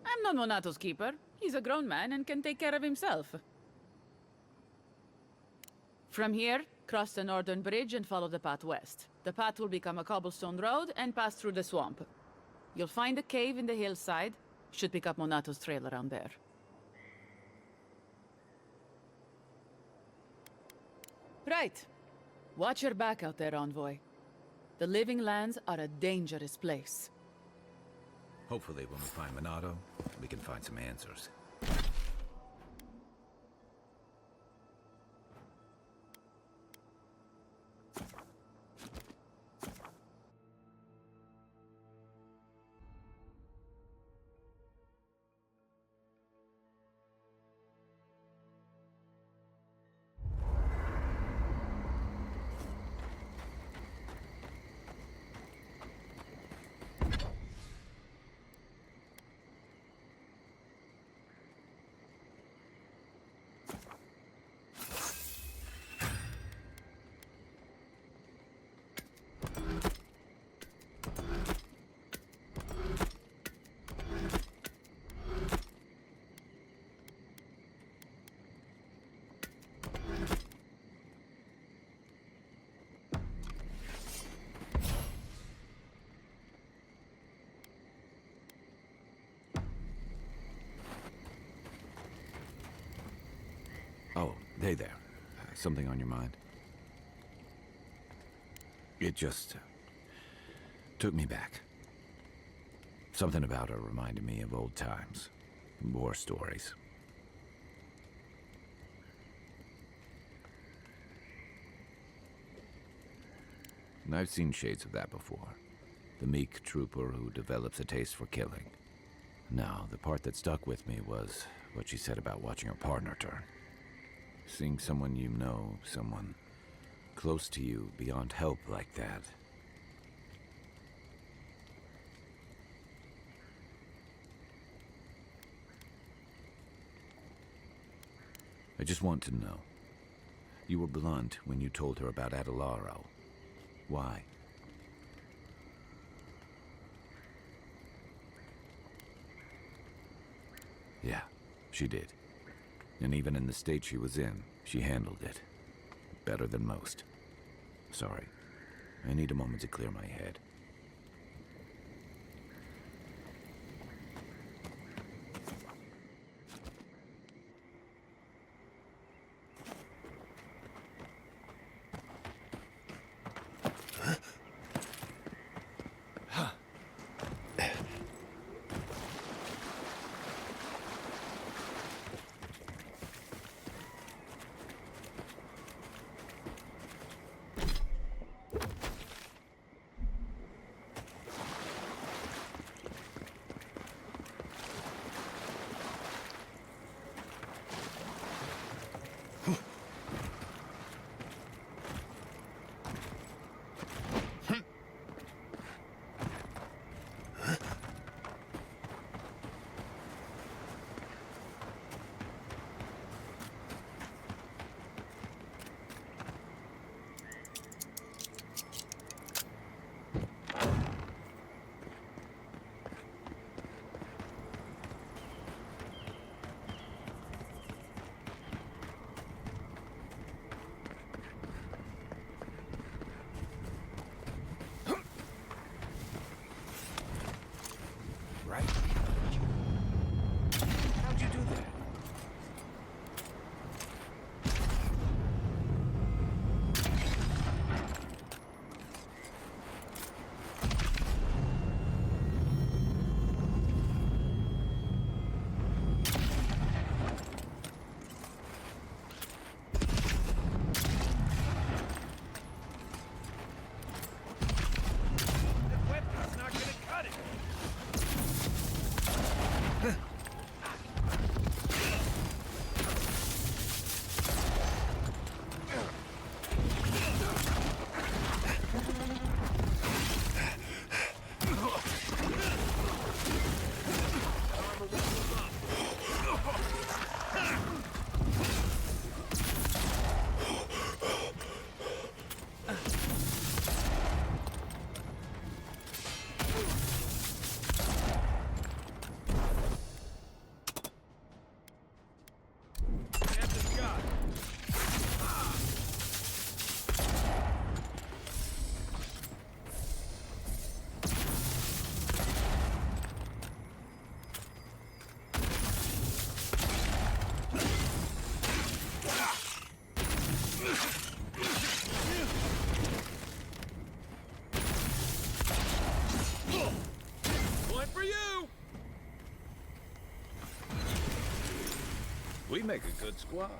Speaker 15: I'm not Monato's keeper. He's a grown man and can take care of himself. From here, cross the northern bridge and follow the path west. The path will become a cobblestone road and pass through the swamp. You'll find a cave in the hillside. Should pick up Monato's trail around there. Right. Watch your back out there, Envoy. The Living Lands are a dangerous place.
Speaker 2: Hopefully when we find Monato, we can find some answers. Hey there. Something on your mind? It just took me back. Something about her reminded me of old times. War stories. And I've seen shades of that before. The meek trooper who develops a taste for killing. Now, the part that stuck with me was what she said about watching her partner turn. Seeing someone you know, someone close to you, beyond help like that. I just want to know. You were blunt when you told her about Adelaro. Why? Yeah, she did. And even in the state she was in, she handled it. Better than most. Sorry. I need a moment to clear my head.
Speaker 22: How'd you do that?
Speaker 7: That weapon's not gonna cut it. One for you!
Speaker 2: We make a good squad.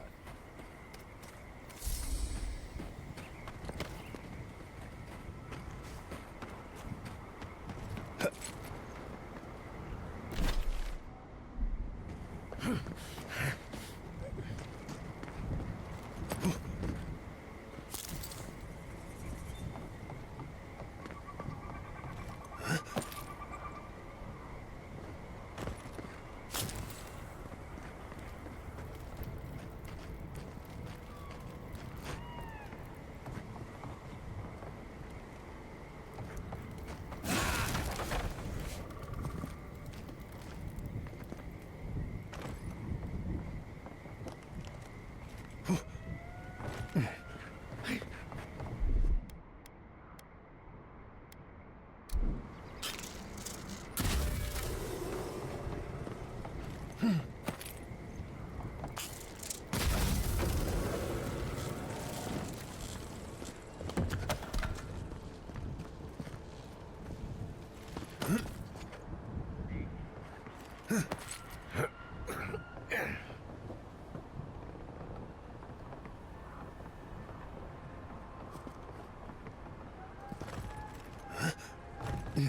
Speaker 2: I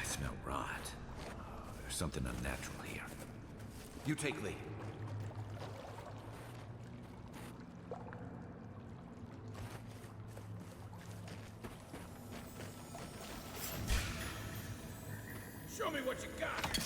Speaker 2: smell rot. There's something unnatural here. You take lead.
Speaker 7: Show me what you got.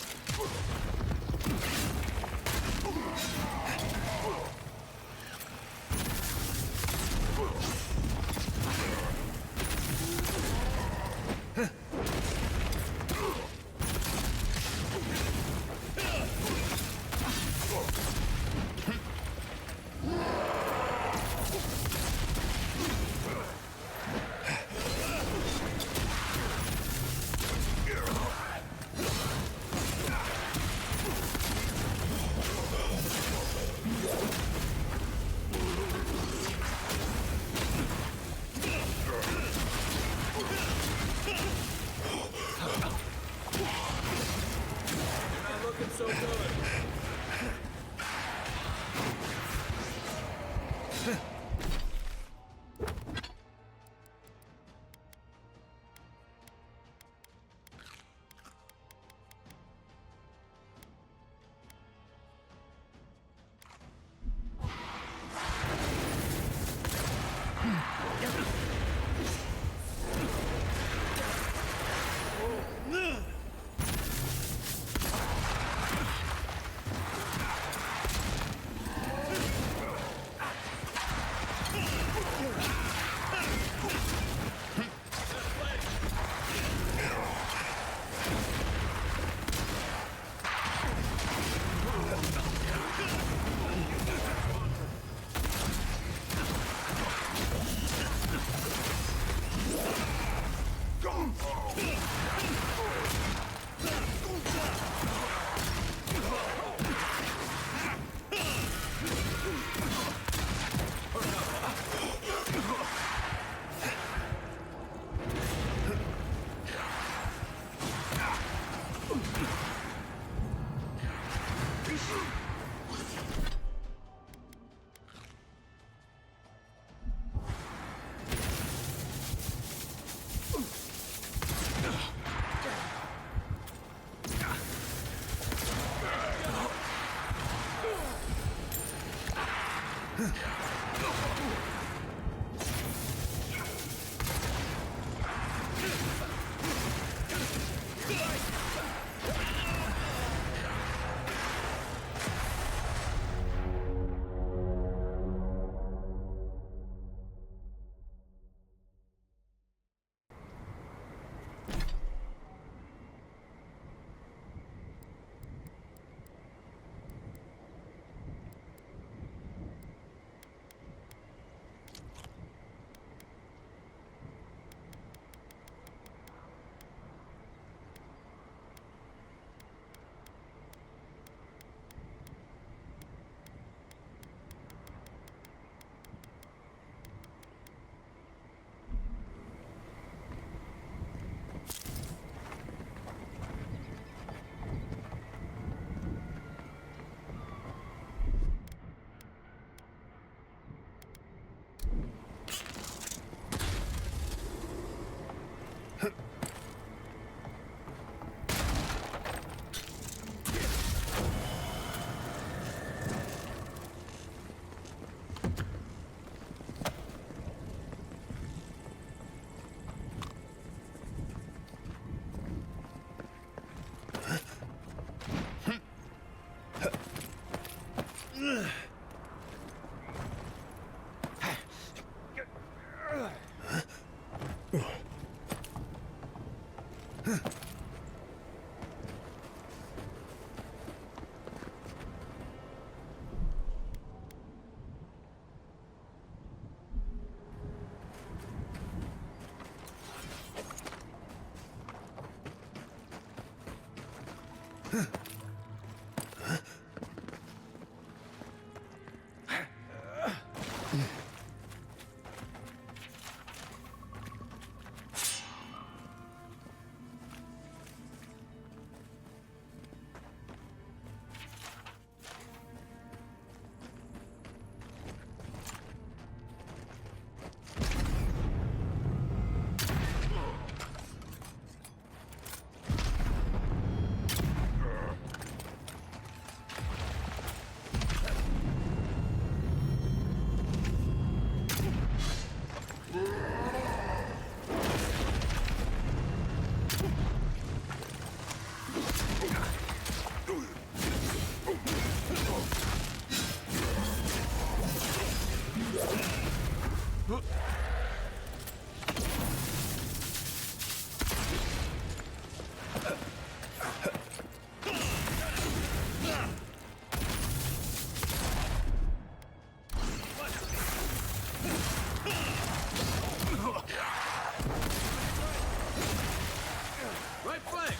Speaker 7: Right flank!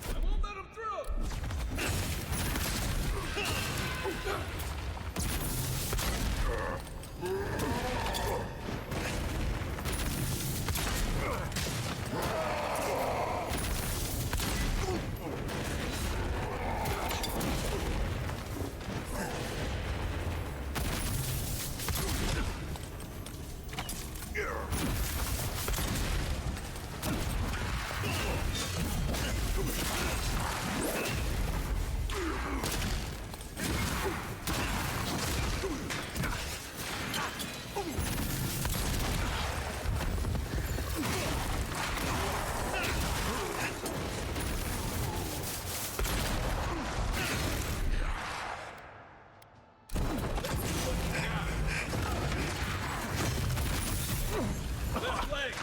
Speaker 7: I won't let him through! Left leg!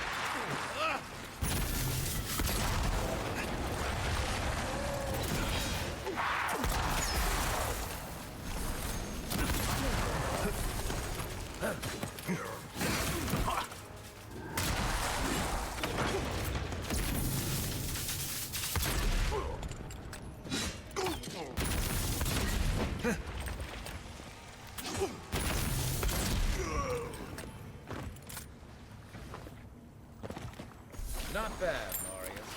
Speaker 2: Not bad, Marius.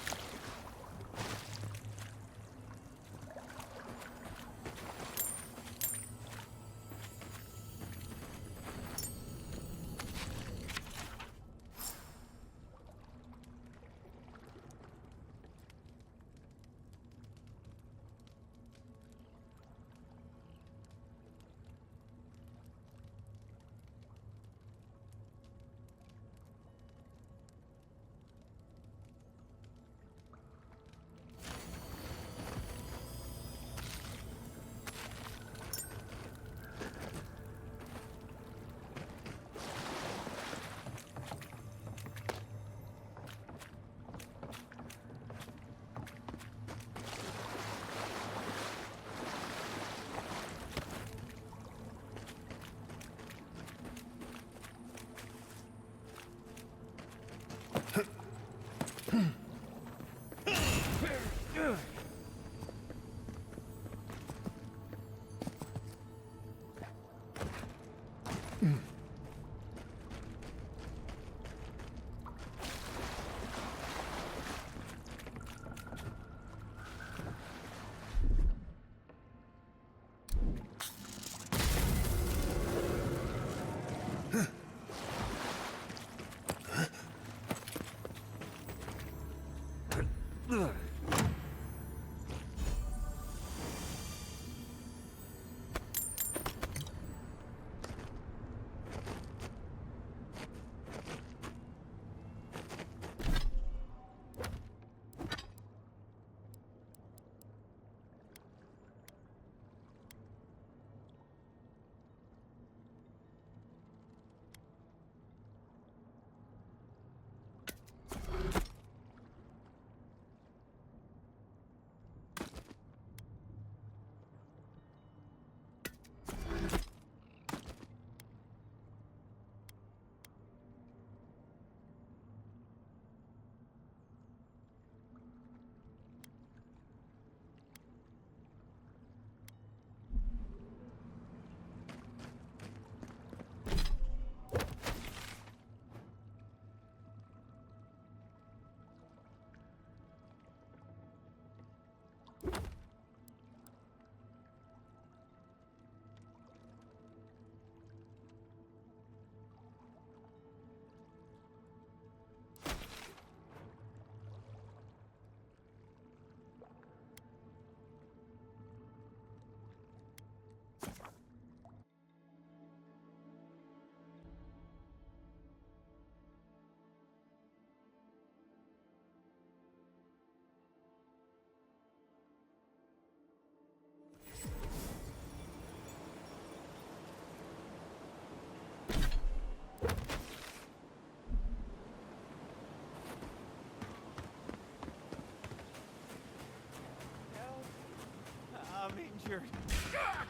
Speaker 16: injured.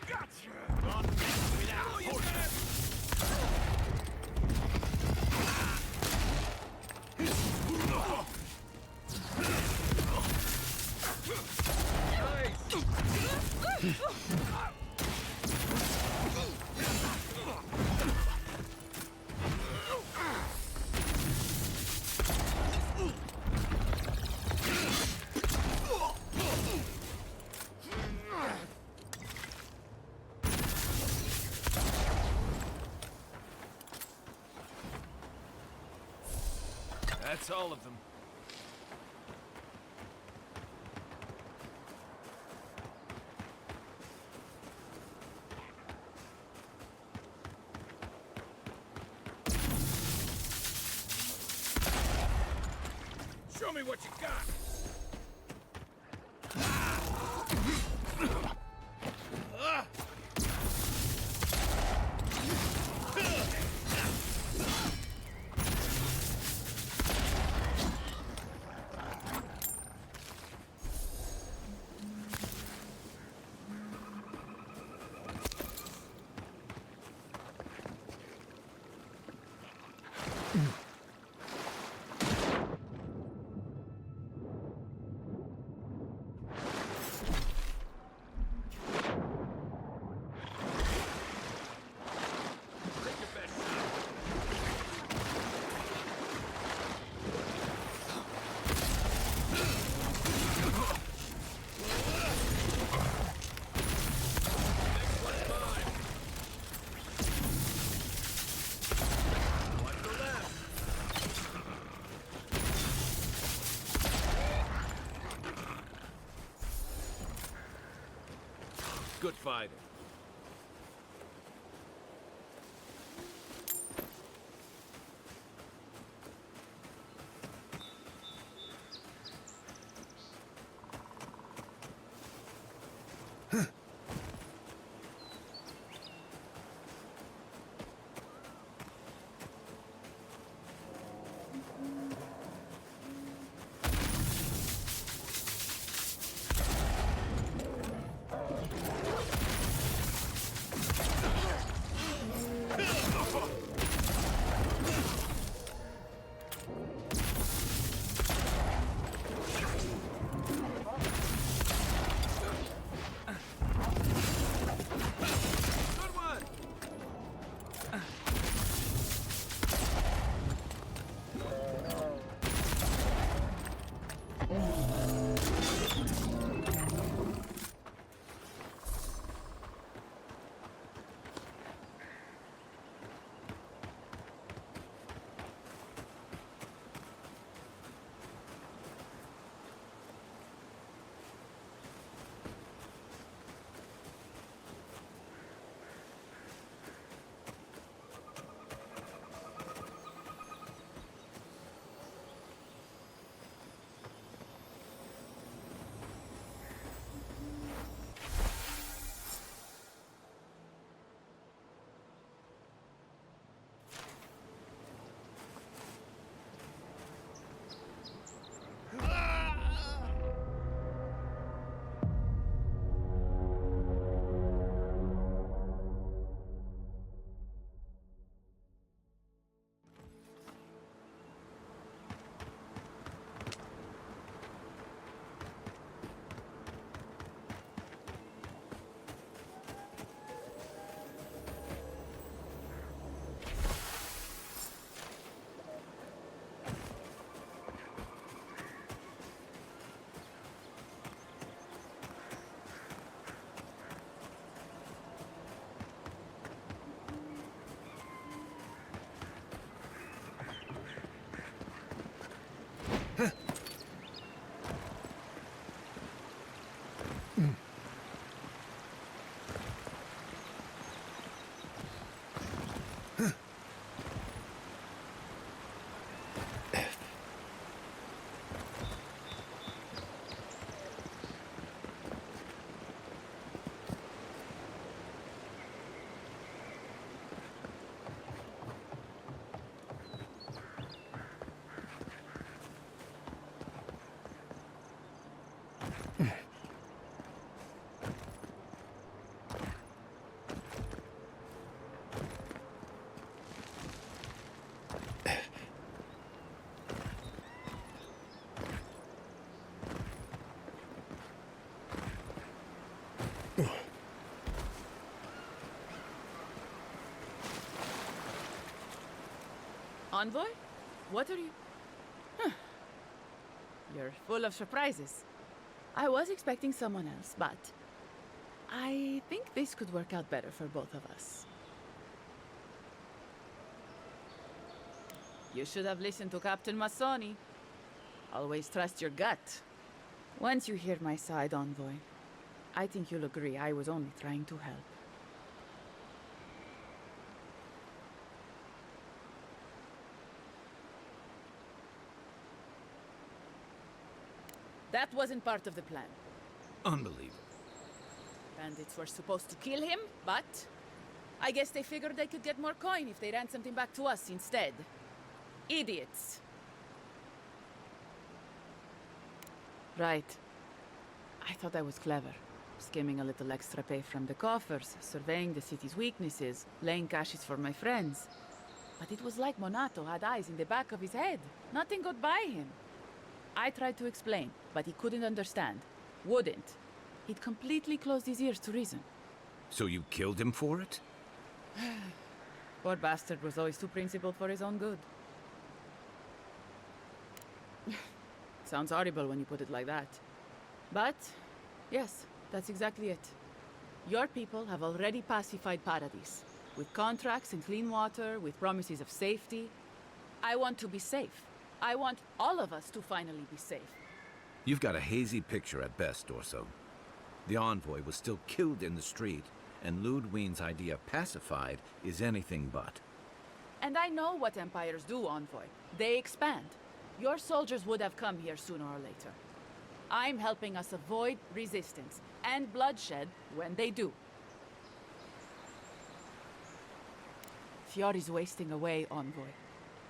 Speaker 7: Gotcha! Not without horses.
Speaker 22: That's all of them.
Speaker 7: Show me what you got!
Speaker 22: Good fighting.
Speaker 15: Envoy? What are you... Huh. You're full of surprises. I was expecting someone else, but I think this could work out better for both of us. You should have listened to Captain Massoni. Always trust your gut. Once you hear my side, Envoy, I think you'll agree I was only trying to help. That wasn't part of the plan.
Speaker 2: Unbelievable.
Speaker 15: Bandits were supposed to kill him, but I guess they figured they could get more coin if they ran something back to us instead. Idiots. Right. I thought I was clever. Skimming a little extra pay from the coffers, surveying the city's weaknesses, laying caches for my friends. But it was like Monato had eyes in the back of his head. Nothing got by him. I tried to explain, but he couldn't understand. Wouldn't. He'd completely closed his ears to reason.
Speaker 2: So you killed him for it?
Speaker 15: Poor bastard was always too principled for his own good. Sounds horrible when you put it like that. But, yes, that's exactly it. Your people have already pacified Paradise. With contracts and clean water, with promises of safety. I want to be safe. I want all of us to finally be safe.
Speaker 2: You've got a hazy picture at best, Dorso. The envoy was still killed in the street, and Ludwine's idea of pacified is anything but.
Speaker 15: And I know what empires do, Envoy. They expand. Your soldiers would have come here sooner or later. I'm helping us avoid resistance and bloodshed when they do. Fiori's wasting away, Envoy.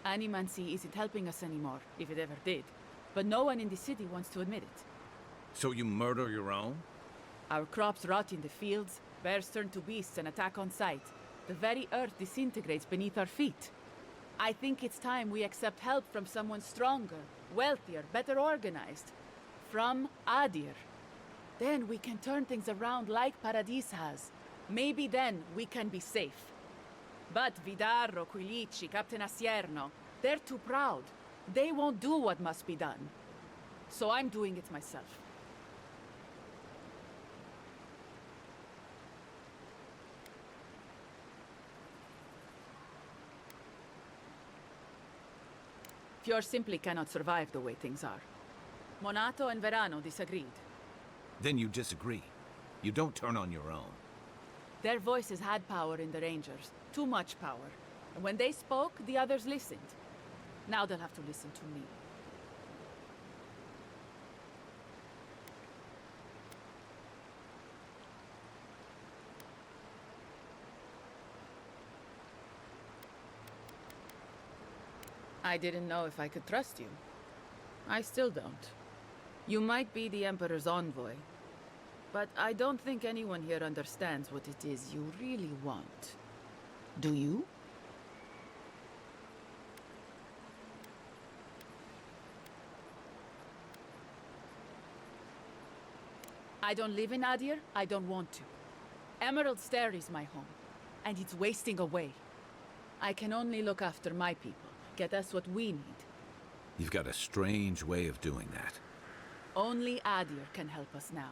Speaker 15: Animancy isn't helping us anymore, if it ever did. But no one in the city wants to admit it.
Speaker 2: So you murder your own?
Speaker 15: Our crops rot in the fields, bears turn to beasts and attack on sight. The very earth disintegrates beneath our feet. I think it's time we accept help from someone stronger, wealthier, better organized. From Adir. Then we can turn things around like Paradis has. Maybe then we can be safe. But Vidarro, Quilici, Captain Asierno, they're too proud. They won't do what must be done. So I'm doing it myself. Fior simply cannot survive the way things are. Monato and Verano disagreed.
Speaker 2: Then you disagree. You don't turn on your own.
Speaker 15: Their voices had power in the Rangers. Too much power. And when they spoke, the others listened. Now they'll have to listen to me. I didn't know if I could trust you. I still don't. You might be the Emperor's envoy, but I don't think anyone here understands what it is you really want. Do you? I don't live in Adir. I don't want to. Emerald Stair is my home, and it's wasting away. I can only look after my people, get us what we need.
Speaker 2: You've got a strange way of doing that.
Speaker 15: Only Adir can help us now.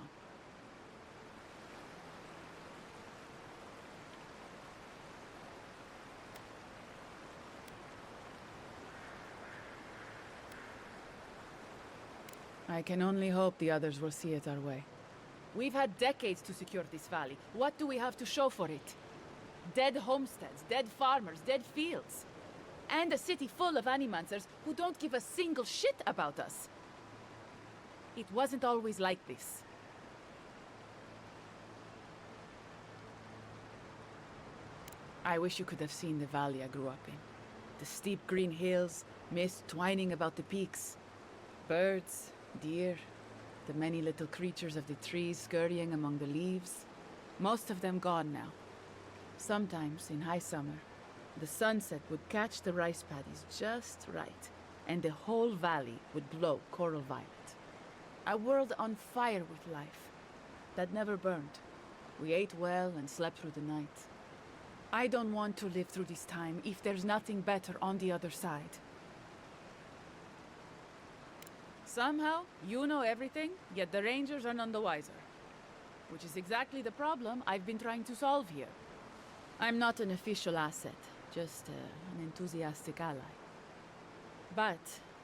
Speaker 15: I can only hope the others will see it our way. We've had decades to secure this valley. What do we have to show for it? Dead homesteads, dead farmers, dead fields. And a city full of animancers who don't give a single shit about us. It wasn't always like this. I wish you could have seen the valley I grew up in. The steep green hills, mist twining about the peaks. Birds, deer, the many little creatures of the trees scurrying among the leaves. Most of them gone now. Sometimes, in high summer, the sunset would catch the rice paddies just right, and the whole valley would glow coral violet. A world on fire with life, that never burned. We ate well and slept through the night. I don't want to live through this time if there's nothing better on the other side. Somehow, you know everything, yet the Rangers are none the wiser. Which is exactly the problem I've been trying to solve here. I'm not an official asset, just an enthusiastic ally. But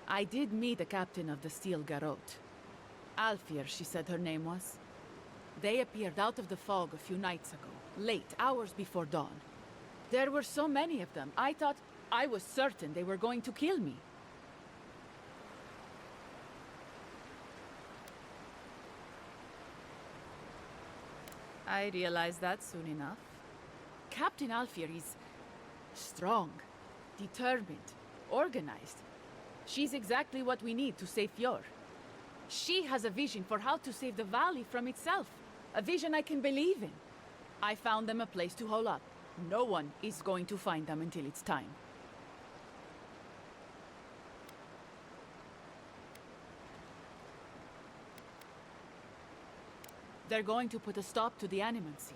Speaker 15: I did meet the captain of the Steel Garrote. Alfir, she said her name was. They appeared out of the fog a few nights ago, late, hours before dawn. There were so many of them, I was certain they were going to kill me. I realized that soon enough. Captain Alfir is strong, determined, organized. She's exactly what we need to save Fjord. She has a vision for how to save the valley from itself. A vision I can believe in. I found them a place to hole up. No one is going to find them until it's time. They're going to put a stop to the animancy.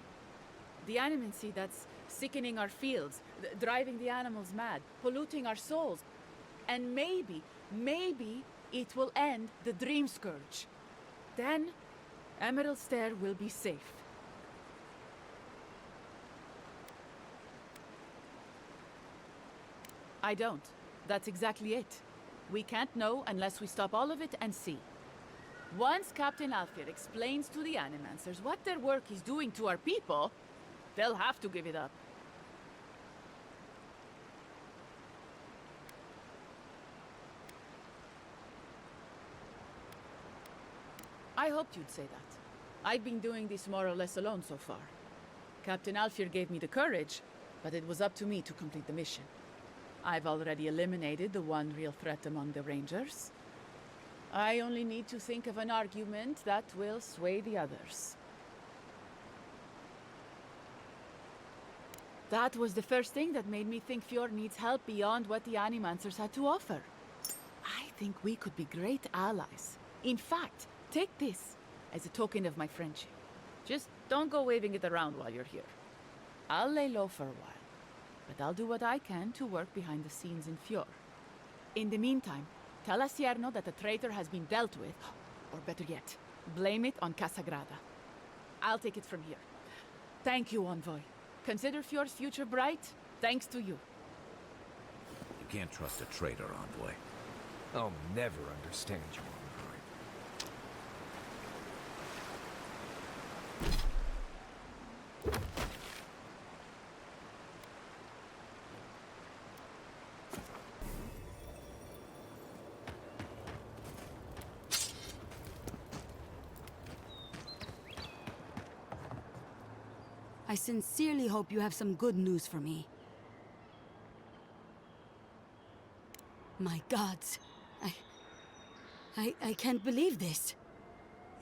Speaker 15: The animancy that's sickening our fields, driving the animals mad, polluting our souls. And maybe it will end the Dream Scourge. Then, Emerald Stair will be safe. I don't. That's exactly it. We can't know unless we stop all of it and see. Once Captain Alfir explains to the Animancers what their work is doing to our people, they'll have to give it up. I hoped you'd say that. I've been doing this more or less alone so far. Captain Alfir gave me the courage, but it was up to me to complete the mission. I've already eliminated the one real threat among the Rangers. I only need to think of an argument that will sway the others. That was the first thing that made me think Fjord needs help beyond what the Animancers had to offer. I think we could be great allies. In fact, take this as a token of my friendship. Just don't go waving it around while you're here. I'll lay low for a while, but I'll do what I can to work behind the scenes in Fjord. In the meantime, tell Asierno that the traitor has been dealt with, or better yet, blame it on Casagrada. I'll take it from here. Thank you, Envoy. Consider Fjord's future bright, thanks to you.
Speaker 2: You can't trust a traitor, Envoy.
Speaker 5: I'll never understand you, Envoy.
Speaker 9: I sincerely hope you have some good news for me. My gods. I can't believe this.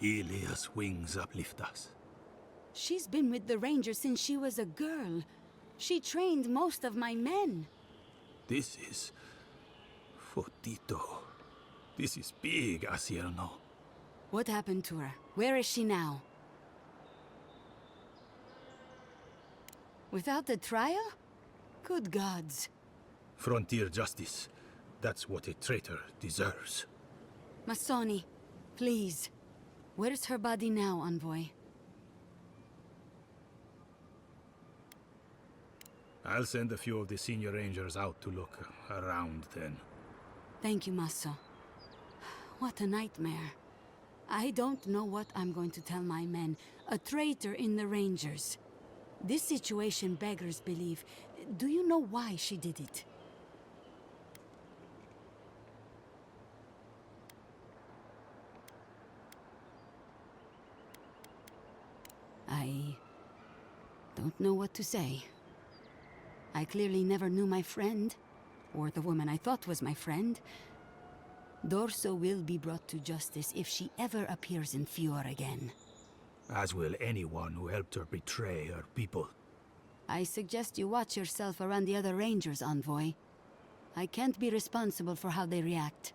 Speaker 12: Ilia's wings uplift us.
Speaker 9: She's been with the Rangers since she was a girl. She trained most of my men.
Speaker 12: This is... Fotito. This is big, Asierno.
Speaker 9: What happened to her? Where is she now? Without the trial? Good gods.
Speaker 12: Frontier justice. That's what a traitor deserves.
Speaker 9: Masoni, please. Where's her body now, Envoy?
Speaker 12: I'll send a few of the senior rangers out to look around then.
Speaker 9: Thank you, Maso. What a nightmare. I don't know what I'm going to tell my men. A traitor in the Rangers. This situation beggars belief. Do you know why she did it? I don't know what to say. I clearly never knew my friend, or the woman I thought was my friend. Dorso will be brought to justice if she ever appears in Fjord again.
Speaker 12: As will anyone who helped her betray her people.
Speaker 9: I suggest you watch yourself around the other Rangers, Envoy. I can't be responsible for how they react.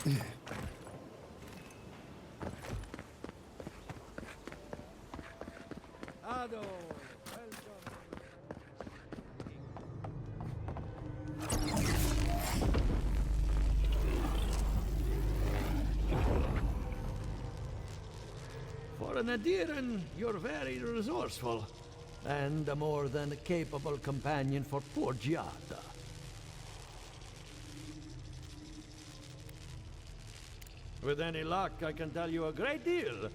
Speaker 14: Ado, For an Adiran, you're very resourceful, and a more than capable companion for poor Giada. With any luck, I can tell you a great deal.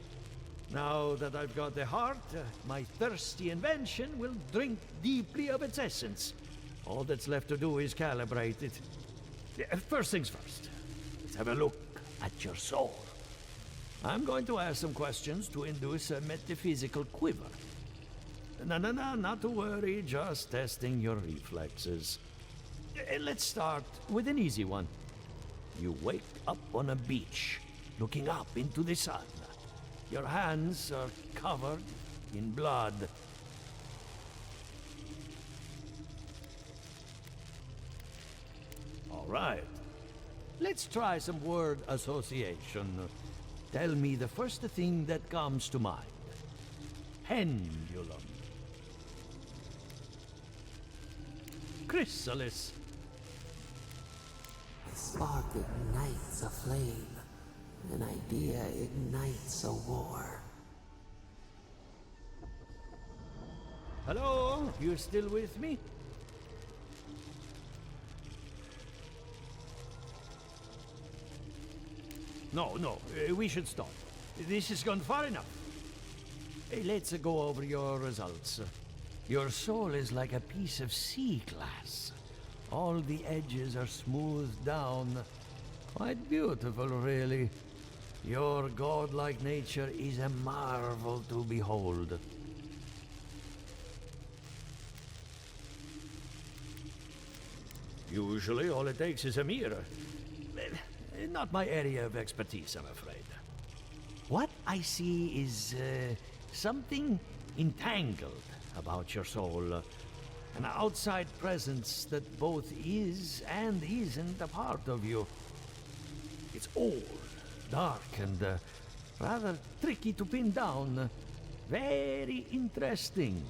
Speaker 14: Now that I've got the heart, my thirsty invention will drink deeply of its essence. All that's left to do is calibrate it. First things first, let's have a look at your soul. I'm going to ask some questions to induce a metaphysical quiver. No, not to worry, just testing your reflexes. Let's start with an easy one. You wake up on a beach, looking up into the sun. Your hands are covered in blood. All right. Let's try some word association. Tell me the first thing that comes to mind. Pendulum. Chrysalis.
Speaker 6: A spark ignites a flame. An idea ignites a war.
Speaker 14: Hello? You still with me? No, we should stop. This has gone far enough. Let's go over your results. Your soul is like a piece of sea glass. All the edges are smoothed down. Quite beautiful, really. Your godlike nature is a marvel to behold. Usually, all it takes is a mirror. Not my area of expertise, I'm afraid. What I see is something entangled about your soul. An outside presence that both is and isn't a part of you. It's old, dark, and rather tricky to pin down. Very interesting.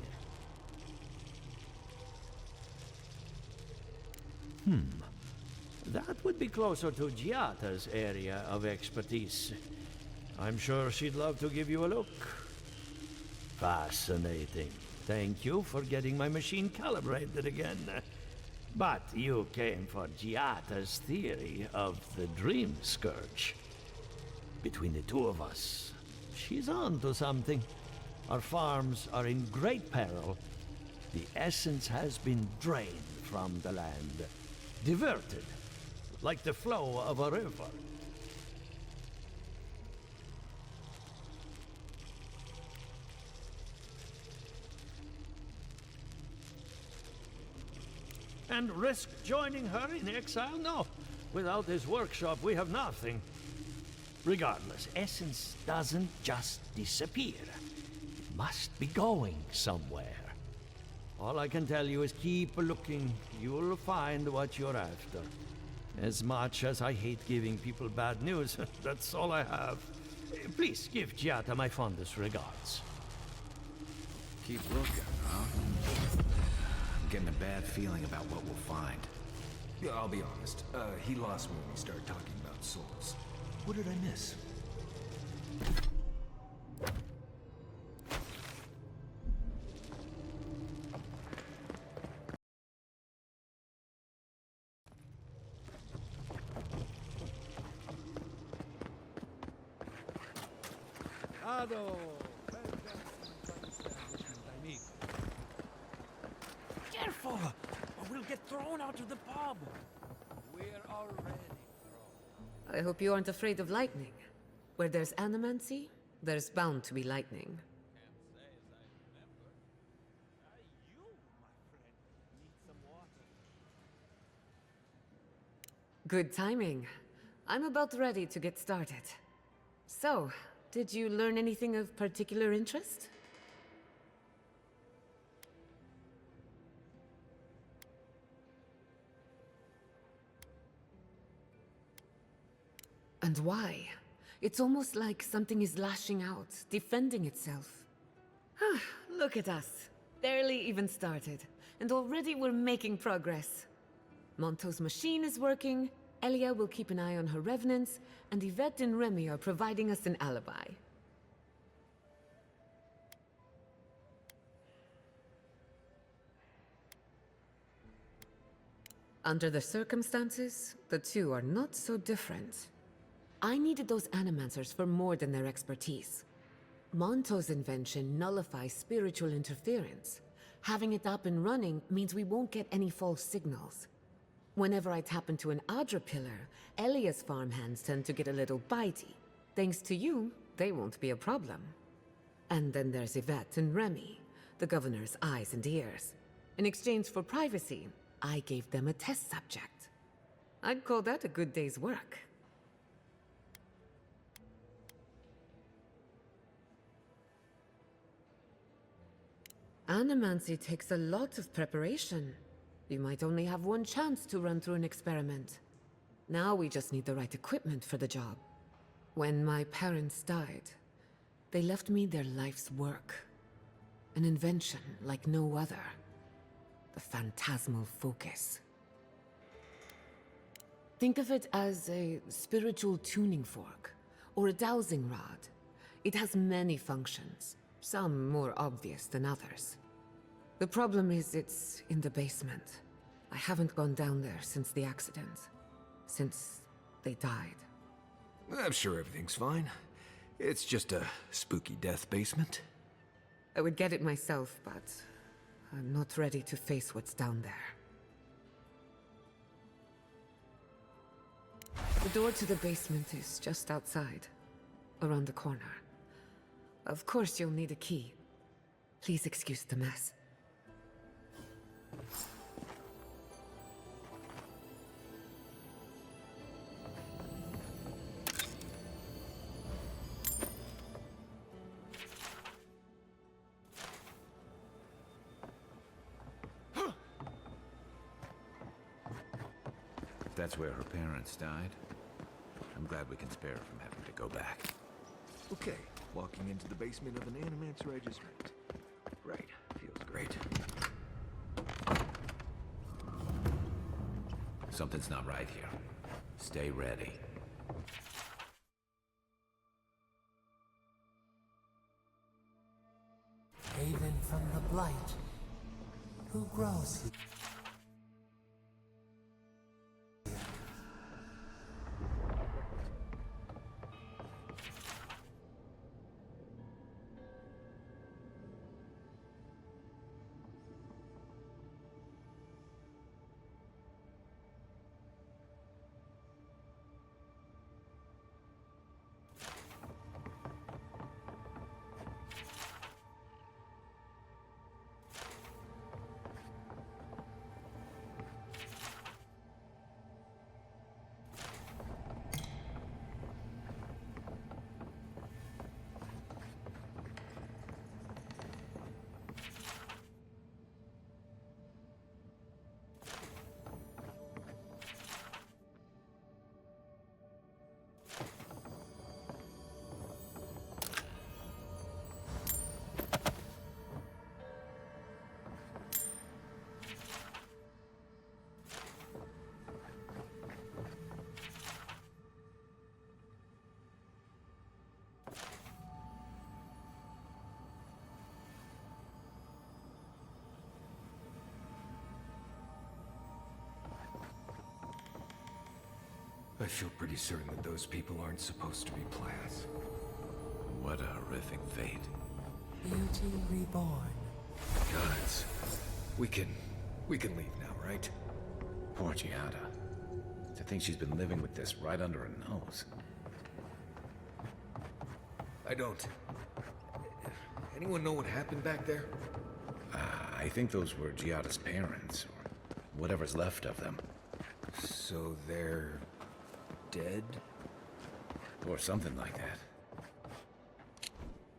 Speaker 14: That would be closer to Giata's area of expertise. I'm sure she'd love to give you a look. Fascinating. Thank you for getting my machine calibrated again. But you came for Giata's theory of the Dream Scourge. Between the two of us, she's on to something. Our farms are in great peril. The essence has been drained from the land, diverted, like the flow of a river. And risk joining her in exile? No. Without this workshop, we have nothing. Regardless, essence doesn't just disappear. It must be going somewhere. All I can tell you is keep looking. You'll find what you're after. As much as I hate giving people bad news, that's all I have. Please give Giata my fondest regards.
Speaker 2: Keep looking, huh? I'm getting a bad feeling about what we'll find.
Speaker 5: Yeah, I'll be honest. He lost me when we started talking about souls. What did I miss?
Speaker 14: Ado! Careful! Or we'll get thrown out of the pub! We're already thrown.
Speaker 4: I hope you aren't afraid of lightning. Where there's animancy, there's bound to be lightning. Good timing. I'm about ready to get started. So, did you learn anything of particular interest?
Speaker 17: And why? It's almost like something is lashing out, defending itself. Look at us. Barely even started, and already we're making progress. Monto's machine is working, Elia will keep an eye on her revenants, and Yvette and Remy are providing us an alibi. Under the circumstances, the two are not so different. I needed those animancers for more than their expertise. Monto's invention nullifies spiritual interference. Having it up and running means we won't get any false signals. Whenever I tap into an Adra pillar, Elia's farmhands tend to get a little bitey. Thanks to you, they won't be a problem. And then there's Yvette and Remy, the governor's eyes and ears. In exchange for privacy, I gave them a test subject. I'd call that a good day's work. Animancy takes a lot of preparation. You might only have one chance to run through an experiment. Now we just need the right equipment for the job. When my parents died, they left me their life's work. An invention like no other. The phantasmal focus. Think of it as a spiritual tuning fork, or a dowsing rod. It has many functions, some more obvious than others. The problem is it's in the basement. I haven't gone down there since the accident. Since they died.
Speaker 5: I'm sure everything's fine. It's just a spooky death basement.
Speaker 17: I would get it myself, but I'm not ready to face what's down there. The door to the basement is just outside, around the corner. Of course you'll need a key. Please excuse the mess.
Speaker 2: That's where her parents died. I'm glad we can spare her from having to go back.
Speaker 5: Okay, walking into the basement of an Animance Registrant. Right, feels great.
Speaker 2: Something's not right here. Stay ready.
Speaker 6: Haven from the blight. Who grows here?
Speaker 5: I feel pretty certain that those people aren't supposed to be plants.
Speaker 2: What a horrific fate.
Speaker 6: Beauty reborn.
Speaker 5: Gods. We can leave now, right?
Speaker 2: Poor Giada. To think she's been living with this right under her nose.
Speaker 5: I don't. Anyone know what happened back there?
Speaker 2: I think those were Giada's parents, or whatever's left of them.
Speaker 5: So they're dead?
Speaker 2: Or something like that.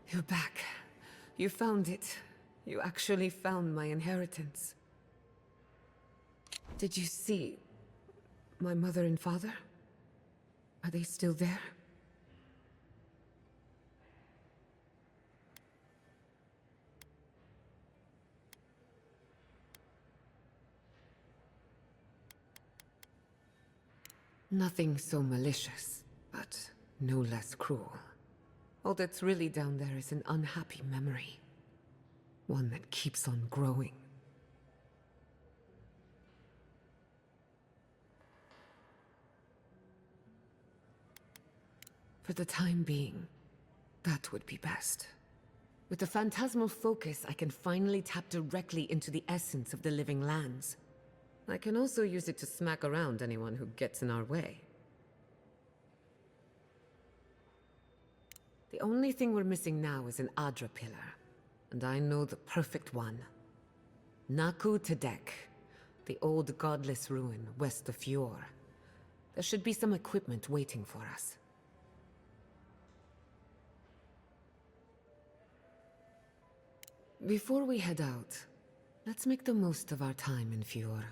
Speaker 17: You're back. You found it. You actually found my inheritance. Did you see my mother and father? Are they still there? Nothing so malicious, but no less cruel. All that's really down there is an unhappy memory. One that keeps on growing. For the time being, that would be best. With the phantasmal focus, I can finally tap directly into the essence of the living lands. I can also use it to smack around anyone who gets in our way. The only thing we're missing now is an Adra pillar, and I know the perfect one. Naku Tedek, the old godless ruin west of Eora. There should be some equipment waiting for us. Before we head out, let's make the most of our time in Eora.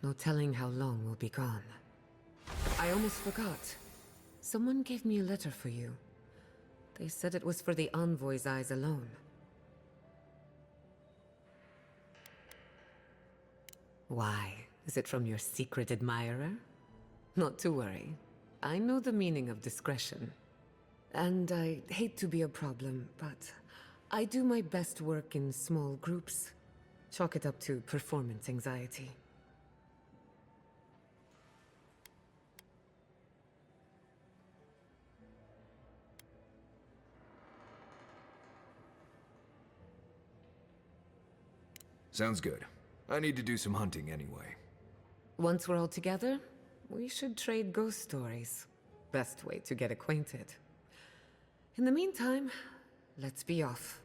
Speaker 17: No telling how long we'll be gone. I almost forgot. Someone gave me a letter for you. They said it was for the Envoy's eyes alone. Why? Is it from your secret admirer? Not to worry. I know the meaning of discretion. And I hate to be a problem, but I do my best work in small groups. Chalk it up to performance anxiety.
Speaker 5: Sounds good. I need to do some hunting anyway.
Speaker 17: Once we're all together, we should trade ghost stories. Best way to get acquainted. In the meantime, let's be off.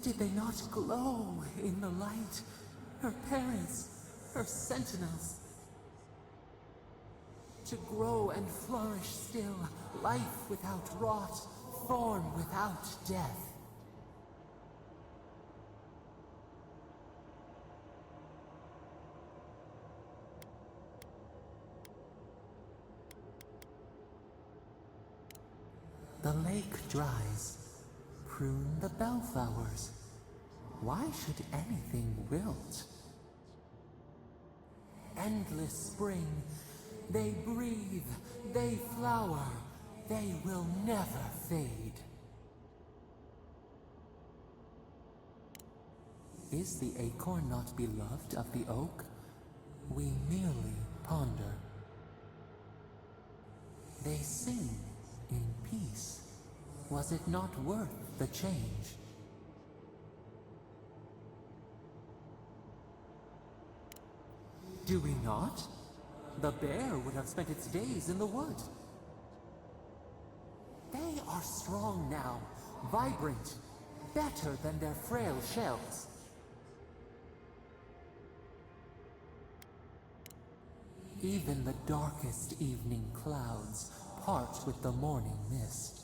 Speaker 6: Did they not glow in the light? Her parents, her sentinels. To grow and flourish still, life without rot, form without death. The lake dries. Prune the bellflowers. Why should anything wilt? Endless spring. They breathe. They flower. They will never fade. Is the acorn not beloved of the oak? We merely ponder. They sing in peace. Was it not worth the change? Do we not? The bear would have spent its days in the wood. They are strong now, vibrant, better than their frail shells. Even the darkest evening clouds part with the morning mist.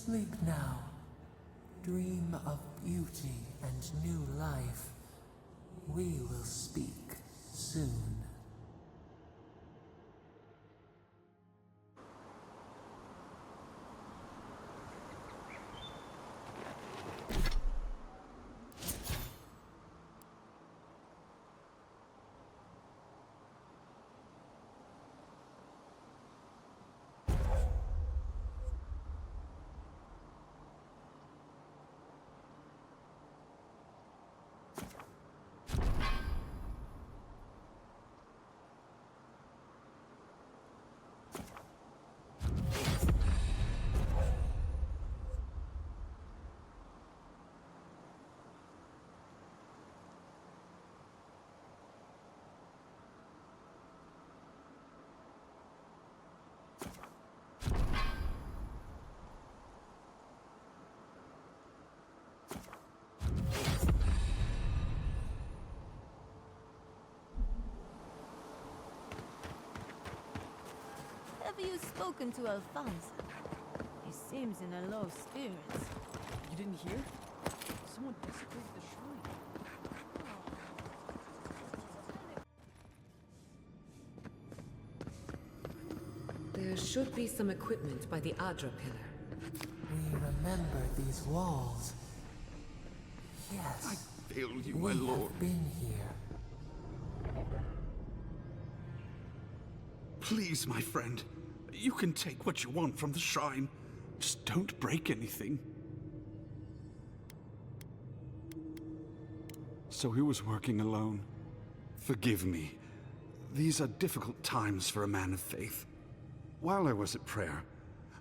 Speaker 6: Sleep now. Dream of beauty and new life. We will speak soon.
Speaker 19: Have you spoken to Alfonso? He seems in a low spirits.
Speaker 20: You didn't hear? Someone desecrated the shrine.
Speaker 17: There should be some equipment by the Adra pillar.
Speaker 6: We remember these walls. Yes.
Speaker 11: I fail you,
Speaker 6: we
Speaker 11: my lord.
Speaker 6: have been here.
Speaker 23: Please, my friend. You can take what you want from the shrine. Just don't break anything. So he was working alone. Forgive me. These are difficult times for a man of faith. While I was at prayer,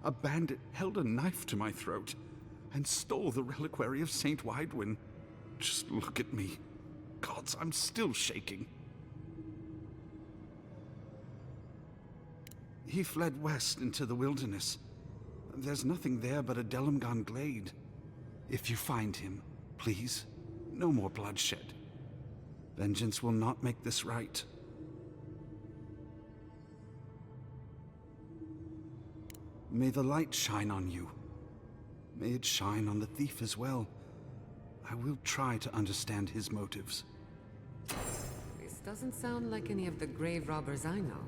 Speaker 23: a bandit held a knife to my throat and stole the reliquary of Saint Widwin. Just look at me. Gods, I'm still shaking. He fled west into the wilderness. There's nothing there but a Delimgan glade. If you find him, please, no more bloodshed. Vengeance will not make this right. May the light shine on you. May it shine on the thief as well. I will try to understand his motives.
Speaker 17: This doesn't sound like any of the grave robbers I know.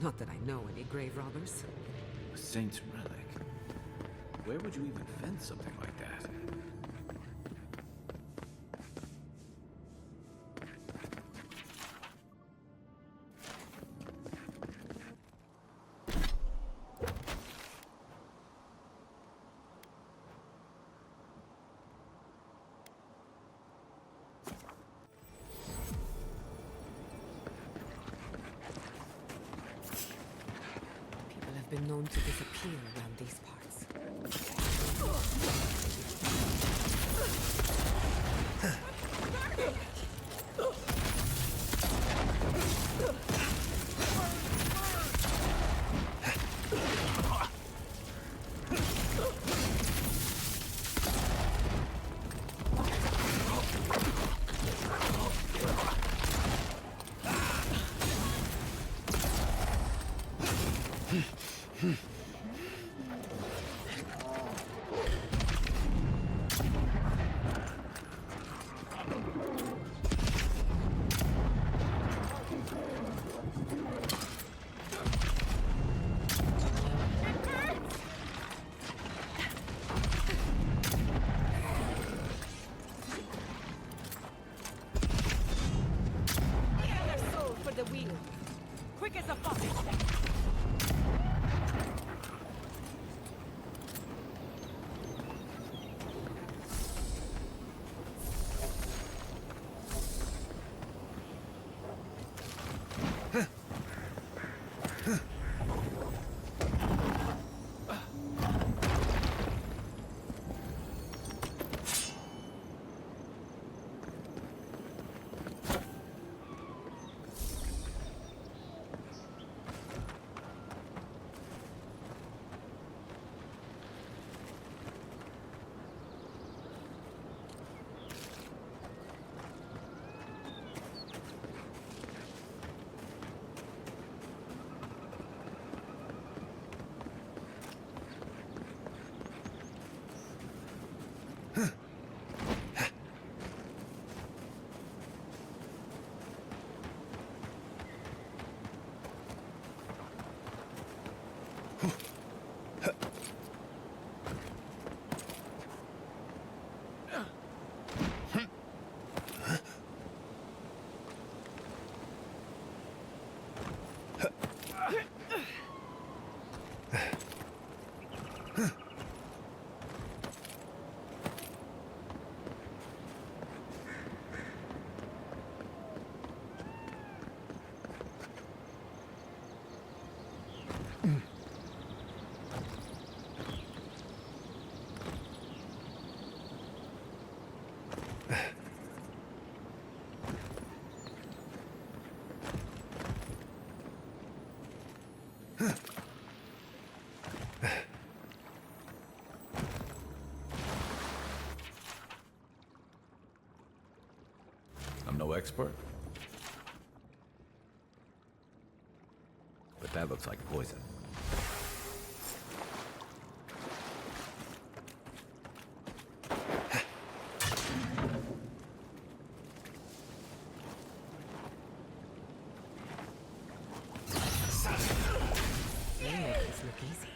Speaker 17: Not that I know any grave robbers.
Speaker 2: A saint's relic. Where would you even fence something like that?
Speaker 17: People have been known to disappear around these parts.
Speaker 15: Their soul for the wheel. Quick as a fox.
Speaker 2: I'm no expert. But that looks like poison.
Speaker 17: You make this look easy.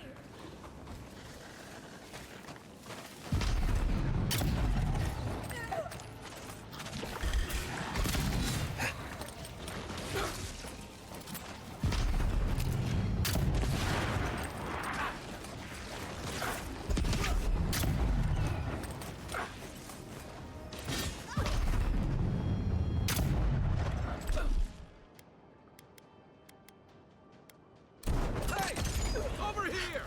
Speaker 7: Over here!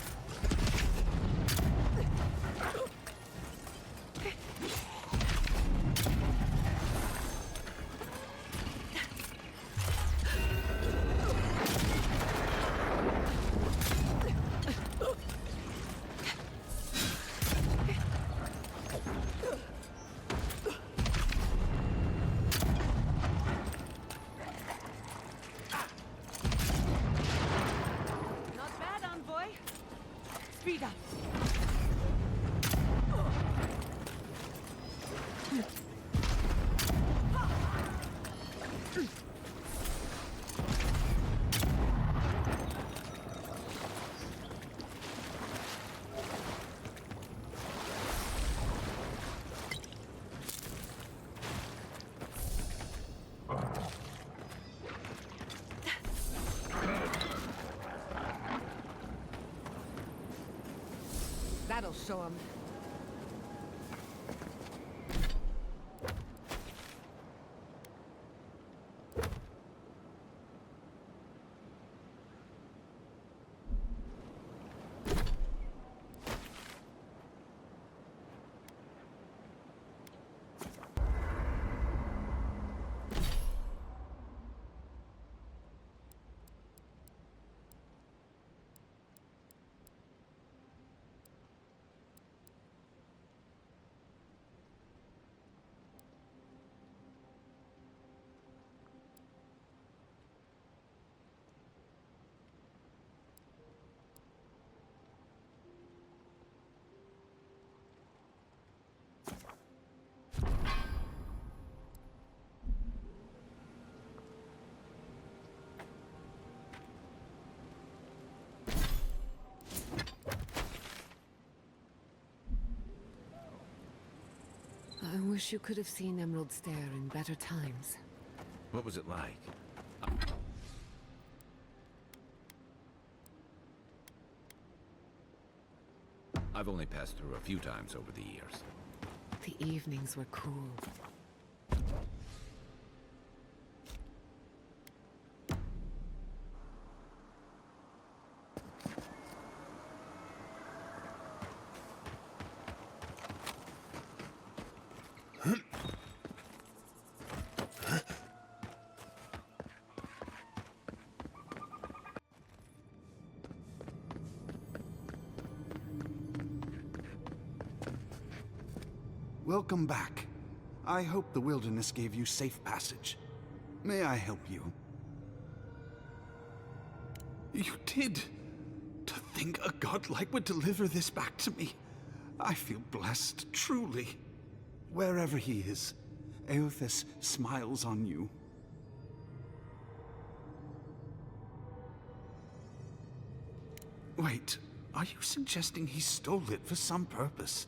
Speaker 15: Not bad, envoy. Speed up.
Speaker 17: That'll show him. I wish you could have seen Emerald Stair in better times.
Speaker 2: What was it like? I've only passed through a few times over the years.
Speaker 17: The evenings were cool.
Speaker 23: Welcome back. I hope the wilderness gave you safe passage. May I help you? You did! To think a godlike would deliver this back to me. I feel blessed, truly. Wherever he is, Eothas smiles on you. Wait, are you suggesting he stole it for some purpose?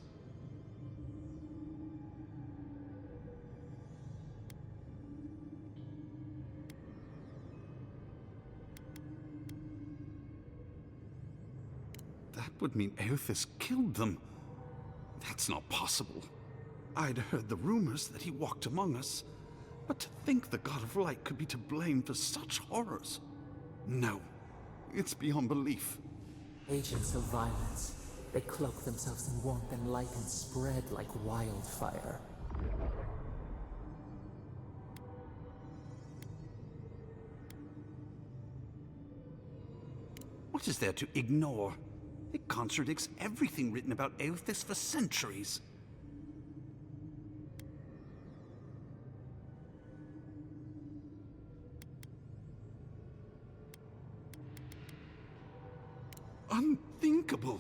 Speaker 23: That would mean Eothas killed them. That's not possible. I'd heard the rumors that he walked among us, but to think the God of Light could be to blame for such horrors. No, it's beyond belief.
Speaker 6: Agents of violence. They cloak themselves in warmth and light and spread like wildfire.
Speaker 23: What is there to ignore? It contradicts everything written about Eothas for centuries. Unthinkable!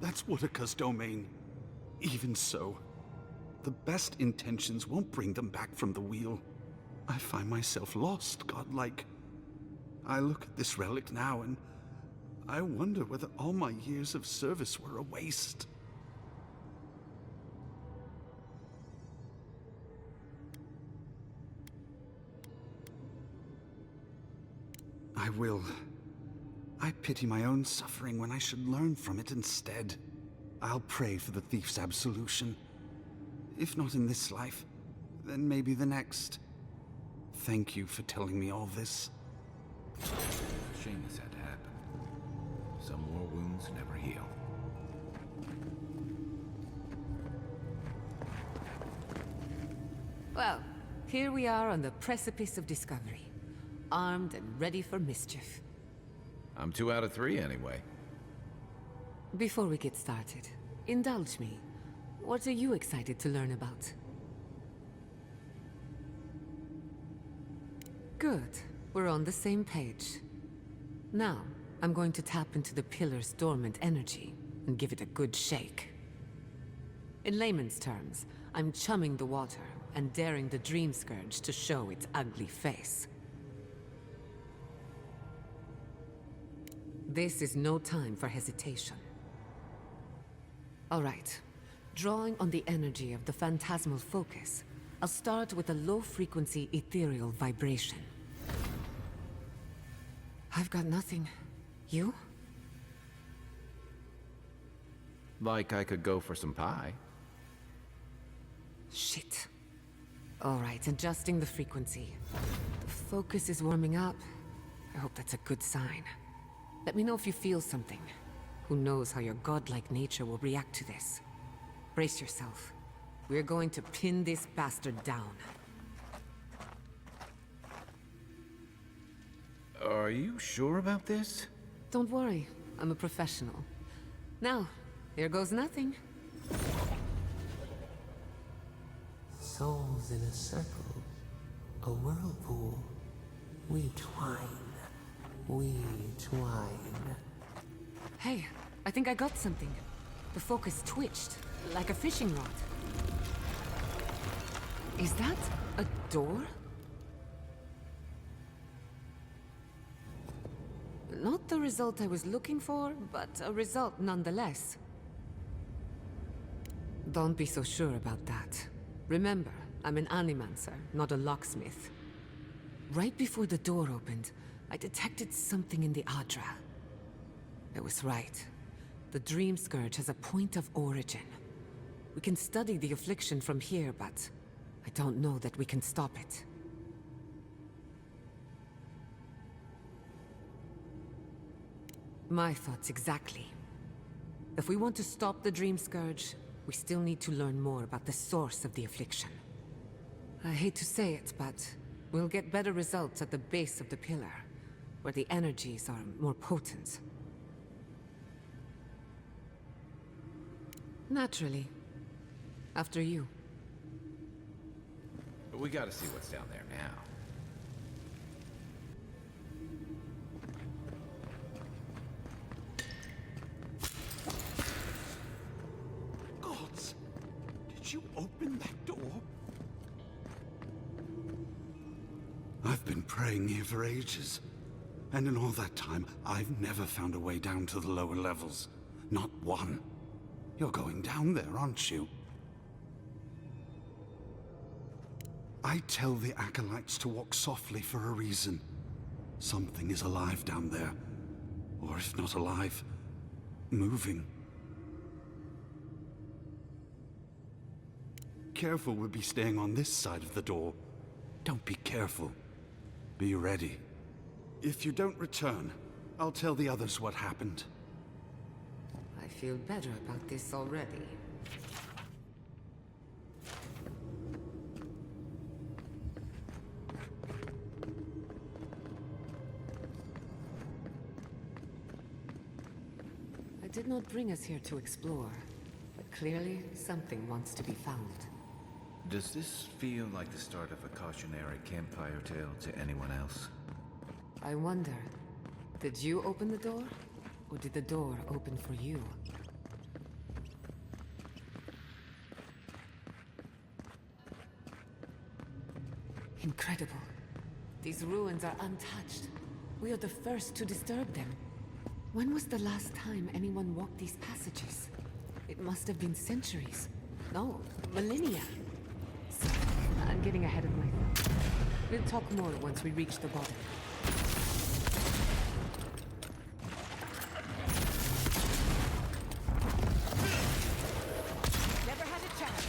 Speaker 23: That's Woodacre's domain. Even so, the best intentions won't bring them back from the wheel. I find myself lost, godlike. I look at this relic now and I wonder whether all my years of service were a waste. I will. I pity my own suffering when I should learn from it instead. I'll pray for the thief's absolution. If not in this life, then maybe the next. Thank you for telling me all this.
Speaker 2: Shame this had to happen. Some war wounds never heal.
Speaker 17: Well, here we are on the precipice of discovery. Armed and ready for mischief.
Speaker 2: I'm 2 out of 3 anyway.
Speaker 17: Before we get started, indulge me. What are you excited to learn about? Good. We're on the same page. Now, I'm going to tap into the pillar's dormant energy and give it a good shake. In layman's terms, I'm chumming the water and daring the Dream Scourge to show its ugly face. This is no time for hesitation. All right. Drawing on the energy of the phantasmal focus, I'll start with a low-frequency ethereal vibration. I've got nothing. You?
Speaker 2: Like I could go for some pie.
Speaker 17: Shit. All right, adjusting the frequency. The focus is warming up. I hope that's a good sign. Let me know if you feel something. Who knows how your godlike nature will react to this. Brace yourself. We're going to pin this bastard down.
Speaker 2: Are you sure about this?
Speaker 17: Don't worry, I'm a professional. Now, here goes nothing.
Speaker 6: Souls in a circle, a whirlpool. We twine. We twine.
Speaker 17: Hey, I think I got something. The focus twitched, like a fishing rod. Is that a door? Not the result I was looking for, but a result nonetheless. Don't be so sure about that. Remember, I'm an animancer, not a locksmith. Right before the door opened, I detected something in the Adra. I was right. The Dream Scourge has a point of origin. We can study the affliction from here, but I don't know that we can stop it. My thoughts exactly. If we want to stop the Dream Scourge, we still need to learn more about the source of the affliction. I hate to say it, but we'll get better results at the base of the pillar, where the energies are more potent. Naturally. After you.
Speaker 2: But we gotta see what's down there now.
Speaker 23: Gods! Did you open that door? I've been praying here for ages, And in all that time, I've never found a way down to the lower levels. Not one. You're going down there, aren't you? I tell the acolytes to walk softly for a reason. Something is alive down there. Or if not alive, moving. Careful would be staying on this side of the door. Don't be careful. Be ready. If you don't return, I'll tell the others what happened.
Speaker 17: I feel better about this already. I did not bring us here to explore, but clearly something wants to be found.
Speaker 2: Does this feel like the start of a cautionary campfire tale to anyone else?
Speaker 17: I wonder, did you open the door? Or did the door open for you? Incredible. These ruins are untouched. We are the first to disturb them. When was the last time anyone walked these passages? It must have been centuries. No, millennia. So, I'm getting ahead of myself. We'll talk more once we reach the bottom.
Speaker 15: Never had a chance.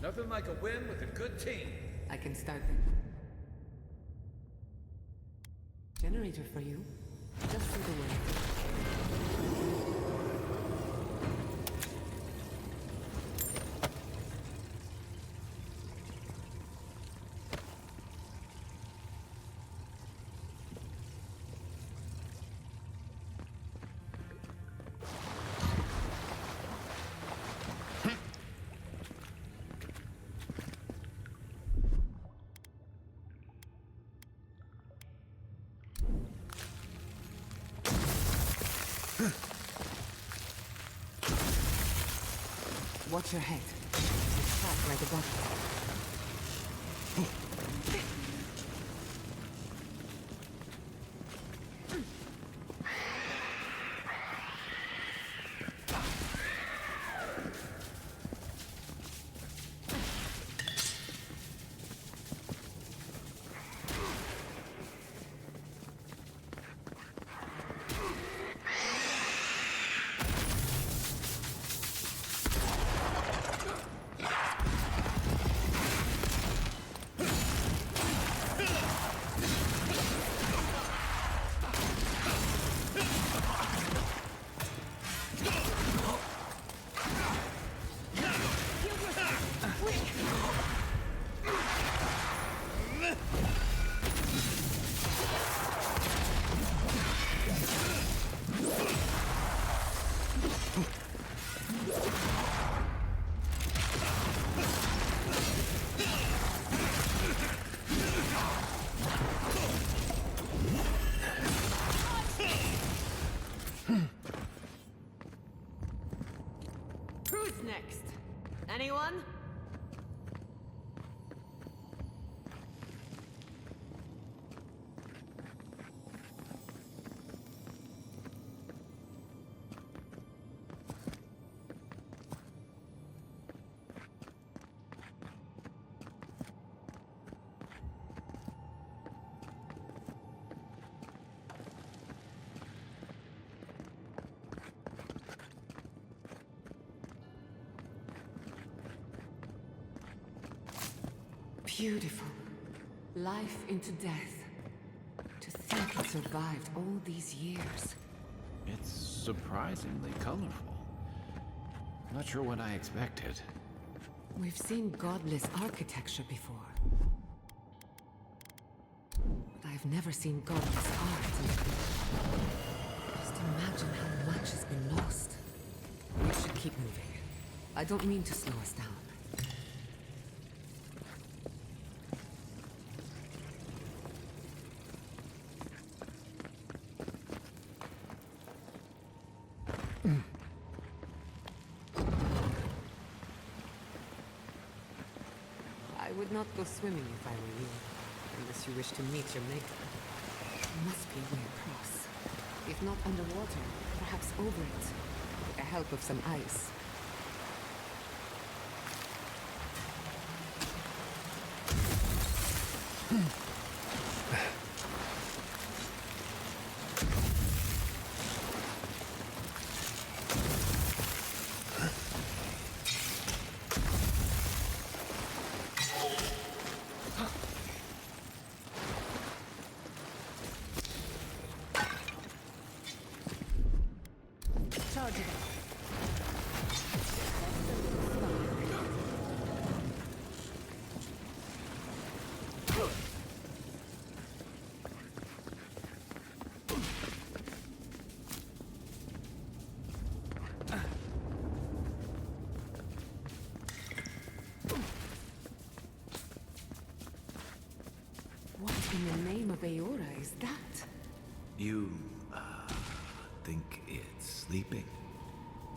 Speaker 2: Nothing like a win with a good team.
Speaker 17: I can start them. Generator for you. Just through the way. Watch your head. It's trapped like a bottle. Who's next? Anyone? Beautiful. Life into death. To think it survived all these years.
Speaker 2: It's surprisingly colorful. Not sure what I expected.
Speaker 17: We've seen godless architecture before. But I've never seen godless art. Just imagine how much has been lost. We should keep moving. I don't mean to slow us down. would not go swimming if I were you, unless you wish to meet your maker. There must be a way across. If not underwater, perhaps over it, with the help of some ice.
Speaker 15: Charge it up.
Speaker 17: What in the name of Eora is that?
Speaker 2: You, think it's sleeping?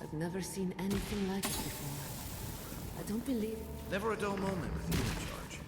Speaker 17: I've never seen anything like it before. I don't believe...
Speaker 2: Never a dull moment with you in charge.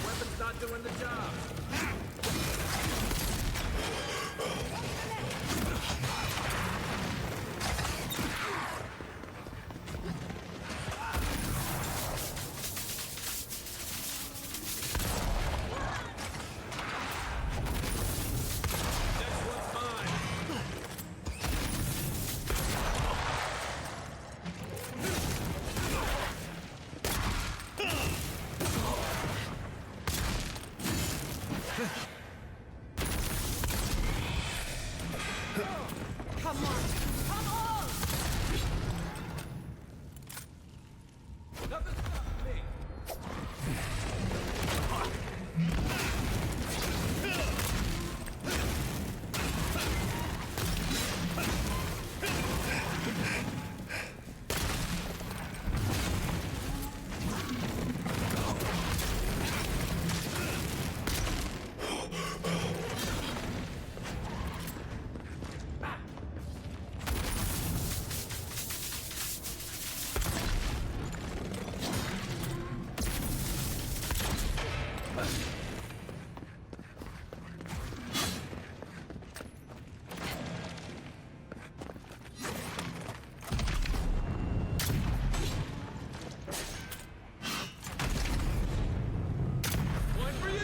Speaker 22: Weapon's not doing the job.
Speaker 15: Come on! Come on!
Speaker 22: Nothing stops me. One for you!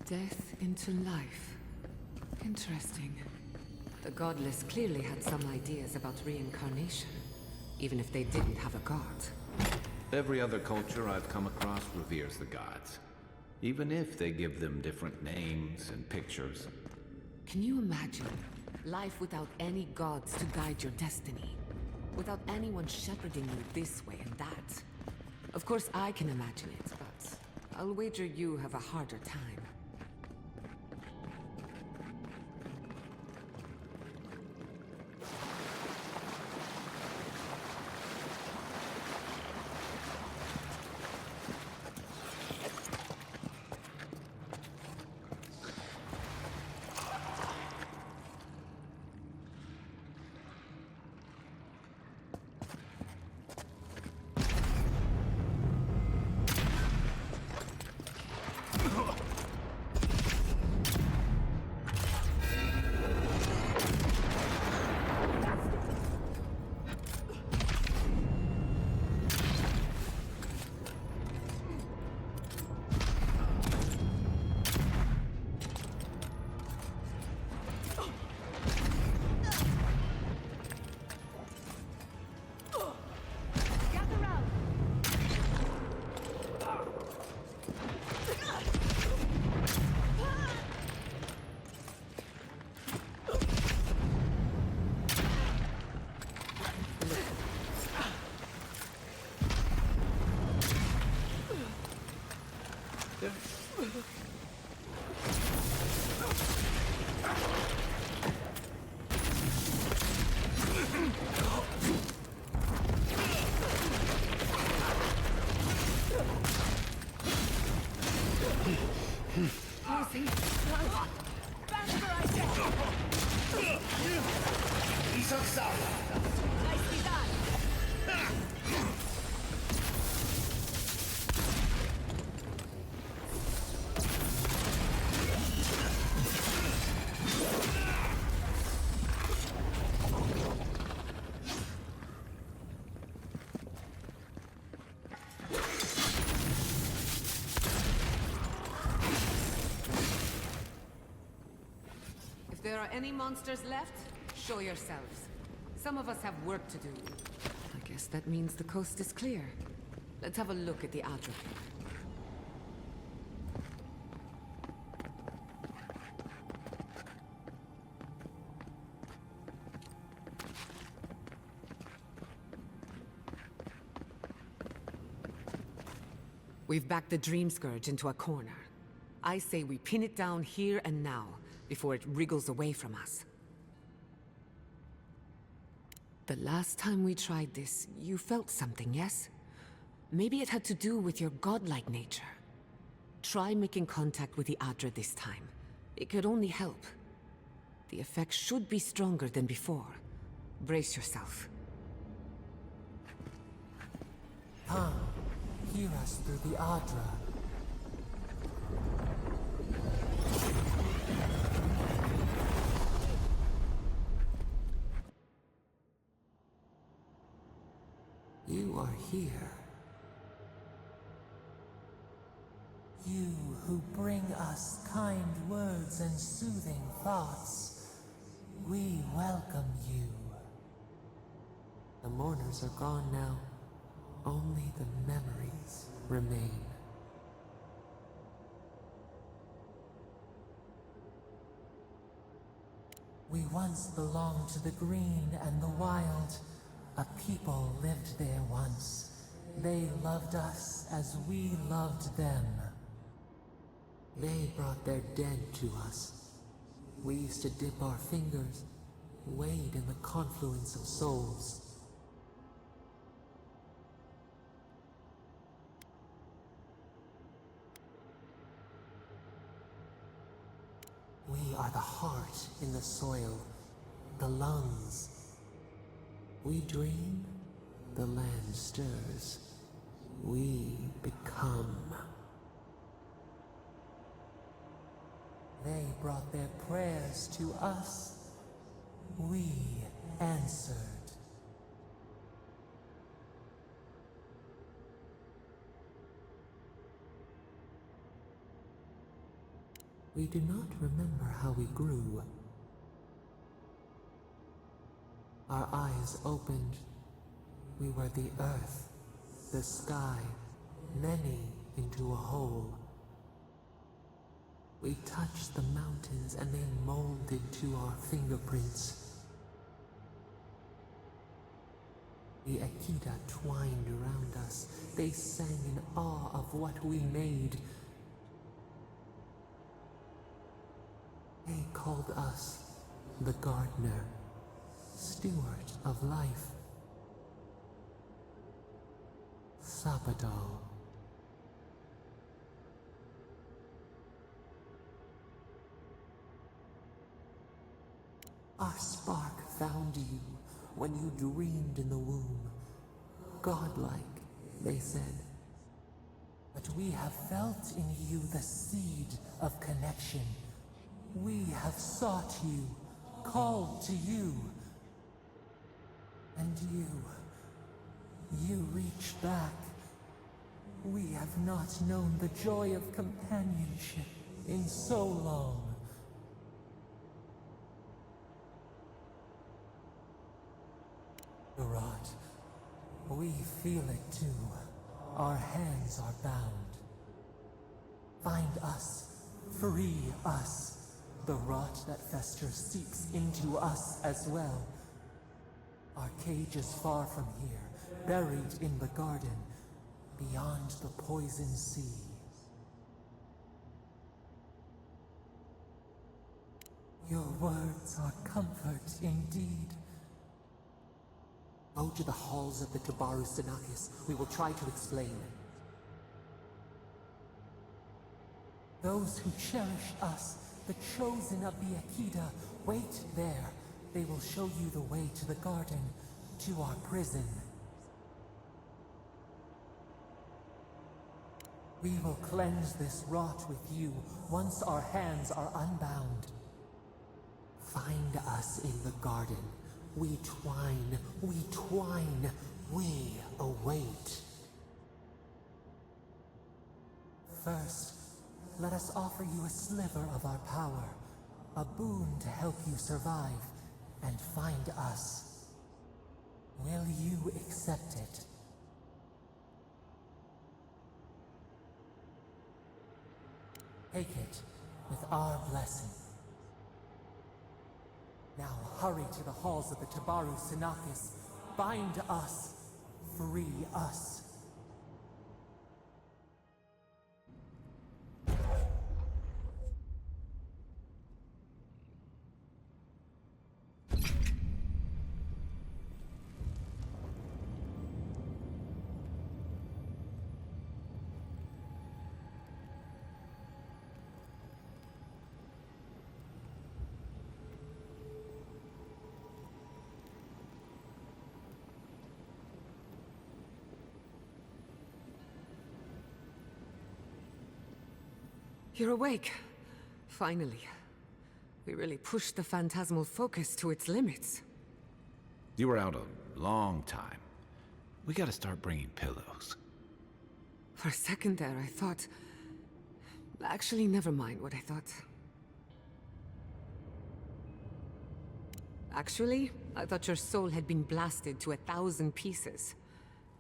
Speaker 17: Death into life. Interesting. The godless clearly had some ideas about reincarnation, even if they didn't have a god.
Speaker 2: Every other culture I've come across reveres the gods, even if they give them different names and pictures.
Speaker 17: Can you imagine life without any gods to guide your destiny? Without anyone shepherding you this way and that? Of course I can imagine it, but I'll wager you have a harder time. If there are any monsters left, show yourselves. Some of us have work to do. I guess that means the coast is clear. Let's have a look at the Adra. We've backed the Dream Scourge into a corner. I say we pin it down here and now, before it wriggles away from us. The last time we tried this, you felt something, yes? Maybe it had to do with your godlike nature. Try making contact with the Adra this time. It could only help. The effect should be stronger than before. Brace yourself.
Speaker 6: Come, hear us through the Adra. You are here. You who bring us kind words and soothing thoughts, we welcome you. The mourners are gone now. Only the memories remain. We once belonged to the green and the wild. A people lived there once. They loved us as we loved them. They brought their dead to us. We used to dip our fingers, wade in the confluence of souls. We are the heart in the soil, the lungs. We dream, the land stirs. We become. They brought their prayers to us. We answered. We do not remember how we grew. Our eyes opened. We were the earth, the sky, many into a whole. We touched the mountains and they molded to our fingerprints. The Akita twined around us. They sang in awe of what we made. They called us the Gardener, Steward of Life. Sapadal. Our spark found you when you dreamed in the womb. Godlike, they said. But we have felt in you the seed of connection. We have sought you, called to you. And you reached back. We have not known the joy of companionship in so long. Rot. We feel it too. Our hands are bound. Find us. Free us. The rot that festers seeps into us as well. Our cage is far from here, buried in the garden, beyond the poison sea. Your words are comfort indeed. Go to the halls of the Tabaru Sinakis. We will try to explain. Those who cherish us, the chosen of the Akita, wait there. They will show you the way to the garden, to our prison. We will cleanse this rot with you once our hands are unbound. Find us in the garden. We twine, we await. First, let us offer you a sliver of our power, a boon to help you survive and find us. Will you accept it? Take it with our blessing. Now hurry to the halls of the Tabaru Sinakis. Bind us. Free us.
Speaker 17: You're awake. Finally. We really pushed the phantasmal focus to its limits.
Speaker 2: You were out a long time. We gotta start bringing pillows.
Speaker 17: For a second there, I thought... Actually, never mind what I thought. Actually, I thought your soul had been blasted to 1,000 pieces.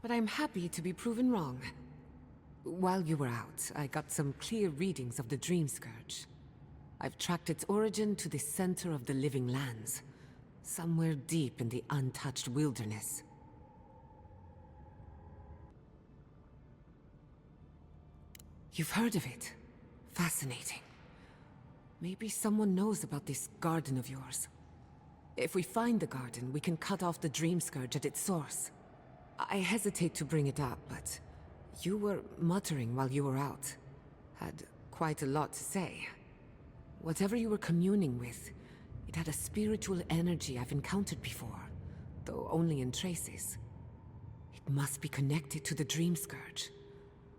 Speaker 17: But I'm happy to be proven wrong. While you were out, I got some clear readings of the Dream Scourge. I've tracked its origin to the center of the living lands, somewhere deep in the untouched wilderness. You've heard of it. Fascinating. Maybe someone knows about this garden of yours. If we find the garden, we can cut off the Dream Scourge at its source. I hesitate to bring it up, but... you were muttering while you were out. Had quite a lot to say. Whatever you were communing with, it had a spiritual energy I've encountered before, though only in traces. It must be connected to the Dream Scourge.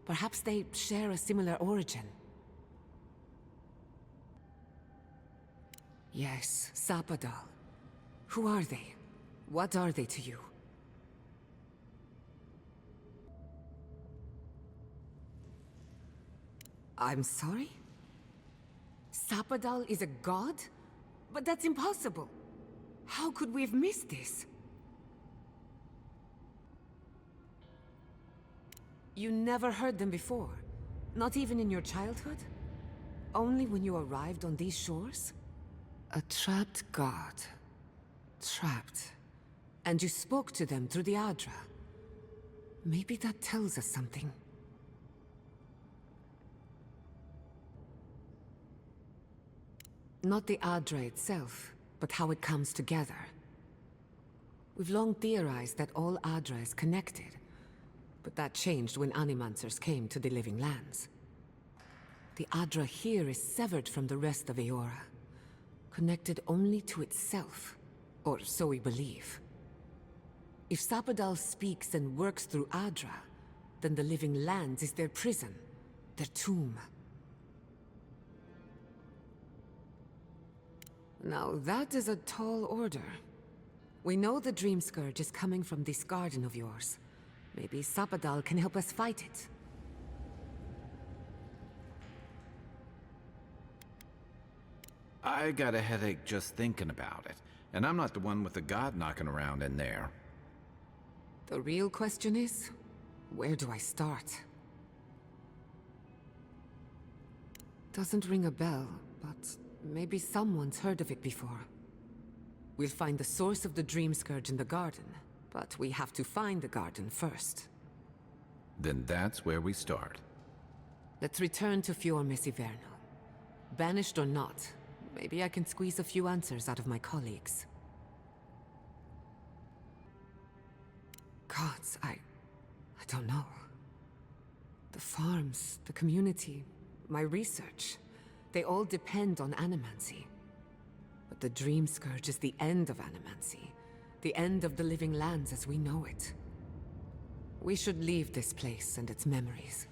Speaker 17: Perhaps they share a similar origin. Yes, Sapadal. Who are they? What are they to you? I'm sorry? Sapadal is a god? But that's impossible. How could we have missed this? You never heard them before? Not even in your childhood? Only when you arrived on these shores? A trapped god. Trapped. And you spoke to them through the Adra. Maybe that tells us something. Not the Adra itself, but how it comes together. We've long theorized that all Adra is connected, but that changed when Animancers came to the Living Lands. The Adra here is severed from the rest of Eora, connected only to itself, or so we believe. If Sapadal speaks and works through Adra, then the Living Lands is their prison, their tomb. Now that is a tall order. We know the Dream Scourge is coming from this garden of yours. Maybe Sapadal can help us fight it.
Speaker 2: I got a headache just thinking about it, and I'm not the one with the god knocking around in there.
Speaker 17: The real question is, where do I start? Doesn't ring a bell, but maybe someone's heard of it before. We'll find the source of the Dream Scourge in the garden, but we have to find the garden first.
Speaker 2: Then that's where we start.
Speaker 17: Let's return to Fior Messiverno. Banished or not, maybe I can squeeze a few answers out of my colleagues. Gods, I don't know. The farms, the community, my research, they all depend on animancy. But the Dream Scourge is the end of animancy, the end of the Living Lands as we know it. We should leave this place and its memories.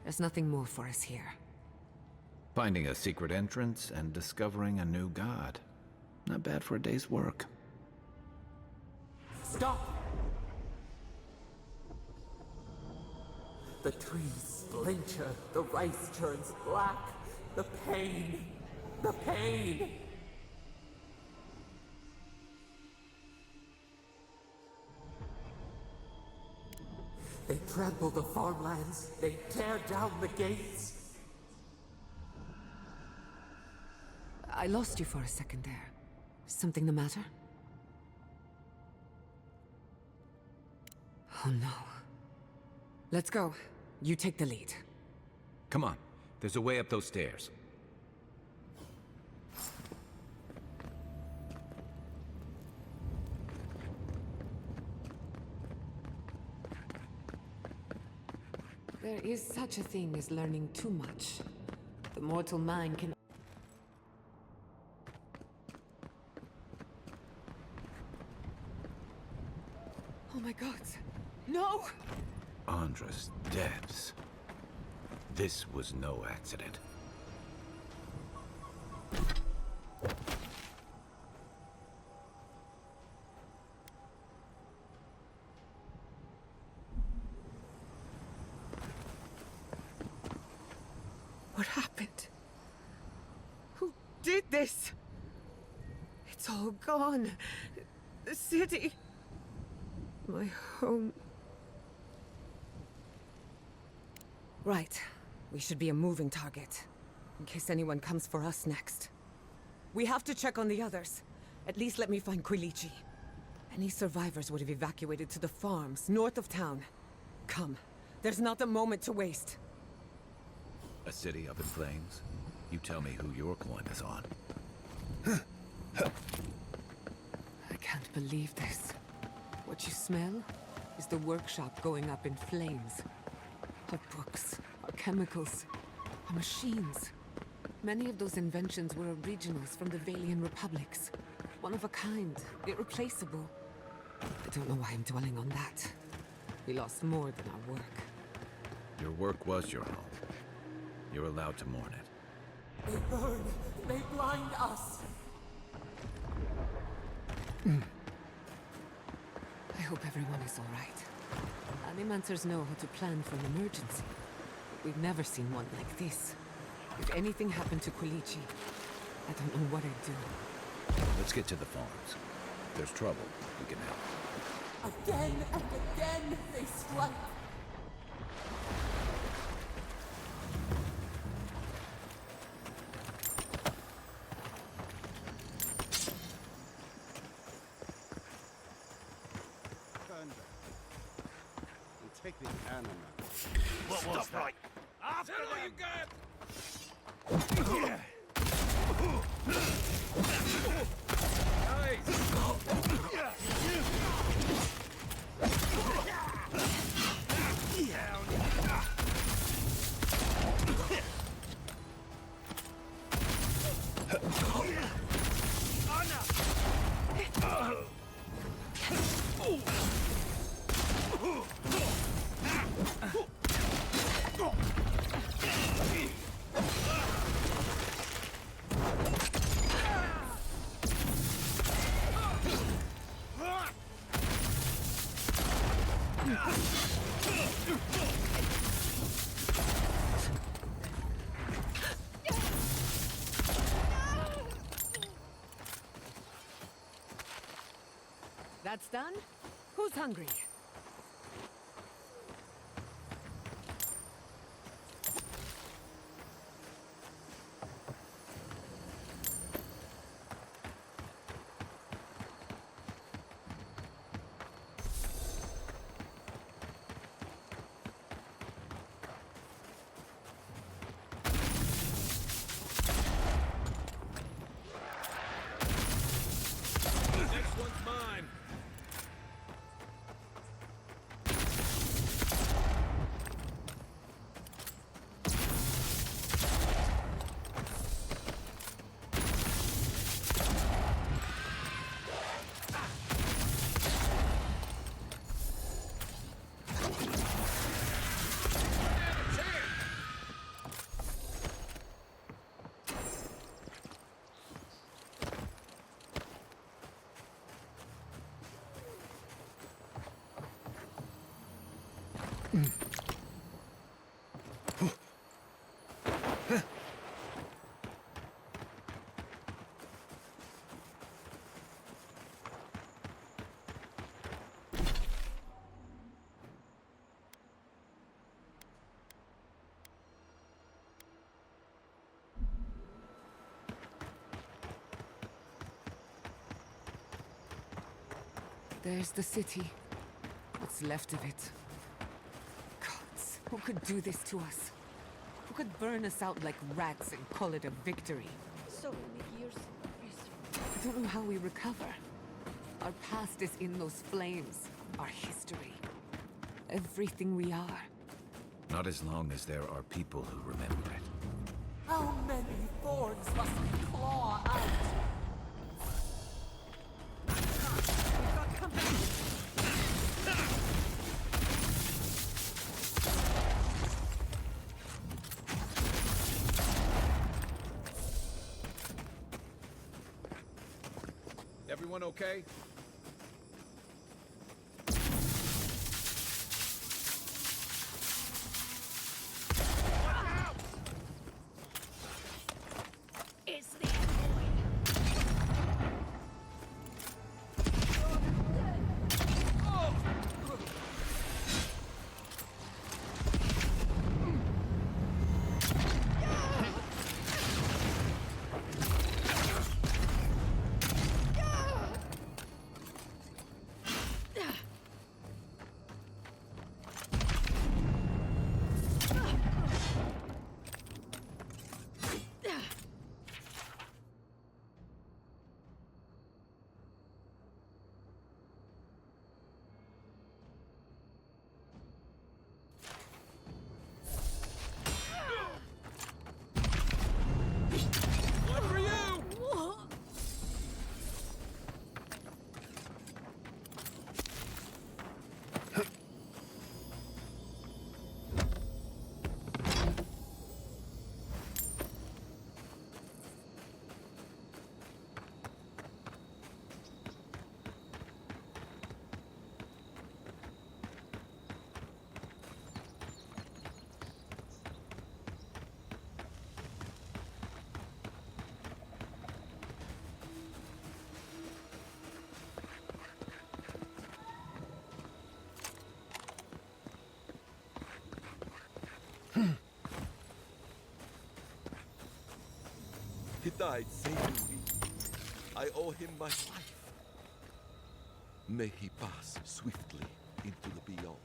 Speaker 17: There's nothing more for us here.
Speaker 2: Finding a secret entrance and discovering a new god. Not bad for a day's work.
Speaker 6: Stop! The trees splinter, the rice turns black. The pain! The pain! They trample the farmlands, they tear down the gates.
Speaker 17: I lost you for a second there. Something the matter? Oh no. Let's go. You take the lead.
Speaker 2: Come on, there's a way up those stairs.
Speaker 17: There is such a thing as learning too much. The mortal mind can... Oh my god! No!
Speaker 2: Andra's depths. This was no accident.
Speaker 17: What happened? Who did this? It's all gone. The city. My home. Right. We should be a moving target. In case anyone comes for us next. We have to check on the others. At least let me find Quilici. Any survivors would have evacuated to the farms north of town. Come. There's not a moment to waste.
Speaker 2: A city up in flames? You tell me who your coin is on.
Speaker 17: I can't believe this. What you smell is the workshop going up in flames. Our books, our chemicals, our machines. Many of those inventions were originals from the Valian republics. One of a kind, irreplaceable. I don't know why I'm dwelling on that. We lost more than our work.
Speaker 2: Your work was your home. You're allowed to mourn it.
Speaker 6: They burn! They blind us!
Speaker 17: I hope everyone is all right. Animancers know how to plan for an emergency. We've never seen one like this. If anything happened to Quilici, I don't know what I'd do.
Speaker 2: Let's get to the farms. If there's trouble, we can help.
Speaker 6: Again and again they strike!
Speaker 23: Turn back. And take the animal.
Speaker 7: What was that? Right. After
Speaker 12: Tell all
Speaker 7: them.
Speaker 12: you got!
Speaker 17: That's done? Who's hungry?
Speaker 12: Next one's mine.
Speaker 17: There's the city. What's left of it. Gods, who could do this to us? Who could burn us out like rats and call it a victory?
Speaker 19: So many years.
Speaker 17: I don't know how we recover. Our past is in those flames. Our history. Everything we are.
Speaker 2: Not as long as there are people who remember it.
Speaker 6: How many thorns must we claw out?
Speaker 12: Everyone okay?
Speaker 19: It's the envoy.
Speaker 12: One for you!
Speaker 3: He died saving me. I owe him my life. May he pass swiftly into the beyond.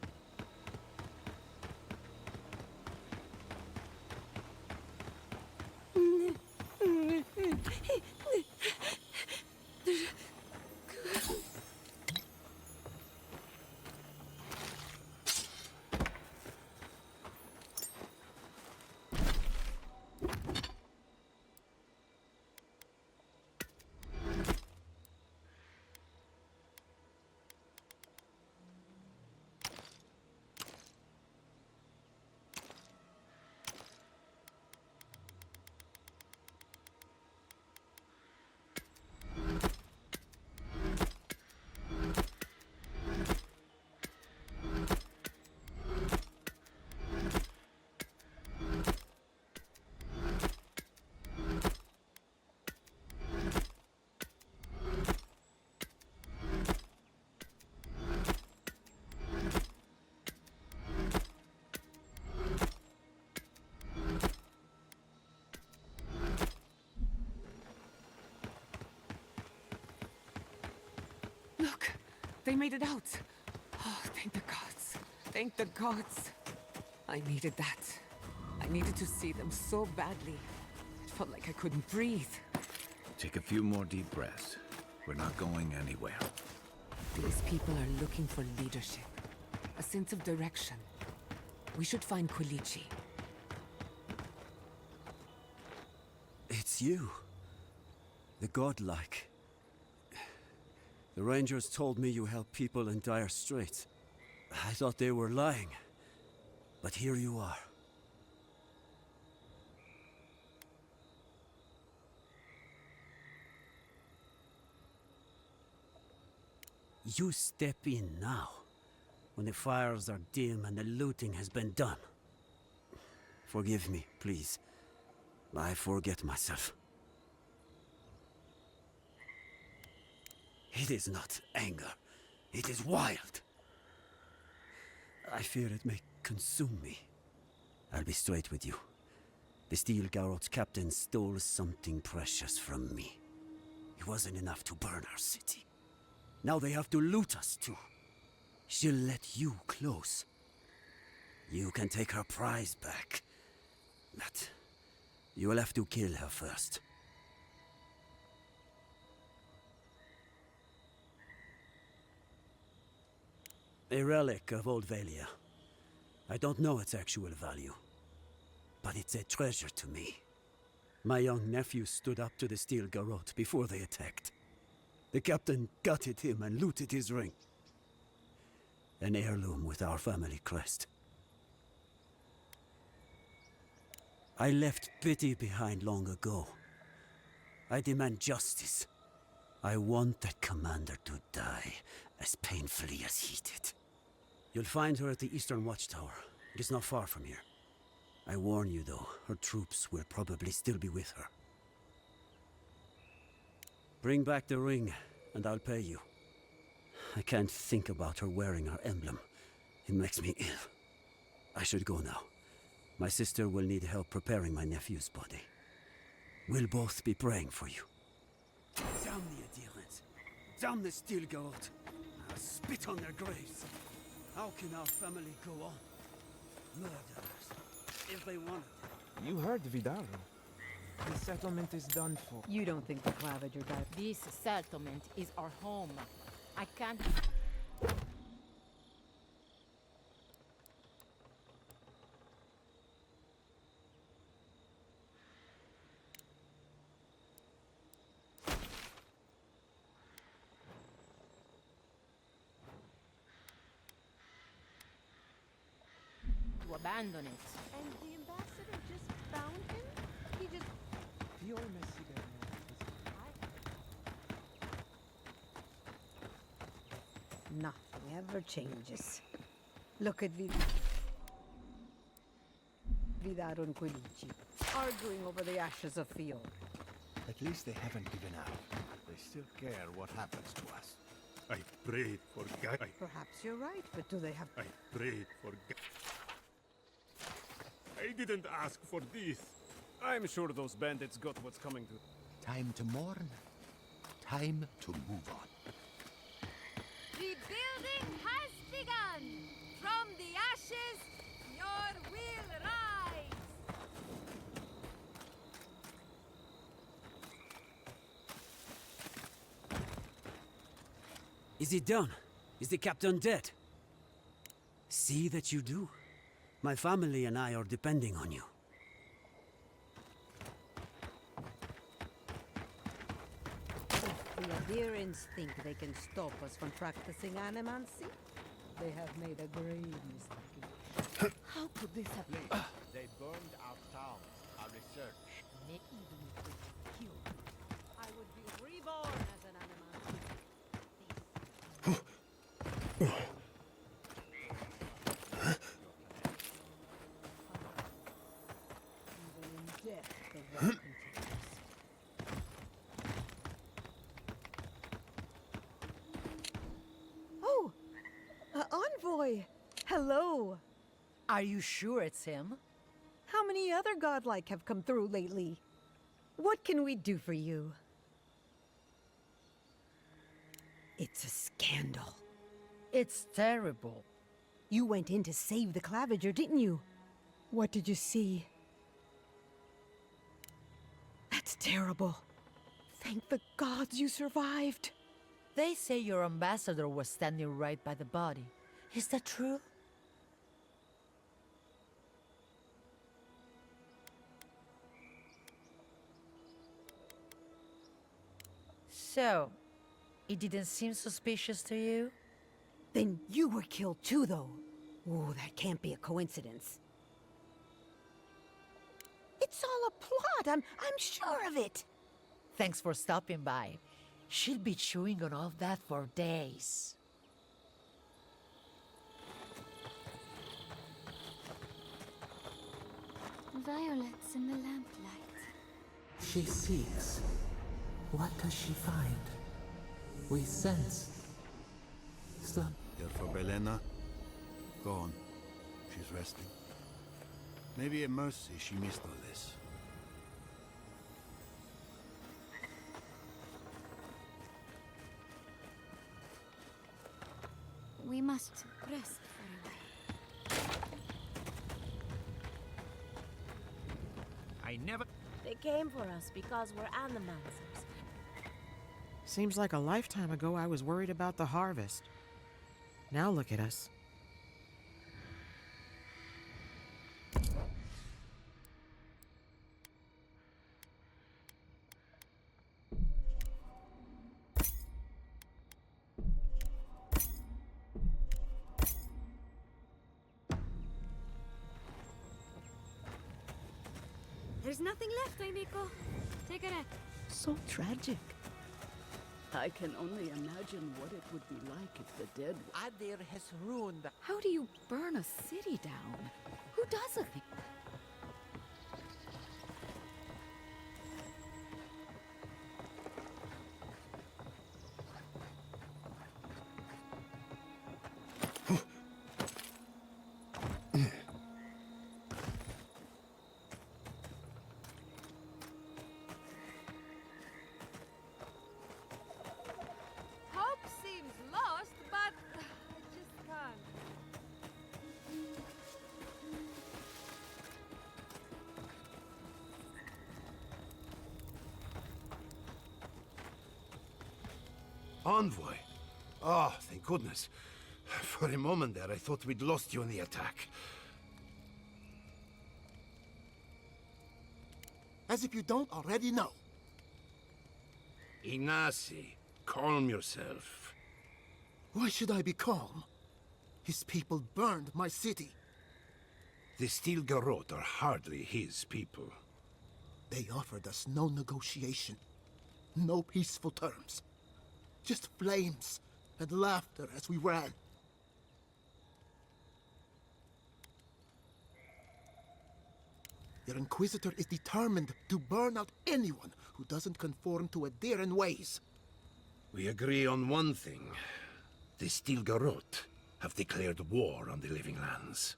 Speaker 17: Look, they made it out. Oh, thank the gods. Thank the gods. I needed that. I needed to see them so badly. It felt like I couldn't breathe.
Speaker 2: Take a few more deep breaths. We're not going anywhere.
Speaker 17: These people are looking for leadership, a sense of direction. We should find Quilichi.
Speaker 18: It's you. The godlike. The Rangers told me you help people in dire straits. I thought they were lying. But here you are. You step in now, when the fires are dim and the looting has been done. Forgive me, please. I forget myself. It is not anger. It is wild. I fear it may consume me. I'll be straight with you. The Steel Garrot's captain stole something precious from me. It wasn't enough to burn our city. Now they have to loot us too. She'll let you close. You can take her prize back. But you will have to kill her first. A relic of Old Valia. I don't know its actual value, but it's a treasure to me. My young nephew stood up to the Steel Garrote before they attacked. The captain gutted him and looted his ring. An heirloom with our family crest. I left pity behind long ago. I demand justice. I want that commander to die as painfully as he did. You'll find her at the Eastern Watchtower. It is not far from here. I warn you, though, her troops will probably still be with her. Bring back the ring, and I'll pay you. I can't think about her wearing her emblem. It makes me ill. I should go now. My sister will need help preparing my nephew's body. We'll both be praying for you. Damn the adherents! Damn the Steel Garrote! I'll spit on their graves! How can our family go on? Murderers, if they wanted.
Speaker 16: You heard Vidal. The settlement is done for.
Speaker 15: You don't think the Clavager guy...
Speaker 19: This settlement is our home. I can't... to abandon it.
Speaker 21: And the ambassador just found him? He just...
Speaker 15: Nothing ever changes. Look at Vidar and Quilichi, arguing over the ashes of Fior.
Speaker 13: At least they haven't given up. They still care what happens to us. I prayed for God.
Speaker 15: Perhaps you're right, but do they have...
Speaker 13: I prayed for God. I didn't ask for this.
Speaker 24: I'm sure those bandits got what's coming to...
Speaker 13: Time to mourn. Time to move on.
Speaker 1: From the ashes, your will rise!
Speaker 18: Is it done? Is the captain dead? See that you do. My family and I are depending on you.
Speaker 8: The adherents think they can stop us from practicing animancy? They have made a grave mistake. How could this have been?
Speaker 7: They burned our town, our research.
Speaker 8: Even if they were killed, I would be reborn as an animancy. Even in death, the work continues.
Speaker 9: Oh! Envoy! Hello! Are you sure it's him? How many other godlike have come through lately? What can we do for you? It's a scandal. It's terrible. You went in to save the Clavager, didn't you? What did you see? That's terrible. Thank the gods you survived.
Speaker 10: They say your ambassador was standing right by the body. Is that true? So, it didn't seem suspicious to you?
Speaker 9: Then you were killed too, though. Oh, that can't be a coincidence. It's all a plot. I'm sure of it.
Speaker 10: Thanks for stopping by. She'll be chewing on all that for days.
Speaker 19: Violets in the lamplight.
Speaker 6: She seeks. What does she find? We sense. Slump.
Speaker 11: Here for Belena? Go on. She's resting. Maybe a mercy she missed all this.
Speaker 19: We must rest for a while.
Speaker 7: I never...
Speaker 25: They came for us because we're animancers.
Speaker 26: Seems like a lifetime ago I was worried about the harvest. Now look at us.
Speaker 25: There's nothing left, Aimiko. Take a rest.
Speaker 27: So tragic. I can only imagine what it would be like if the dead...
Speaker 13: Adir has ruined the...
Speaker 15: How do you burn a city down? Who does a thing?
Speaker 1: Hope seems lost, but I just can't.
Speaker 28: Envoy? Oh, thank goodness. For a moment there, I thought we'd lost you in the attack.
Speaker 29: As if you don't already know.
Speaker 28: Ignacy, calm yourself.
Speaker 29: Why should I be calm? His people burned my city.
Speaker 28: The Steel Garrote are hardly his people.
Speaker 29: They offered us no negotiation, no peaceful terms. Just flames and laughter as we ran. Your Inquisitor is determined to burn out anyone who doesn't conform to Adiran ways.
Speaker 28: We agree on one thing. The Steel Garrote have declared war on the Living Lands.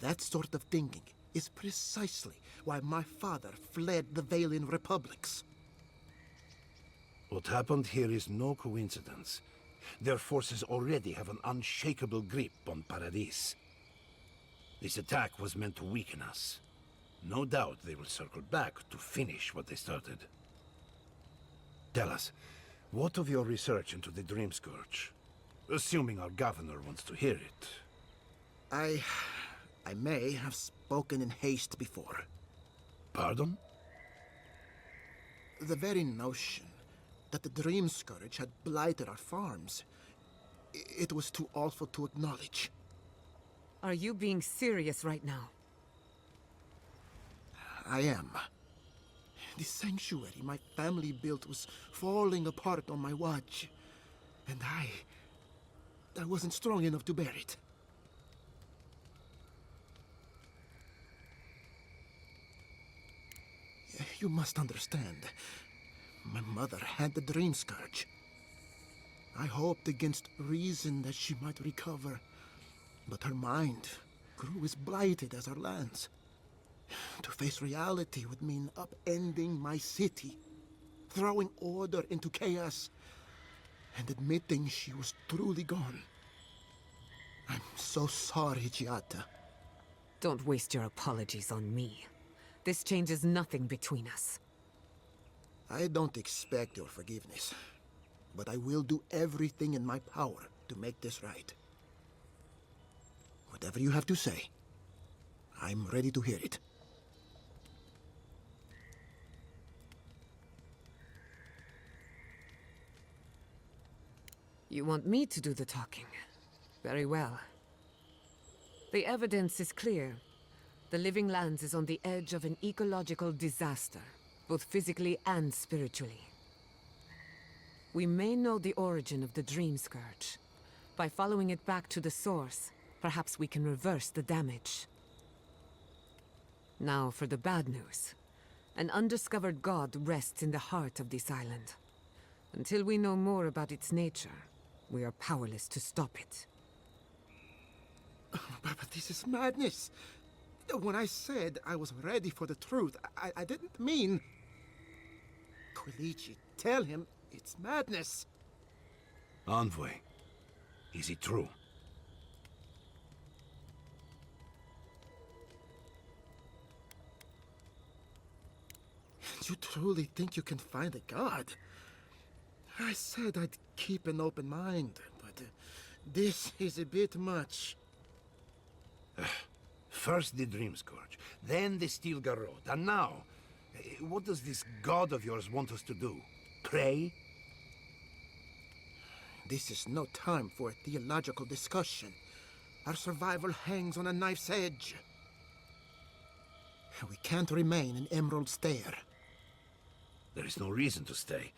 Speaker 29: That sort of thinking is precisely why my father fled the Valian republics.
Speaker 28: What happened here is no coincidence. Their forces already have an unshakable grip on Paradis. This attack was meant to weaken us. No doubt they will circle back to finish what they started. Tell us, what of your research into the Dream Scourge? Assuming our governor wants to hear it.
Speaker 29: I may have spoken in haste before.
Speaker 28: Pardon?
Speaker 29: The very notion that the Dream Scourge had blighted our farms, it was too awful to acknowledge.
Speaker 17: Are you being serious right now?
Speaker 29: I am. The sanctuary my family built was falling apart on my watch, and I wasn't strong enough to bear it. You must understand. My mother had the Dream Scourge. I hoped against reason that she might recover, but her mind grew as blighted as our lands. To face reality would mean upending my city, throwing order into chaos, and admitting she was truly gone. I'm so sorry, Giata.
Speaker 17: Don't waste your apologies on me. This changes nothing between us.
Speaker 29: I don't expect your forgiveness, but I will do everything in my power to make this right. Whatever you have to say, I'm ready to hear it.
Speaker 17: You want me to do the talking? Very well. The evidence is clear. The Living Lands is on the edge of an ecological disaster, both physically and spiritually. We may know the origin of the Dream Scourge. By following it back to the source, perhaps we can reverse the damage. Now for the bad news. An undiscovered god rests in the heart of this island. Until we know more about its nature, we are powerless to stop it.
Speaker 29: But this is madness. When I said I was ready for the truth, I didn't mean... Quilici, tell him it's madness.
Speaker 28: Envoy, is it true?
Speaker 29: You truly think you can find a god? I said I'd keep an open mind, but this is a bit much.
Speaker 28: First the Dream Scourge, then the Steel Garrote, and now, what does this god of yours want us to do? Pray?
Speaker 29: This is no time for a theological discussion. Our survival hangs on a knife's edge. We can't remain in Emerald Stair.
Speaker 28: There is no reason to stay,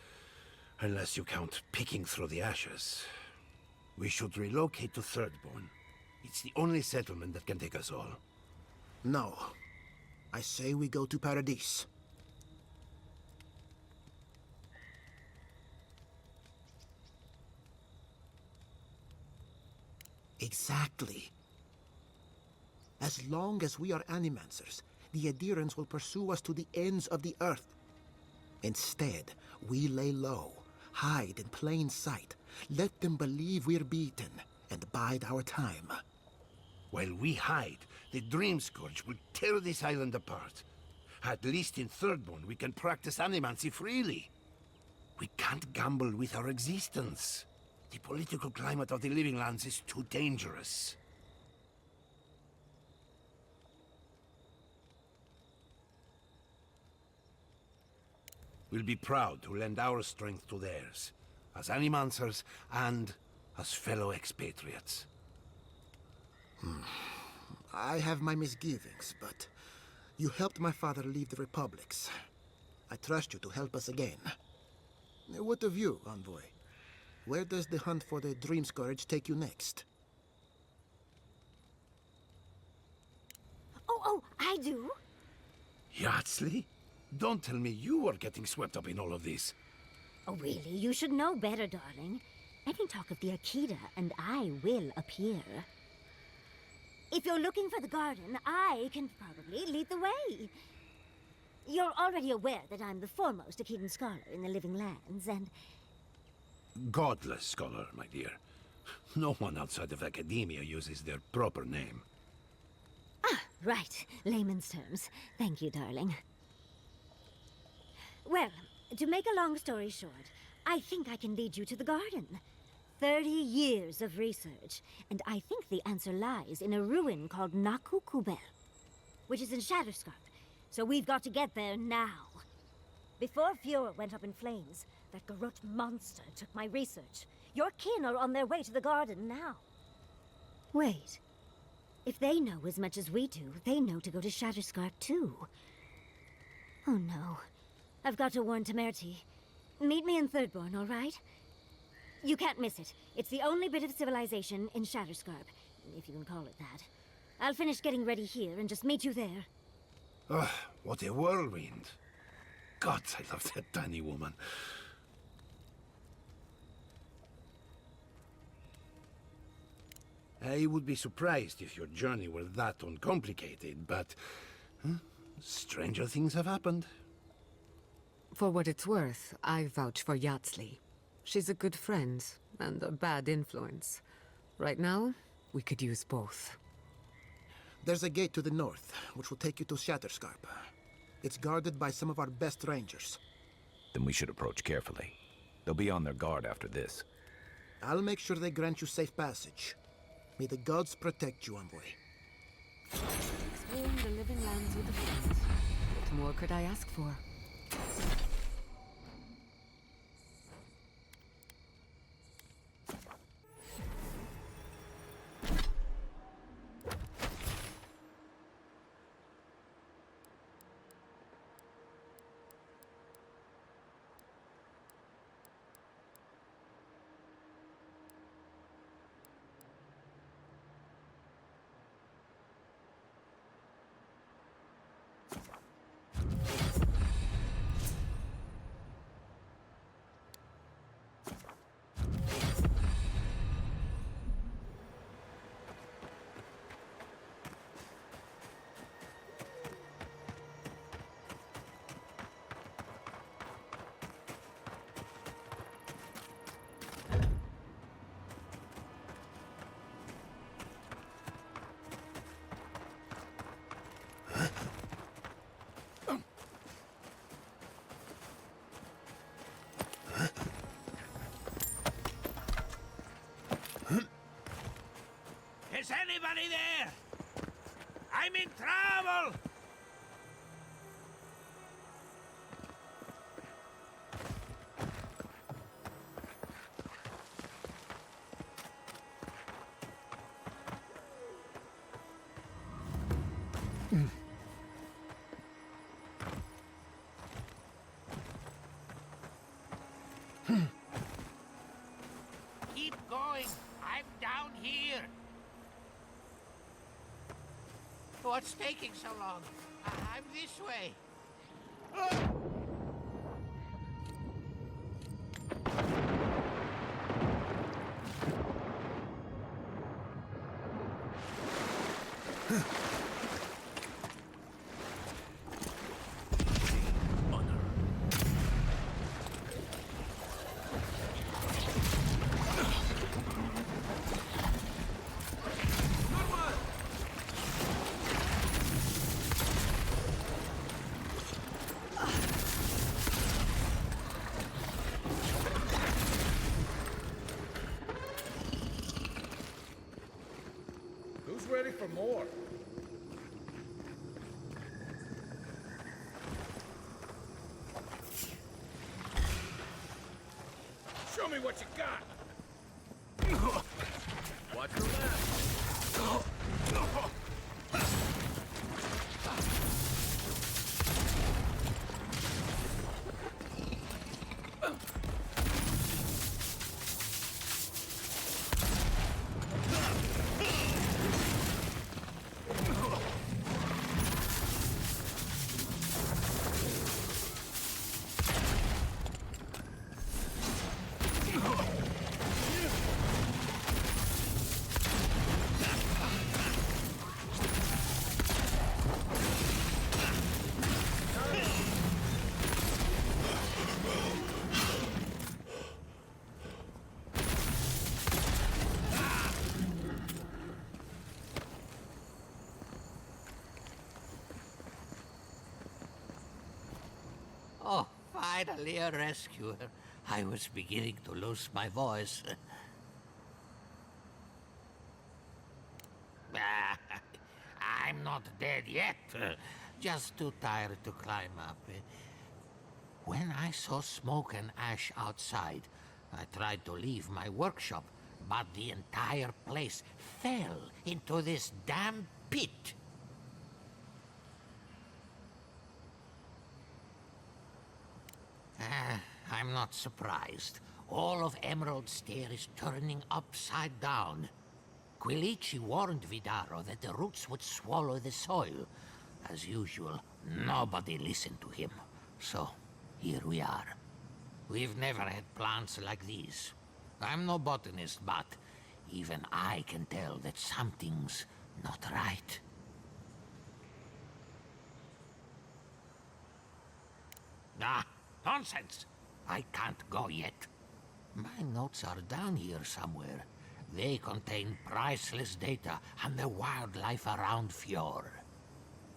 Speaker 28: unless you count picking through the ashes. We should relocate to Thirdborn. It's the only settlement that can take us all.
Speaker 29: No. I say we go to Paradis. Exactly. As long as we are Animancers, the Adherents will pursue us to the ends of the earth. Instead, we lay low, hide in plain sight, let them believe we're beaten, and bide our time.
Speaker 28: While we hide, the Dream Scourge will tear this island apart. At least in Thirdborn, we can practice animancy freely. We can't gamble with our existence. The political climate of the Living Lands is too dangerous. We'll be proud to lend our strength to theirs, as Animancers and as fellow expatriates.
Speaker 29: I have my misgivings, but you helped my father leave the Republics. I trust you to help us again. What of you, Envoy? Where does the hunt for the Dream Scourge take you next?
Speaker 2: Oh, I do.
Speaker 28: Yardsley? Don't tell me you are getting swept up in all of this.
Speaker 2: Oh, really? You should know better, darling. Any talk of the Akita, and I will appear. If you're looking for the garden, I can probably lead the way. You're already aware that I'm the foremost Akedan scholar in the Living Lands, and...
Speaker 28: Godless scholar, my dear. No one outside of academia uses their proper name.
Speaker 2: Ah, right. Layman's terms. Thank you, darling. Well, to make a long story short, I think I can lead you to the garden. 30 years of research, and I think the answer lies in a ruin called Naku Kubel, which is in Shatterscarp. So we've got to get there now. Before Eora went up in flames, that Garrote monster took my research. Your kin are on their way to the garden now. Wait. If they know as much as we do, they know to go to Shatterscarp too. Oh no. I've got to warn Temerity. Meet me in Thirdborn, all right? You can't miss it. It's the only bit of civilization in Shatterscarp, if you can call it that. I'll finish getting ready here and just meet you there.
Speaker 28: Ah, what a whirlwind. God, I love that tiny woman. I would be surprised if your journey were that uncomplicated, but... stranger things have happened.
Speaker 17: For what it's worth, I vouch for Yatsley. She's a good friend, and a bad influence. Right now, we could use both.
Speaker 29: There's a gate to the north, which will take you to Shatterscarp. It's guarded by some of our best rangers.
Speaker 3: Then we should approach carefully. They'll be on their guard after this.
Speaker 29: I'll make sure they grant you safe passage. May the gods protect you, Envoy.
Speaker 17: Exploring the Living Lands with a friend. What more could I ask for?
Speaker 7: Is anybody there? I'm in trouble! Keep going. I'm down here. What's taking so long? I'm this way. Who's ready for more? Show me what you got. Watch your left.
Speaker 4: Oh, finally a rescuer. I was beginning to lose my voice. I'm not dead yet. Just too tired to climb up. When I saw smoke and ash outside, I tried to leave my workshop, but the entire place fell into this damn pit. I'm not surprised. All of Emerald's Stair is turning upside down. Quilici warned Vidaro that the roots would swallow the soil. As usual, nobody listened to him. So, here we are. We've never had plants like these. I'm no botanist, but even I can tell that something's not right. Ah, nonsense! I can't go yet. My notes are down here somewhere. They contain priceless data on the wildlife around Fjord.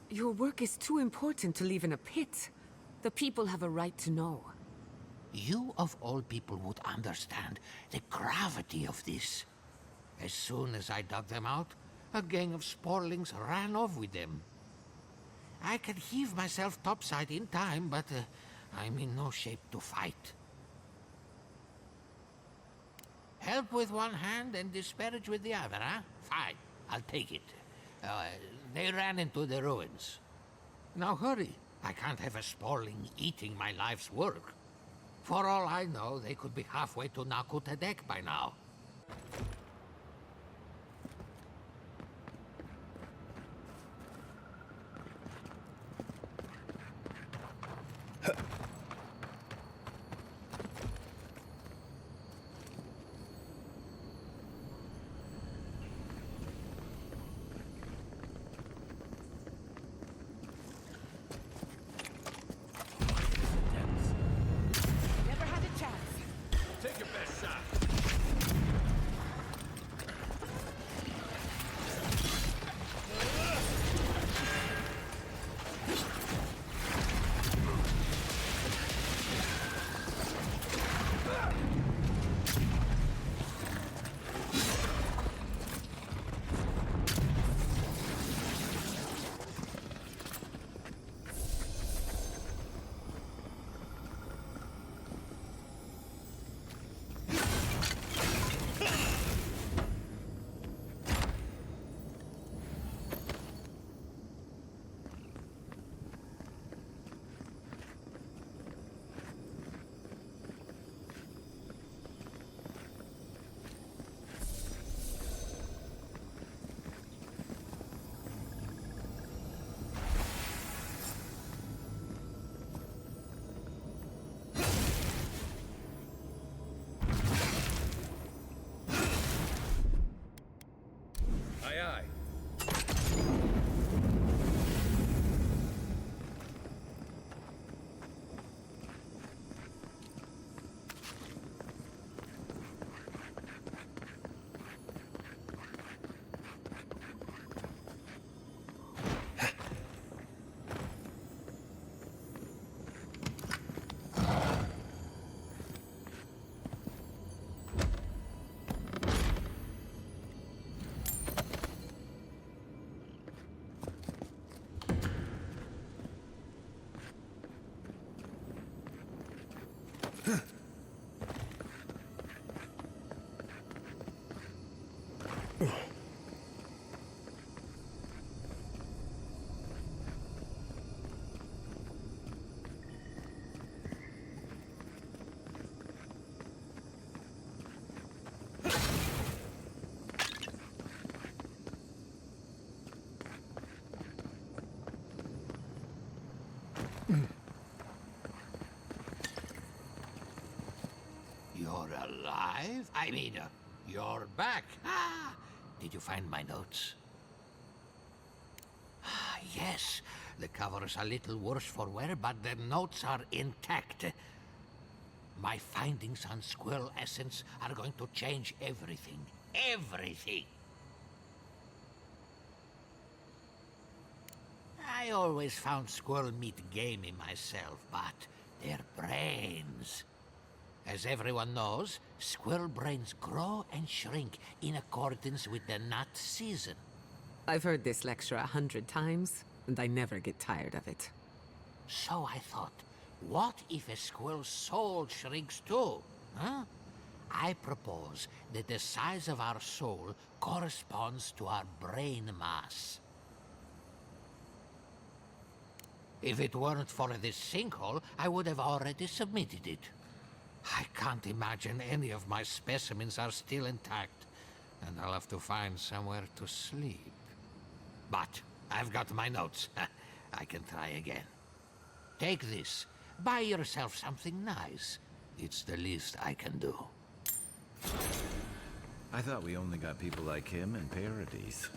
Speaker 17: Your work is too important to leave in a pit. The people have a right to know.
Speaker 4: You of all people would understand the gravity of this. As soon as I dug them out, a gang of sporlings ran off with them. I can heave myself topside in time, but I'm in no shape to fight. Help with one hand and disparage with the other, huh? Fine, I'll take it. They ran into the ruins. Now hurry. I can't have a sporling eating my life's work. For all I know, they could be halfway to Naku Tedek by now.
Speaker 10: Never had a chance.
Speaker 7: Take your best shot. Aye, aye.
Speaker 4: You're alive? I mean, you're back. Ah, did you find my notes? Ah, yes. The cover's a little worse for wear, but the notes are intact. My findings on squirrel essence are going to change everything. Everything! I always found squirrel meat gamey myself, but Their brains. As everyone knows, squirrel brains grow and shrink in accordance with the nut season.
Speaker 17: I've heard this lecture 100 times, and I never get tired of it.
Speaker 4: So I thought, what if a squirrel's soul shrinks too? Huh? I propose that the size of our soul corresponds to our brain mass. If it weren't for this sinkhole, I would have already submitted it. I can't imagine any of my specimens are still intact, and I'll have to find somewhere to sleep. But I've got my notes. I can try again. Take this. Buy yourself something nice. It's the least I can do.
Speaker 3: I thought we only got people like him in Paradise.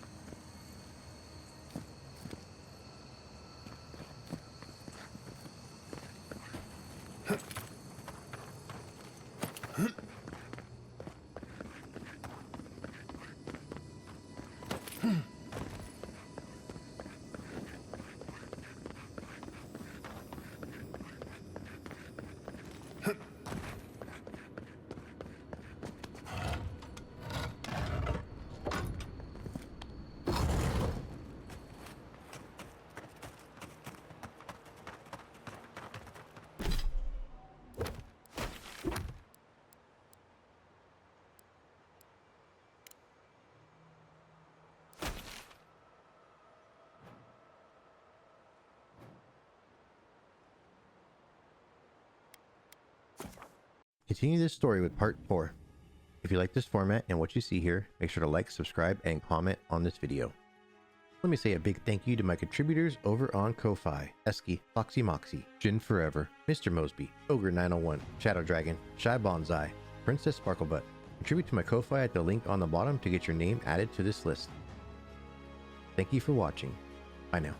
Speaker 5: Continue this story with part 4. If you like this format and what you see here, make sure to like, subscribe, and comment on this video. Let me say a big thank you to my contributors over on Ko-Fi: Esky, Foxy Moxie, Jin Forever, Mr. Mosby, Ogre 901, Shadow Dragon, Shy Bonsai, Princess Sparklebutt. Contribute to my Ko-Fi at the link on the bottom to get your name added to this list. Thank you for watching. Bye now.